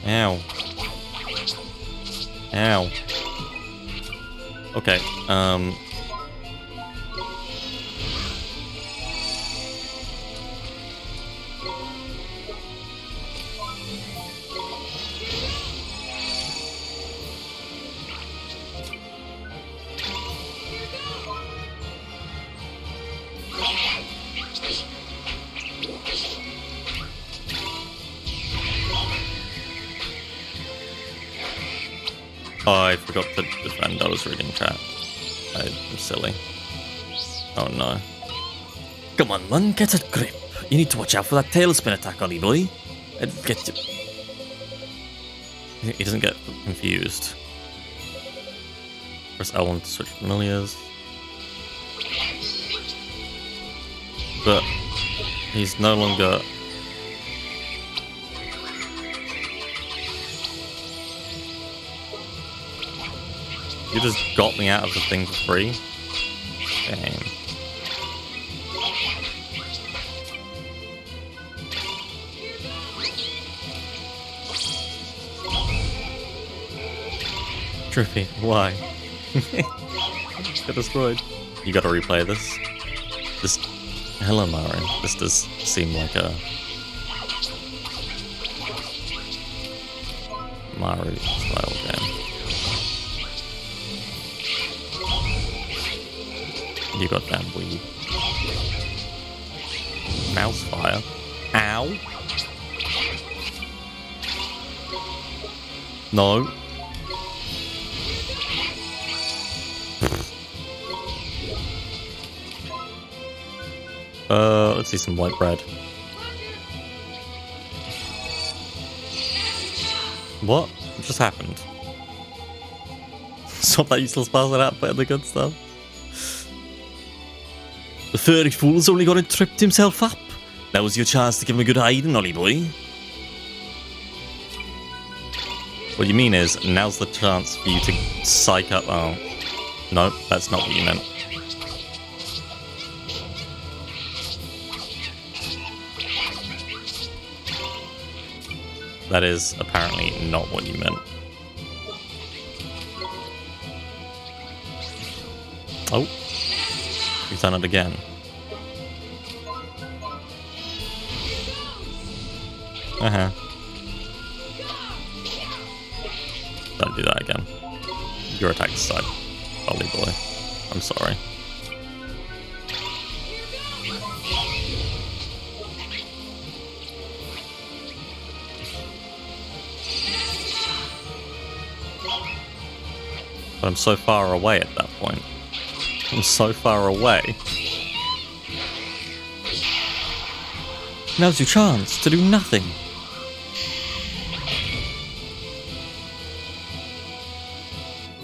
Ow. Ow. Okay, oh, I forgot to defend. I was reading chat. I'm silly. Oh no. Come on, man, get a grip. You need to watch out for that tailspin attack, Ollie boy. Get to... He doesn't get confused. Press L1 to switch familiars. But he's no longer... You just got me out of the thing for free? Dang. Trippy, why? Got destroyed. You gotta replay this. This... Hello, Mario. This does seem like a... Mario style game. You goddamn weed. Mouse fire. Ow! No. Let's see some white bread. What just happened? Stop that useless bastard out playing the good stuff. The furry fool's only gone and tripped himself up. That was your chance to give him a good hiding, Ollie boy. What you mean is, now's the chance for you to psych up. Oh. No, that's not what you meant. That is apparently not what you meant. Oh. You've done it again. Uh-huh. Don't do that again. Your attack aside, Ollie boy. I'm sorry. But I'm so far away at that point. I'm so far away. Now's your chance to do nothing.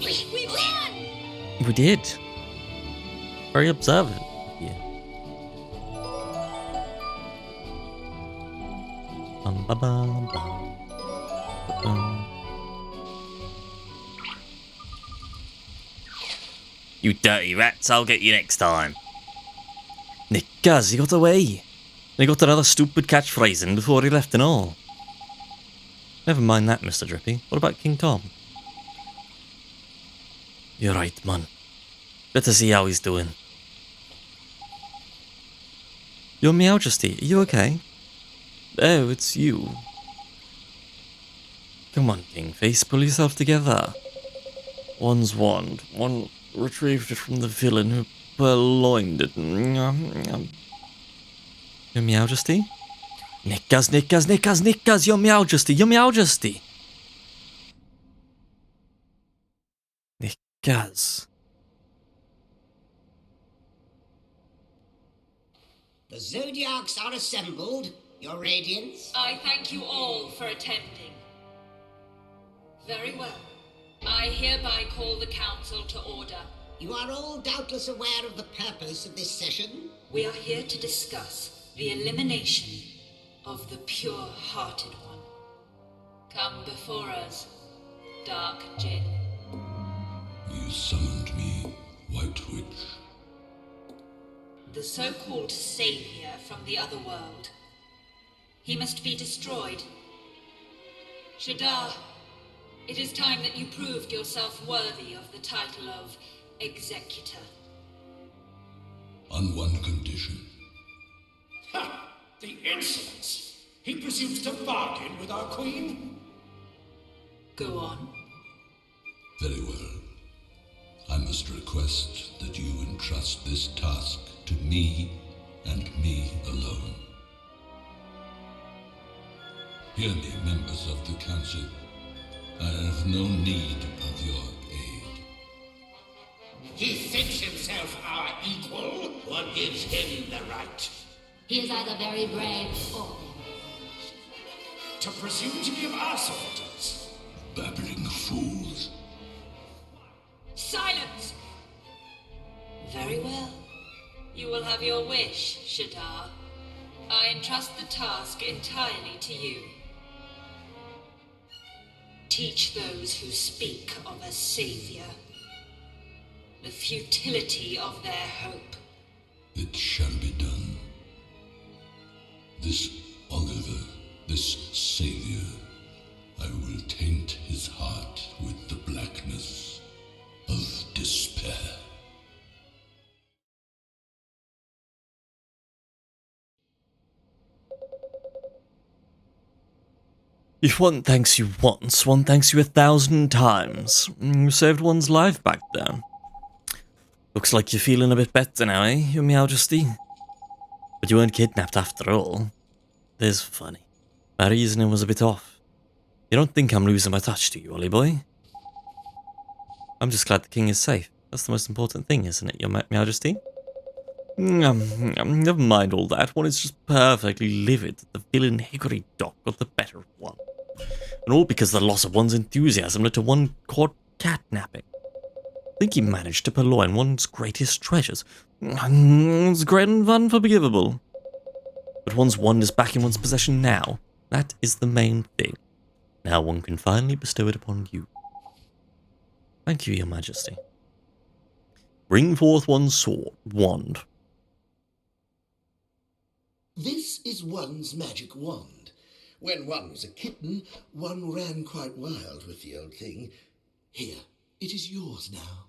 We won! We did. Very observant. Yeah. Bum, ba, bum, bum. Bum. You dirty rats, I'll get you next time. Nickers, he got away. And he got another stupid catchphrase in before he left and all. Never mind that, Mr. Drippy. What about King Tom? You're right, man. Better see how he's doing. Your Meowjesty, are you okay? Oh, it's you. Come on, Kingface, pull yourself together. One's wand. One retrieved it from the villain who purloined it. Your Majesty? Nickas, Your Majesty, Your Majesty! Nickas. The Zodiacs are assembled, Your Radiance. I thank you all for attending. Very well. I hereby call the council to order. You are all doubtless aware of the purpose of this session. We are here to discuss the elimination of the pure-hearted one. Come before us, Dark Jinn. You summoned me, White Witch. The so-called savior from the other world. He must be destroyed. Shadar, it is time that you proved yourself worthy of the title of Executor. On one condition. Ha! The insolence! He presumes to bargain with our queen? Go on. Very well. I must request that you entrust this task to me and me alone. Hear me, members of the council. I have no need of your aid. He thinks himself our equal. What gives him the right? He is either very brave or To presume to be of our soldiers? Babbling fools. Silence! Very well. You will have your wish, Shadar. I entrust the task entirely to you. Teach those who speak of a savior the futility of their hope. It shall be done. This Oliver, this savior, I will taint his heart with the blackness of despair. If one thanks you once, one thanks you 1,000 times. You saved one's life back there. Looks like you're feeling a bit better now, eh, Your Majesty? But you weren't kidnapped after all. This is funny. My reasoning was a bit off. You don't think I'm losing my touch, do you, Ollie boy? I'm just glad the king is safe. That's the most important thing, isn't it, Your Majesty? Never mind all that. One is just perfectly livid that the villain Hickory Dock got the better of one. And all because the loss of one's enthusiasm led to one caught catnapping. I think he managed to purloin one's greatest treasures. It's great and unforgivable. But one's wand is back in one's possession now. That is the main thing. Now one can finally bestow it upon you. Thank you, Your Majesty. Bring forth one's wand. This is one's magic wand. When one was a kitten, one ran quite wild with the old thing. Here, it is yours now.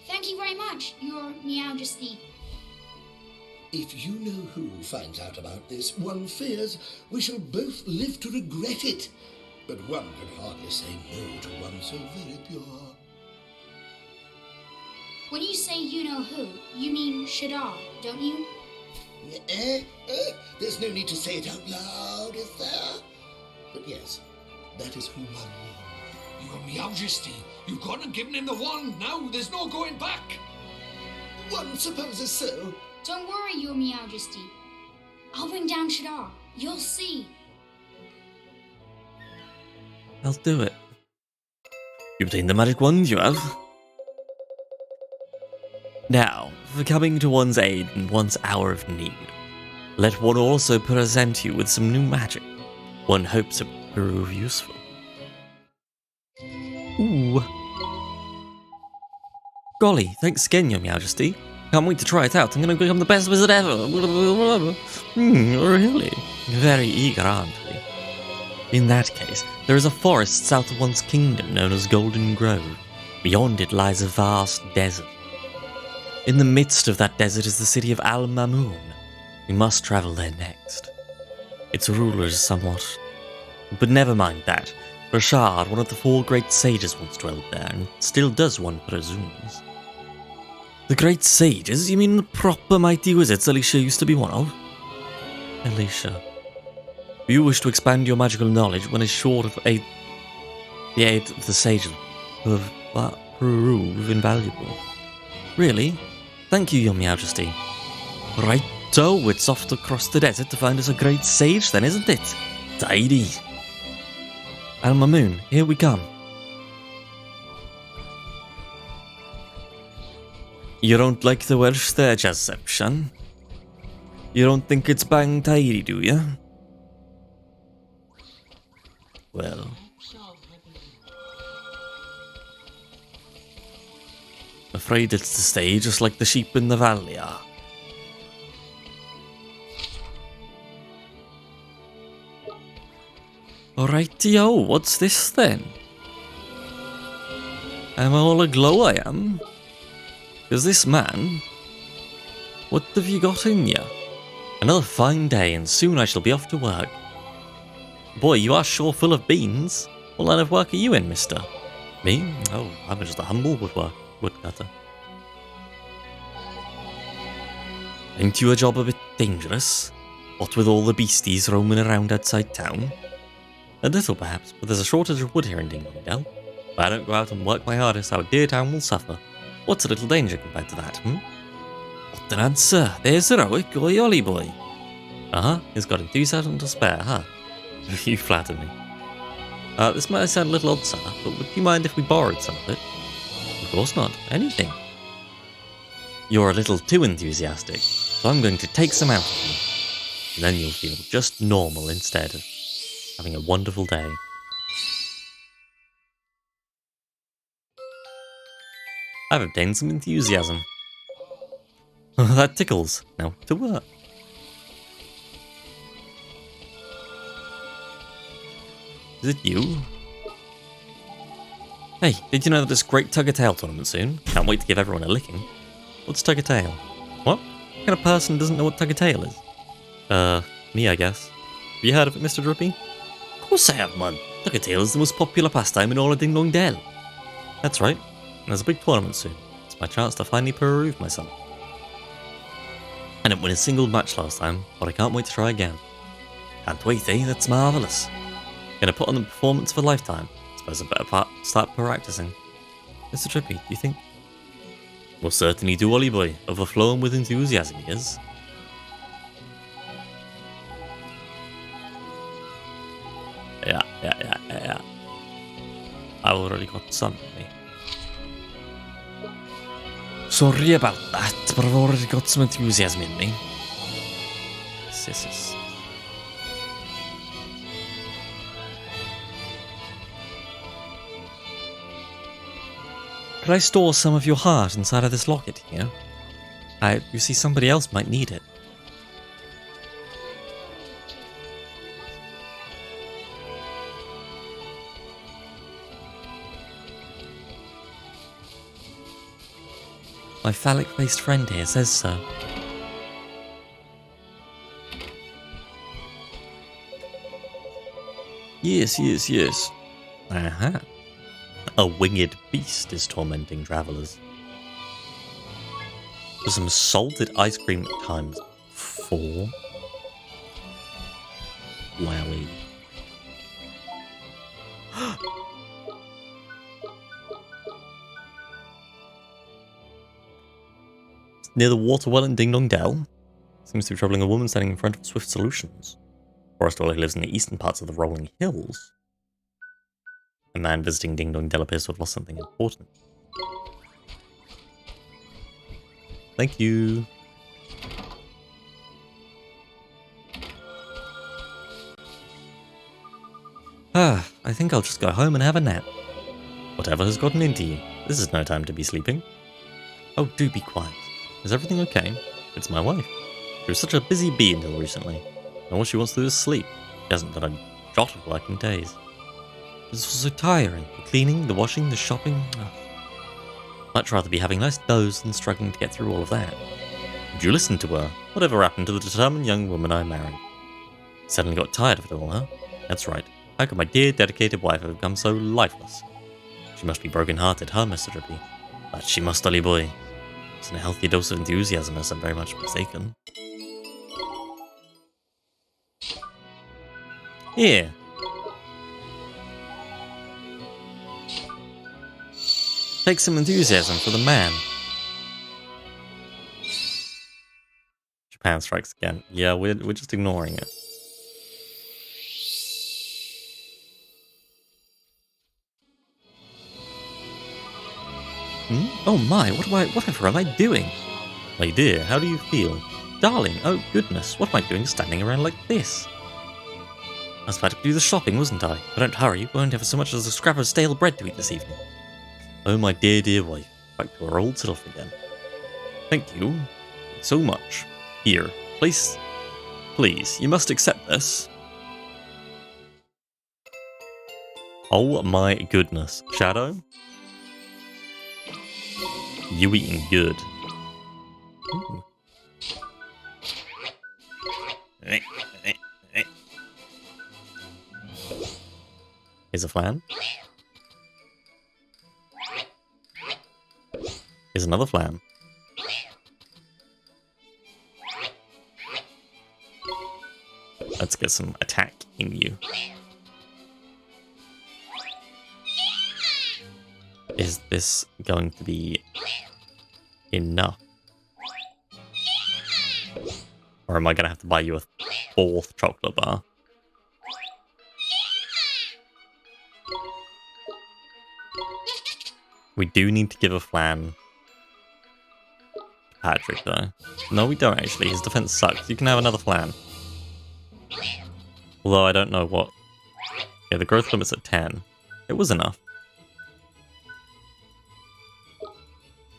Thank you very much, Your Majesty. If you know who finds out about this, one fears we shall both live to regret it. But one could hardly say no to one so very pure. When you say you know who, you mean Shadar, don't you? There's no need to say it out loud, is there? But yes, that is who one knew. Your Majesty, you've gone and given him the wand now. There's no going back. One supposes so. Don't worry, Your Majesty. I'll bring down Shadar. You'll see. I'll do it. You obtained the magic wand, you have. Now, for coming to one's aid in one's hour of need, let one also present you with some new magic. One hopes it will prove useful. Ooh. Golly, thanks again, Your Majesty. Can't wait to try it out. I'm gonna become the best wizard ever. Really? Very eager, aren't we? In that case, there is a forest south of one's kingdom known as Golden Grove. Beyond it lies a vast desert. In the midst of that desert is the city of Al Mamoon. We must travel there next. Its ruler is somewhat But never mind that. Rashard, one of the 4 great sages, once dwelled there, and still does, one presumes. The great sages? You mean the proper mighty wizards Alicia used to be one of? Alicia. You wish to expand your magical knowledge when it's short of the aid of the sages will prove invaluable. Really? Thank you, Your Majesty. Righto, it's off across the desert to find us a great sage then, isn't it? Tidy. Al-Mamoon, here we come. You don't like the Welsh there, Jaception? You don't think it's bang tidy, do you? Well... afraid it's to stay just like the sheep in the valley are. Alrighty-o, what's this then? I'm all aglow, I am. Is this man? What have you got in you? Another fine day, and soon I shall be off to work. Boy, you are sure full of beans. What line of work are you in, mister? Me? Oh, I'm just a humble woodcutter. Ain't you a job a bit dangerous? What with all the beasties roaming around outside town? A little perhaps, but there's a shortage of wood here in Dingdale. If I don't go out and work my hardest, our dear town will suffer. What's a little danger compared to that, What an answer! There's heroic, oi ollie boy. He's got enthusiasm to spare, huh? You flatter me. This might sound a little odd, sir, but would you mind if we borrowed some of it? Of course not. Anything. You're a little too enthusiastic, so I'm going to take some out of you. And then you'll feel just normal instead of having a wonderful day. I've obtained some enthusiasm. That tickles. Now to work. Is it you? Hey, did you know that there's great tug-of-tail tournament soon? Can't wait to give everyone a licking. What's tug-of-tail? What? What kind of person doesn't know what tug-of-tail is? Me, I guess. Have you heard of it, Mr. Drippy? Of course I have, man. Tug-of-tail is the most popular pastime in all of Ding Dong Dell. That's right. And there's a big tournament soon. It's my chance to finally prove myself. I didn't win a single match last time, but I can't wait to try again. Can't wait, eh? That's marvellous. Gonna put on the performance of a lifetime. Suppose I better start practicing. Mr. Drippy, do you think? Well, certainly do, Ollie boy. Overflowing with enthusiasm, he is. Yeah. I've already got some in me. Sorry about that, but I've already got some enthusiasm in me. Yes. Could I store some of your heart inside of this locket here? You see, somebody else might need it. My phallic-faced friend here says so. Yes. Aha. A winged beast is tormenting travellers. For some salted ice cream times 4. Wowie. Near the water well in Ding Dong Dell. Seems to be troubling a woman standing in front of Swift Solutions. Forest Dweller lives in the eastern parts of the rolling hills. A man visiting Ding Dong Dell appears to have lost something important. Thank you. I think I'll just go home and have a nap. Whatever has gotten into you? This is no time to be sleeping. Oh, do be quiet. Is everything okay? It's my wife. She was such a busy bee until recently. And all she wants to do is sleep. She hasn't done a jot of work in days. This was so tiring. The cleaning, the washing, the shopping. Much rather be having a nice doze than struggling to get through all of that. Did you listen to her? Whatever happened to the determined young woman I married? Suddenly got tired of it all, huh? That's right. How could my dear, dedicated wife have become so lifeless? She must be broken-hearted, huh, Mr. Drippy? But she must, Dolly boy. It's a healthy dose of enthusiasm, unless I'm very much mistaken. Here. Take some enthusiasm for the man. Japan strikes again. Yeah, we're just ignoring it. Oh my, whatever am I doing? My dear, how do you feel? Darling, oh goodness, what am I doing standing around like this? I was about to do the shopping, wasn't I? But don't hurry, we won't have so much as a scrap of stale bread to eat this evening. Oh my dear, dear wife, back to our old self again. Thank you so much. Here, please, you must accept this. Oh my goodness. Shadow? You eating good. Ooh. Here's a flan. Here's another flan. Let's get some attack in you. Is this going to be enough? Or am I going to have to buy you a fourth chocolate bar? We do need to give a flan to Patrick, though. No, we don't, actually. His defense sucks. You can have another flan. Although I don't know what... Yeah, the growth limit's at 10. It was enough.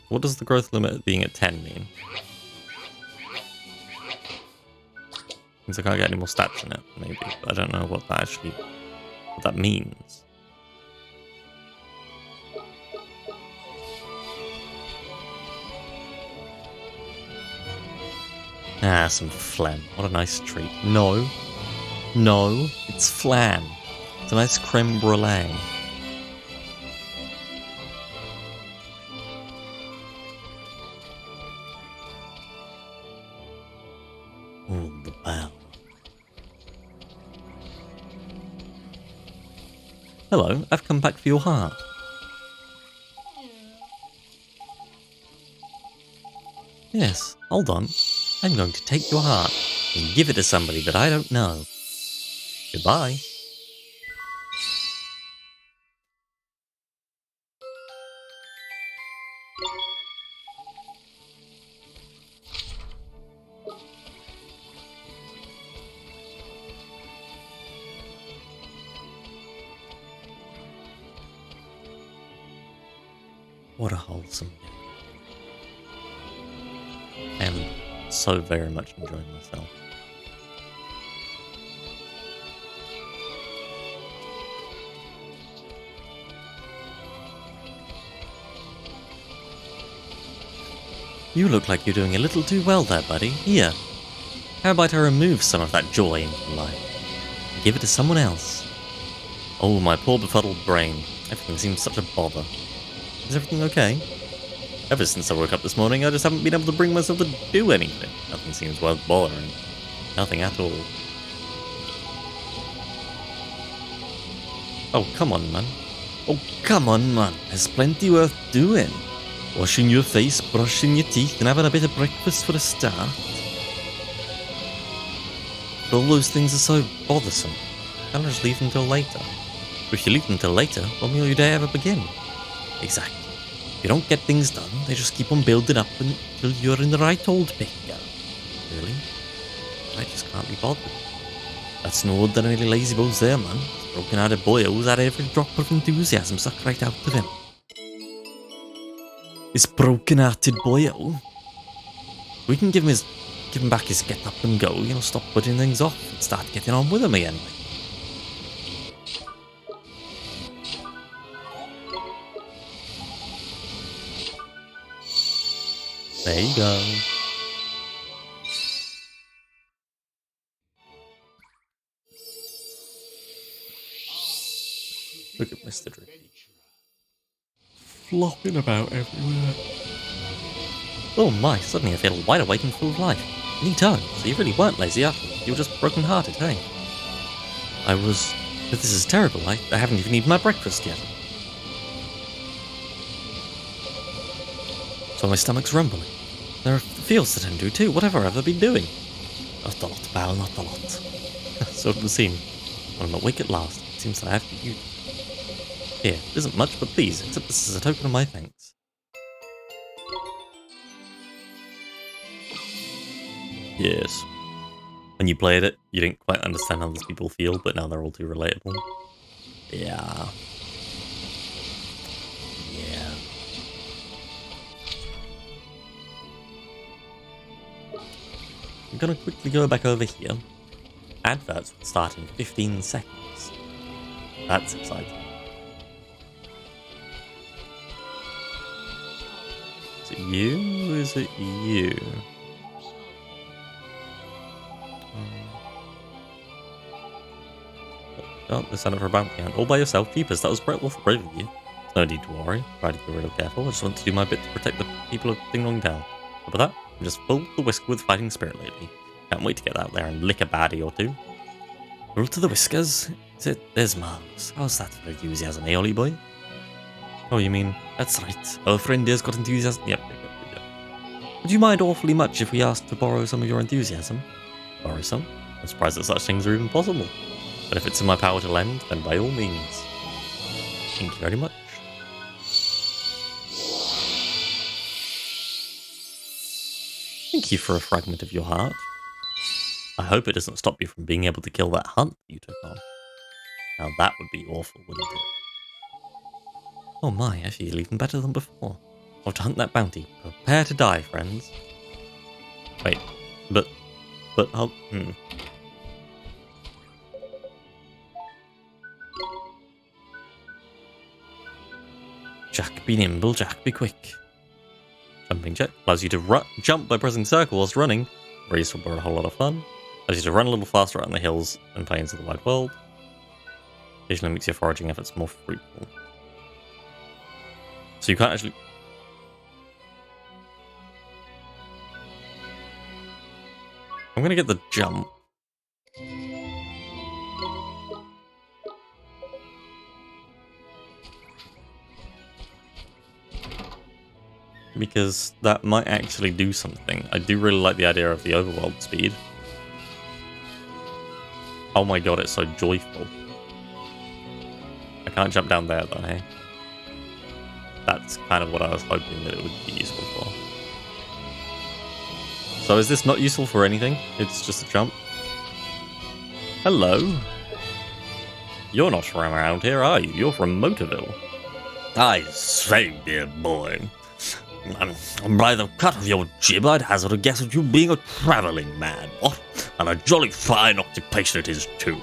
What does the growth limit being at 10 mean? Means I can't get any more stats in it, maybe. But I don't know what that actually... what that means. Ah, some phlegm. What a nice treat. No. No, it's flan. It's a nice creme brulee. Oh, the bell. Hello, I've come back for your heart. Yes, hold on. I'm going to take your heart and give it to somebody that I don't know. Goodbye. What a wholesome day. I am so very much enjoying myself. You look like you're doing a little too well there, buddy. Here. How about I remove some of that joy in your life and give it to someone else? Oh, my poor befuddled brain. Everything seems such a bother. Is everything okay? Ever since I woke up this morning, I just haven't been able to bring myself to do anything. Nothing seems worth bothering. Nothing at all. Oh, come on, man. Oh, come on, man. There's plenty worth doing. Washing your face, brushing your teeth, and having a bit of breakfast for a start. But all those things are so bothersome. Can't I just leave them till later? But if you leave them till later, when will your day ever begin? Exactly. If you don't get things done, they just keep on building up until you're in the right old picture. Really? I just can't be bothered. That's no ordinary lazy bones there, man. This broken-hearted boy who's had every drop of enthusiasm sucked right out of him. This broken-hearted boyo. We can give him back his get up and go, you know, stop putting things off and start getting on with them again. There you go. flopping about everywhere. Oh my, suddenly I feel wide awake and full of life. Neato, so you really weren't lazy after all. You were just broken-hearted, hey? But this is terrible. I haven't even eaten my breakfast yet. So my stomach's rumbling. There are fields to tend to too. Whatever have I been doing? Not a lot, pal, not a lot. So it would seem. When I'm awake at last, it seems that I have to eat. Here, it isn't much, but please, accept this as a token of my thanks. Yes. When you played it, you didn't quite understand how these people feel, but now they're all too relatable. Yeah. Yeah. I'm gonna quickly go back over here. Adverts will start in 15 seconds. That's exciting. Is it you? Or is it you? Oh, they signed up for a bounty hunt. All by yourself, Jeepers. That was brave of you. No need to worry. Try to get rid of careful. I just want to do my bit to protect the people of Ding Dong Dell. But with that, I'm just full the whisker with fighting spirit lately. Can't wait to get out there and lick a baddie or two. Roll to the whiskers. There's marvelous. How's that for enthusiasm, eh, Ollie boy? Oh, you mean, that's right. Our friend here's got enthusiasm. Yep. Would you mind awfully much if we asked to borrow some of your enthusiasm? Borrow some? I'm surprised that such things are even possible. But if it's in my power to lend, then by all means. Thank you very much. Thank you for a fragment of your heart. I hope it doesn't stop you from being able to kill that hunt that you took on. Now that would be awful, wouldn't it? Oh my, I feel even better than before. Off to hunt that bounty. Prepare to die, friends. Wait, but I'll... Jack, be nimble, Jack, be quick. Jumping Jack allows you to jump by pressing circle whilst running. Very useful but a whole lot of fun. Allows you to run a little faster out in the hills and plains of the wide world. Occasionally makes your foraging efforts more fruitful. So you can't actually... I'm gonna get the jump. Because that might actually do something. I do really like the idea of the overworld speed. Oh my god, it's so joyful. I can't jump down there though, hey? That's kind of what I was hoping that it would be useful for. So is this not useful for anything? It's just a jump? Hello? You're not from around here, are you? You're from Motorville. I say, dear boy. By the cut of your jib, I'd hazard a guess at you being a travelling man, what? And a jolly fine occupation it is, too.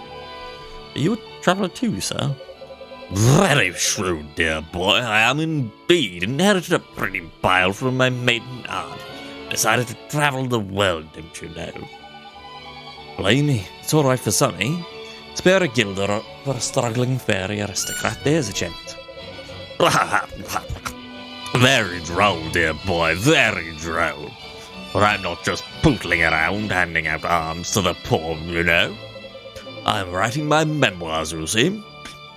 Are you a traveller too, sir? Very shrewd, dear boy. I am indeed. Inherited a pretty pile from my maiden aunt. Decided to travel the world, don't you know? Blimey, it's all right for some, eh? Spare a guilder for a struggling fairy aristocrat. There's a gent. Very droll, dear boy, very droll. But I'm not just pootling around, handing out alms to the poor, you know. I'm writing my memoirs, you see.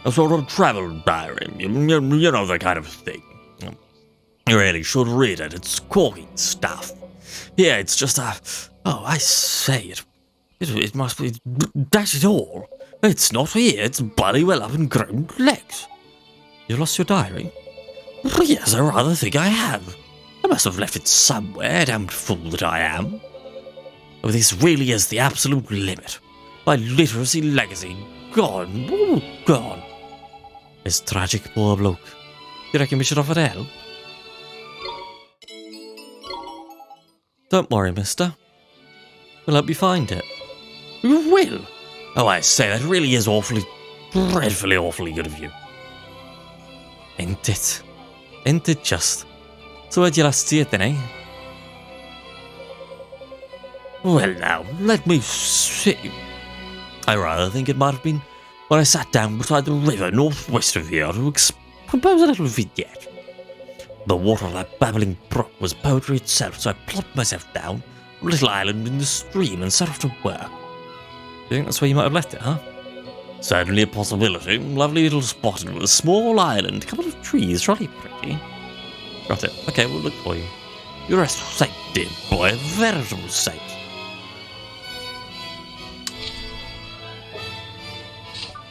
A sort of travel diary, you know, the kind of thing. You really should read it, it's corking stuff. Yeah, it's just a... Oh, I say, it must be... Dash it all. It's not here, it's bloody well up and grown legs. You lost your diary? Yes, I rather think I have. I must have left it somewhere, damned fool that I am. Oh, this really is the absolute limit. My literacy legacy, gone, ooh, gone. This tragic poor bloke. You reckon we should offer help? Don't worry, mister. We'll help you find it. You will? Oh, I say, that really is awfully, dreadfully awfully good of you. Ain't it? Ain't it just? So where'd you last see it then, eh? Well now, let me see. I rather think it might have been when I sat down beside the river northwest of here to compose a little vignette. The water of that babbling brook was poetry itself, so I plopped myself down on a little island in the stream and set off to work. Do you think that's where you might have left it, huh? Certainly a possibility. Lovely little spot. It was a small island, a couple of trees, jolly pretty. Got it. Okay, we'll look for you. You're a sight, dear boy, a veritable sight.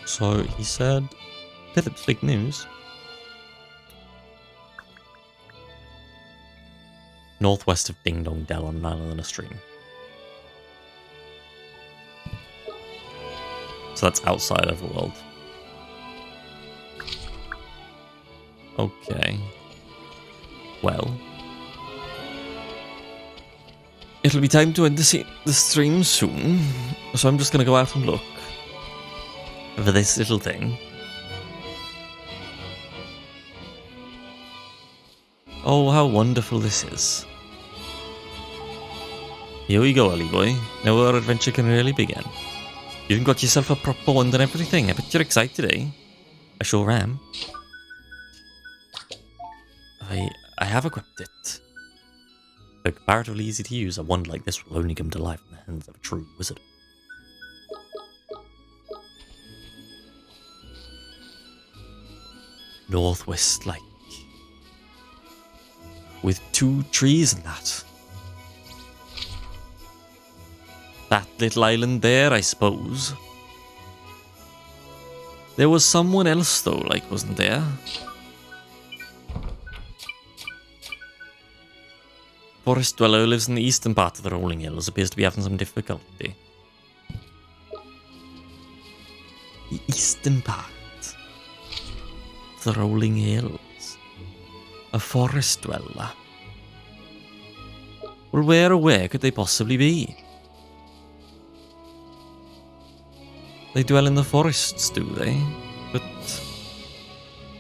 So he said, Philip's big news. Northwest of Ding Dong Dell on an island and a stream. So that's outside Overworld. Okay. Well. It'll be time to end the stream soon, so I'm just gonna go out and look for this little thing. Oh, how wonderful this is. Here we go, Ollie boy. Now our adventure can really begin. You even got yourself a prop wand and everything. I bet you're excited, eh? I sure am. I have equipped it. Though comparatively easy to use, a wand like this will only come to life in the hands of a true wizard. Northwest Lake. With 2 trees and that. That little island there, I suppose. There was someone else though, like, wasn't there? Forest dweller who lives in the eastern part of the rolling hills appears to be having some difficulty. The eastern part of the rolling hills. A forest dweller. Well, where could they possibly be? They dwell in the forests, do they? But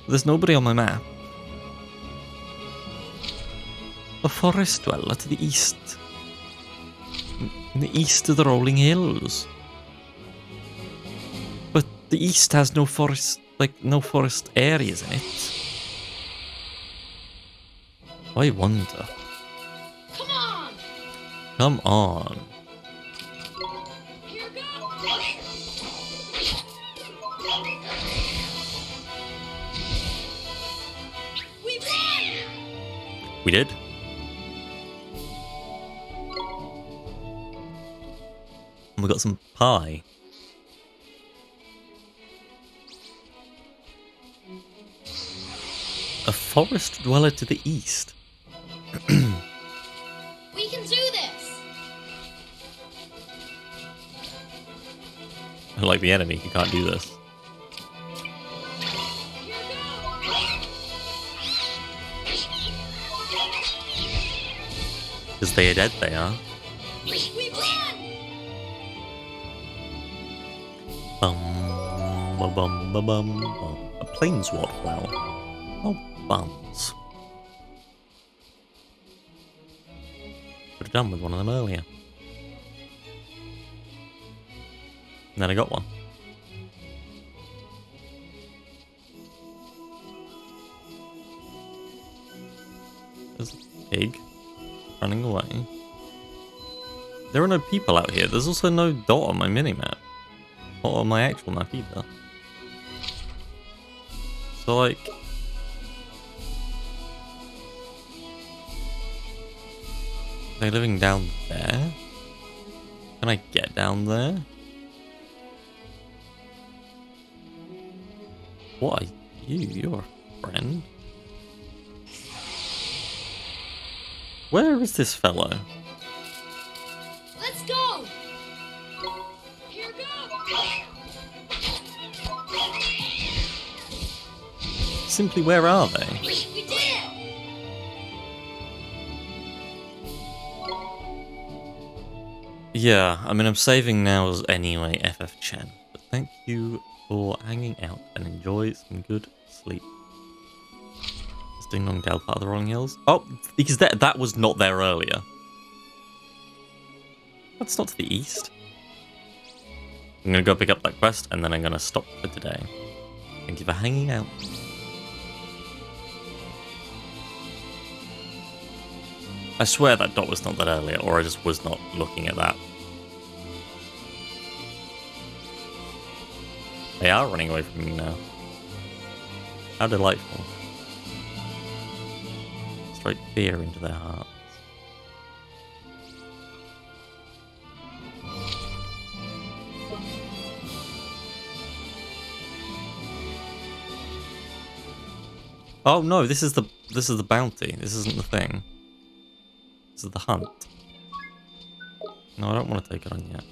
there's nobody on my map. A forest dweller to the east. In the east of the rolling hills. But the east has no forest, like, no forest areas in it. I wonder. Come on! Come on. Here goes! We won! We did. And we got some pie. A forest dweller to the east. We can do this! Like the enemy, you can't do this. Because they are dead, they are. We won! Bum. A plainsword flower. Oh, bums. Could have done with one of them earlier. And then I got one. There's a pig running away. There are no people out here. There's also no dot on my minimap. Or on my actual map either. So, like... They're living down there? Can I get down there? What are you? You're a friend. Where is this fellow? Let's go! Here goes! Simply, where are they? We did it! Yeah, I mean, I'm saving now as anyway, FF Chen. But thank you for hanging out and enjoy some good sleep. Is Ding Dong Dell part of the Rolling Hills? Oh, because that was not there earlier. That's not to the east. I'm gonna go pick up that quest and then I'm gonna stop for today. Thank you for hanging out. I swear that dot was not that earlier, or I just was not looking at that. They are running away from me now. How delightful. Straight fear into their hearts. Oh no, this is the bounty. This isn't the thing. This is the hunt. No, I don't want to take it on yet.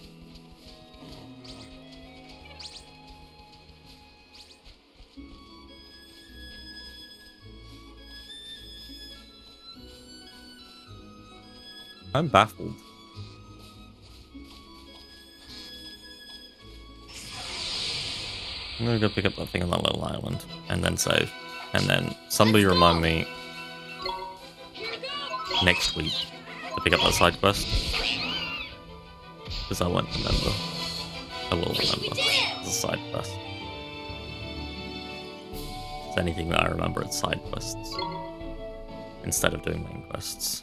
I'm baffled. I'm gonna go pick up that thing on that little island and then save. And then somebody remind me next week to pick up that side quest. Because I won't remember. I will remember. It's a side quest. It's anything that I remember, it's side quests. Instead of doing main quests.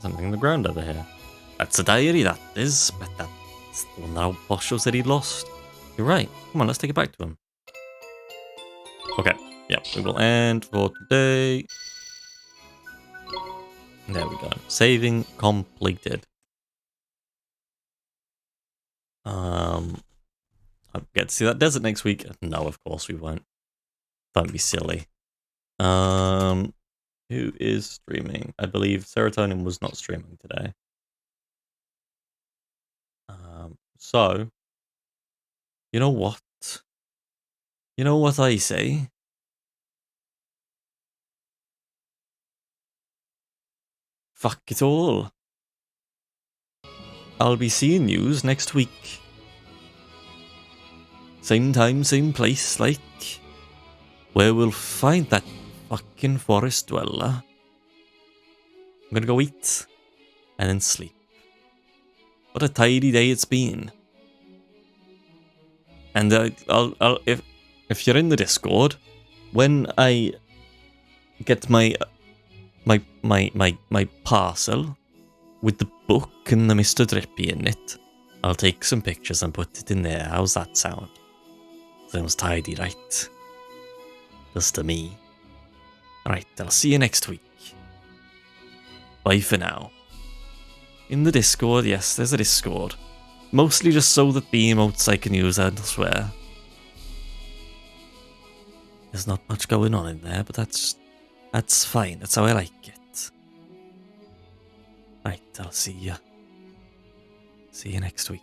Something on the ground over here. That's a diary, that is, but that's the one that old Boscho said he'd lost. You're right. Come on, let's take it back to him. Okay, yeah, we will end for today. There we go. Saving completed. I get to see that desert next week. No, of course we won't. Don't be silly. Who is streaming? I believe Serotonin was not streaming today. So, you know what? You know what I say? Fuck it all. I'll be seeing yous next week. Same time, same place, like, where we'll find that fucking forest dweller. I'm gonna go eat and then sleep. What a tidy day it's been. And I'll if you're in the Discord, when I get my parcel with the book and the Mr. Drippy in it, I'll take some pictures and put it in there. How's that sound? Sounds tidy, right? Just to me. Alright, I'll see you next week. Bye for now. In the Discord, yes, there's a Discord. Mostly just so that the emotes I can use elsewhere. There's not much going on in there, but that's fine. That's how I like it. Right, I'll see you. See you next week.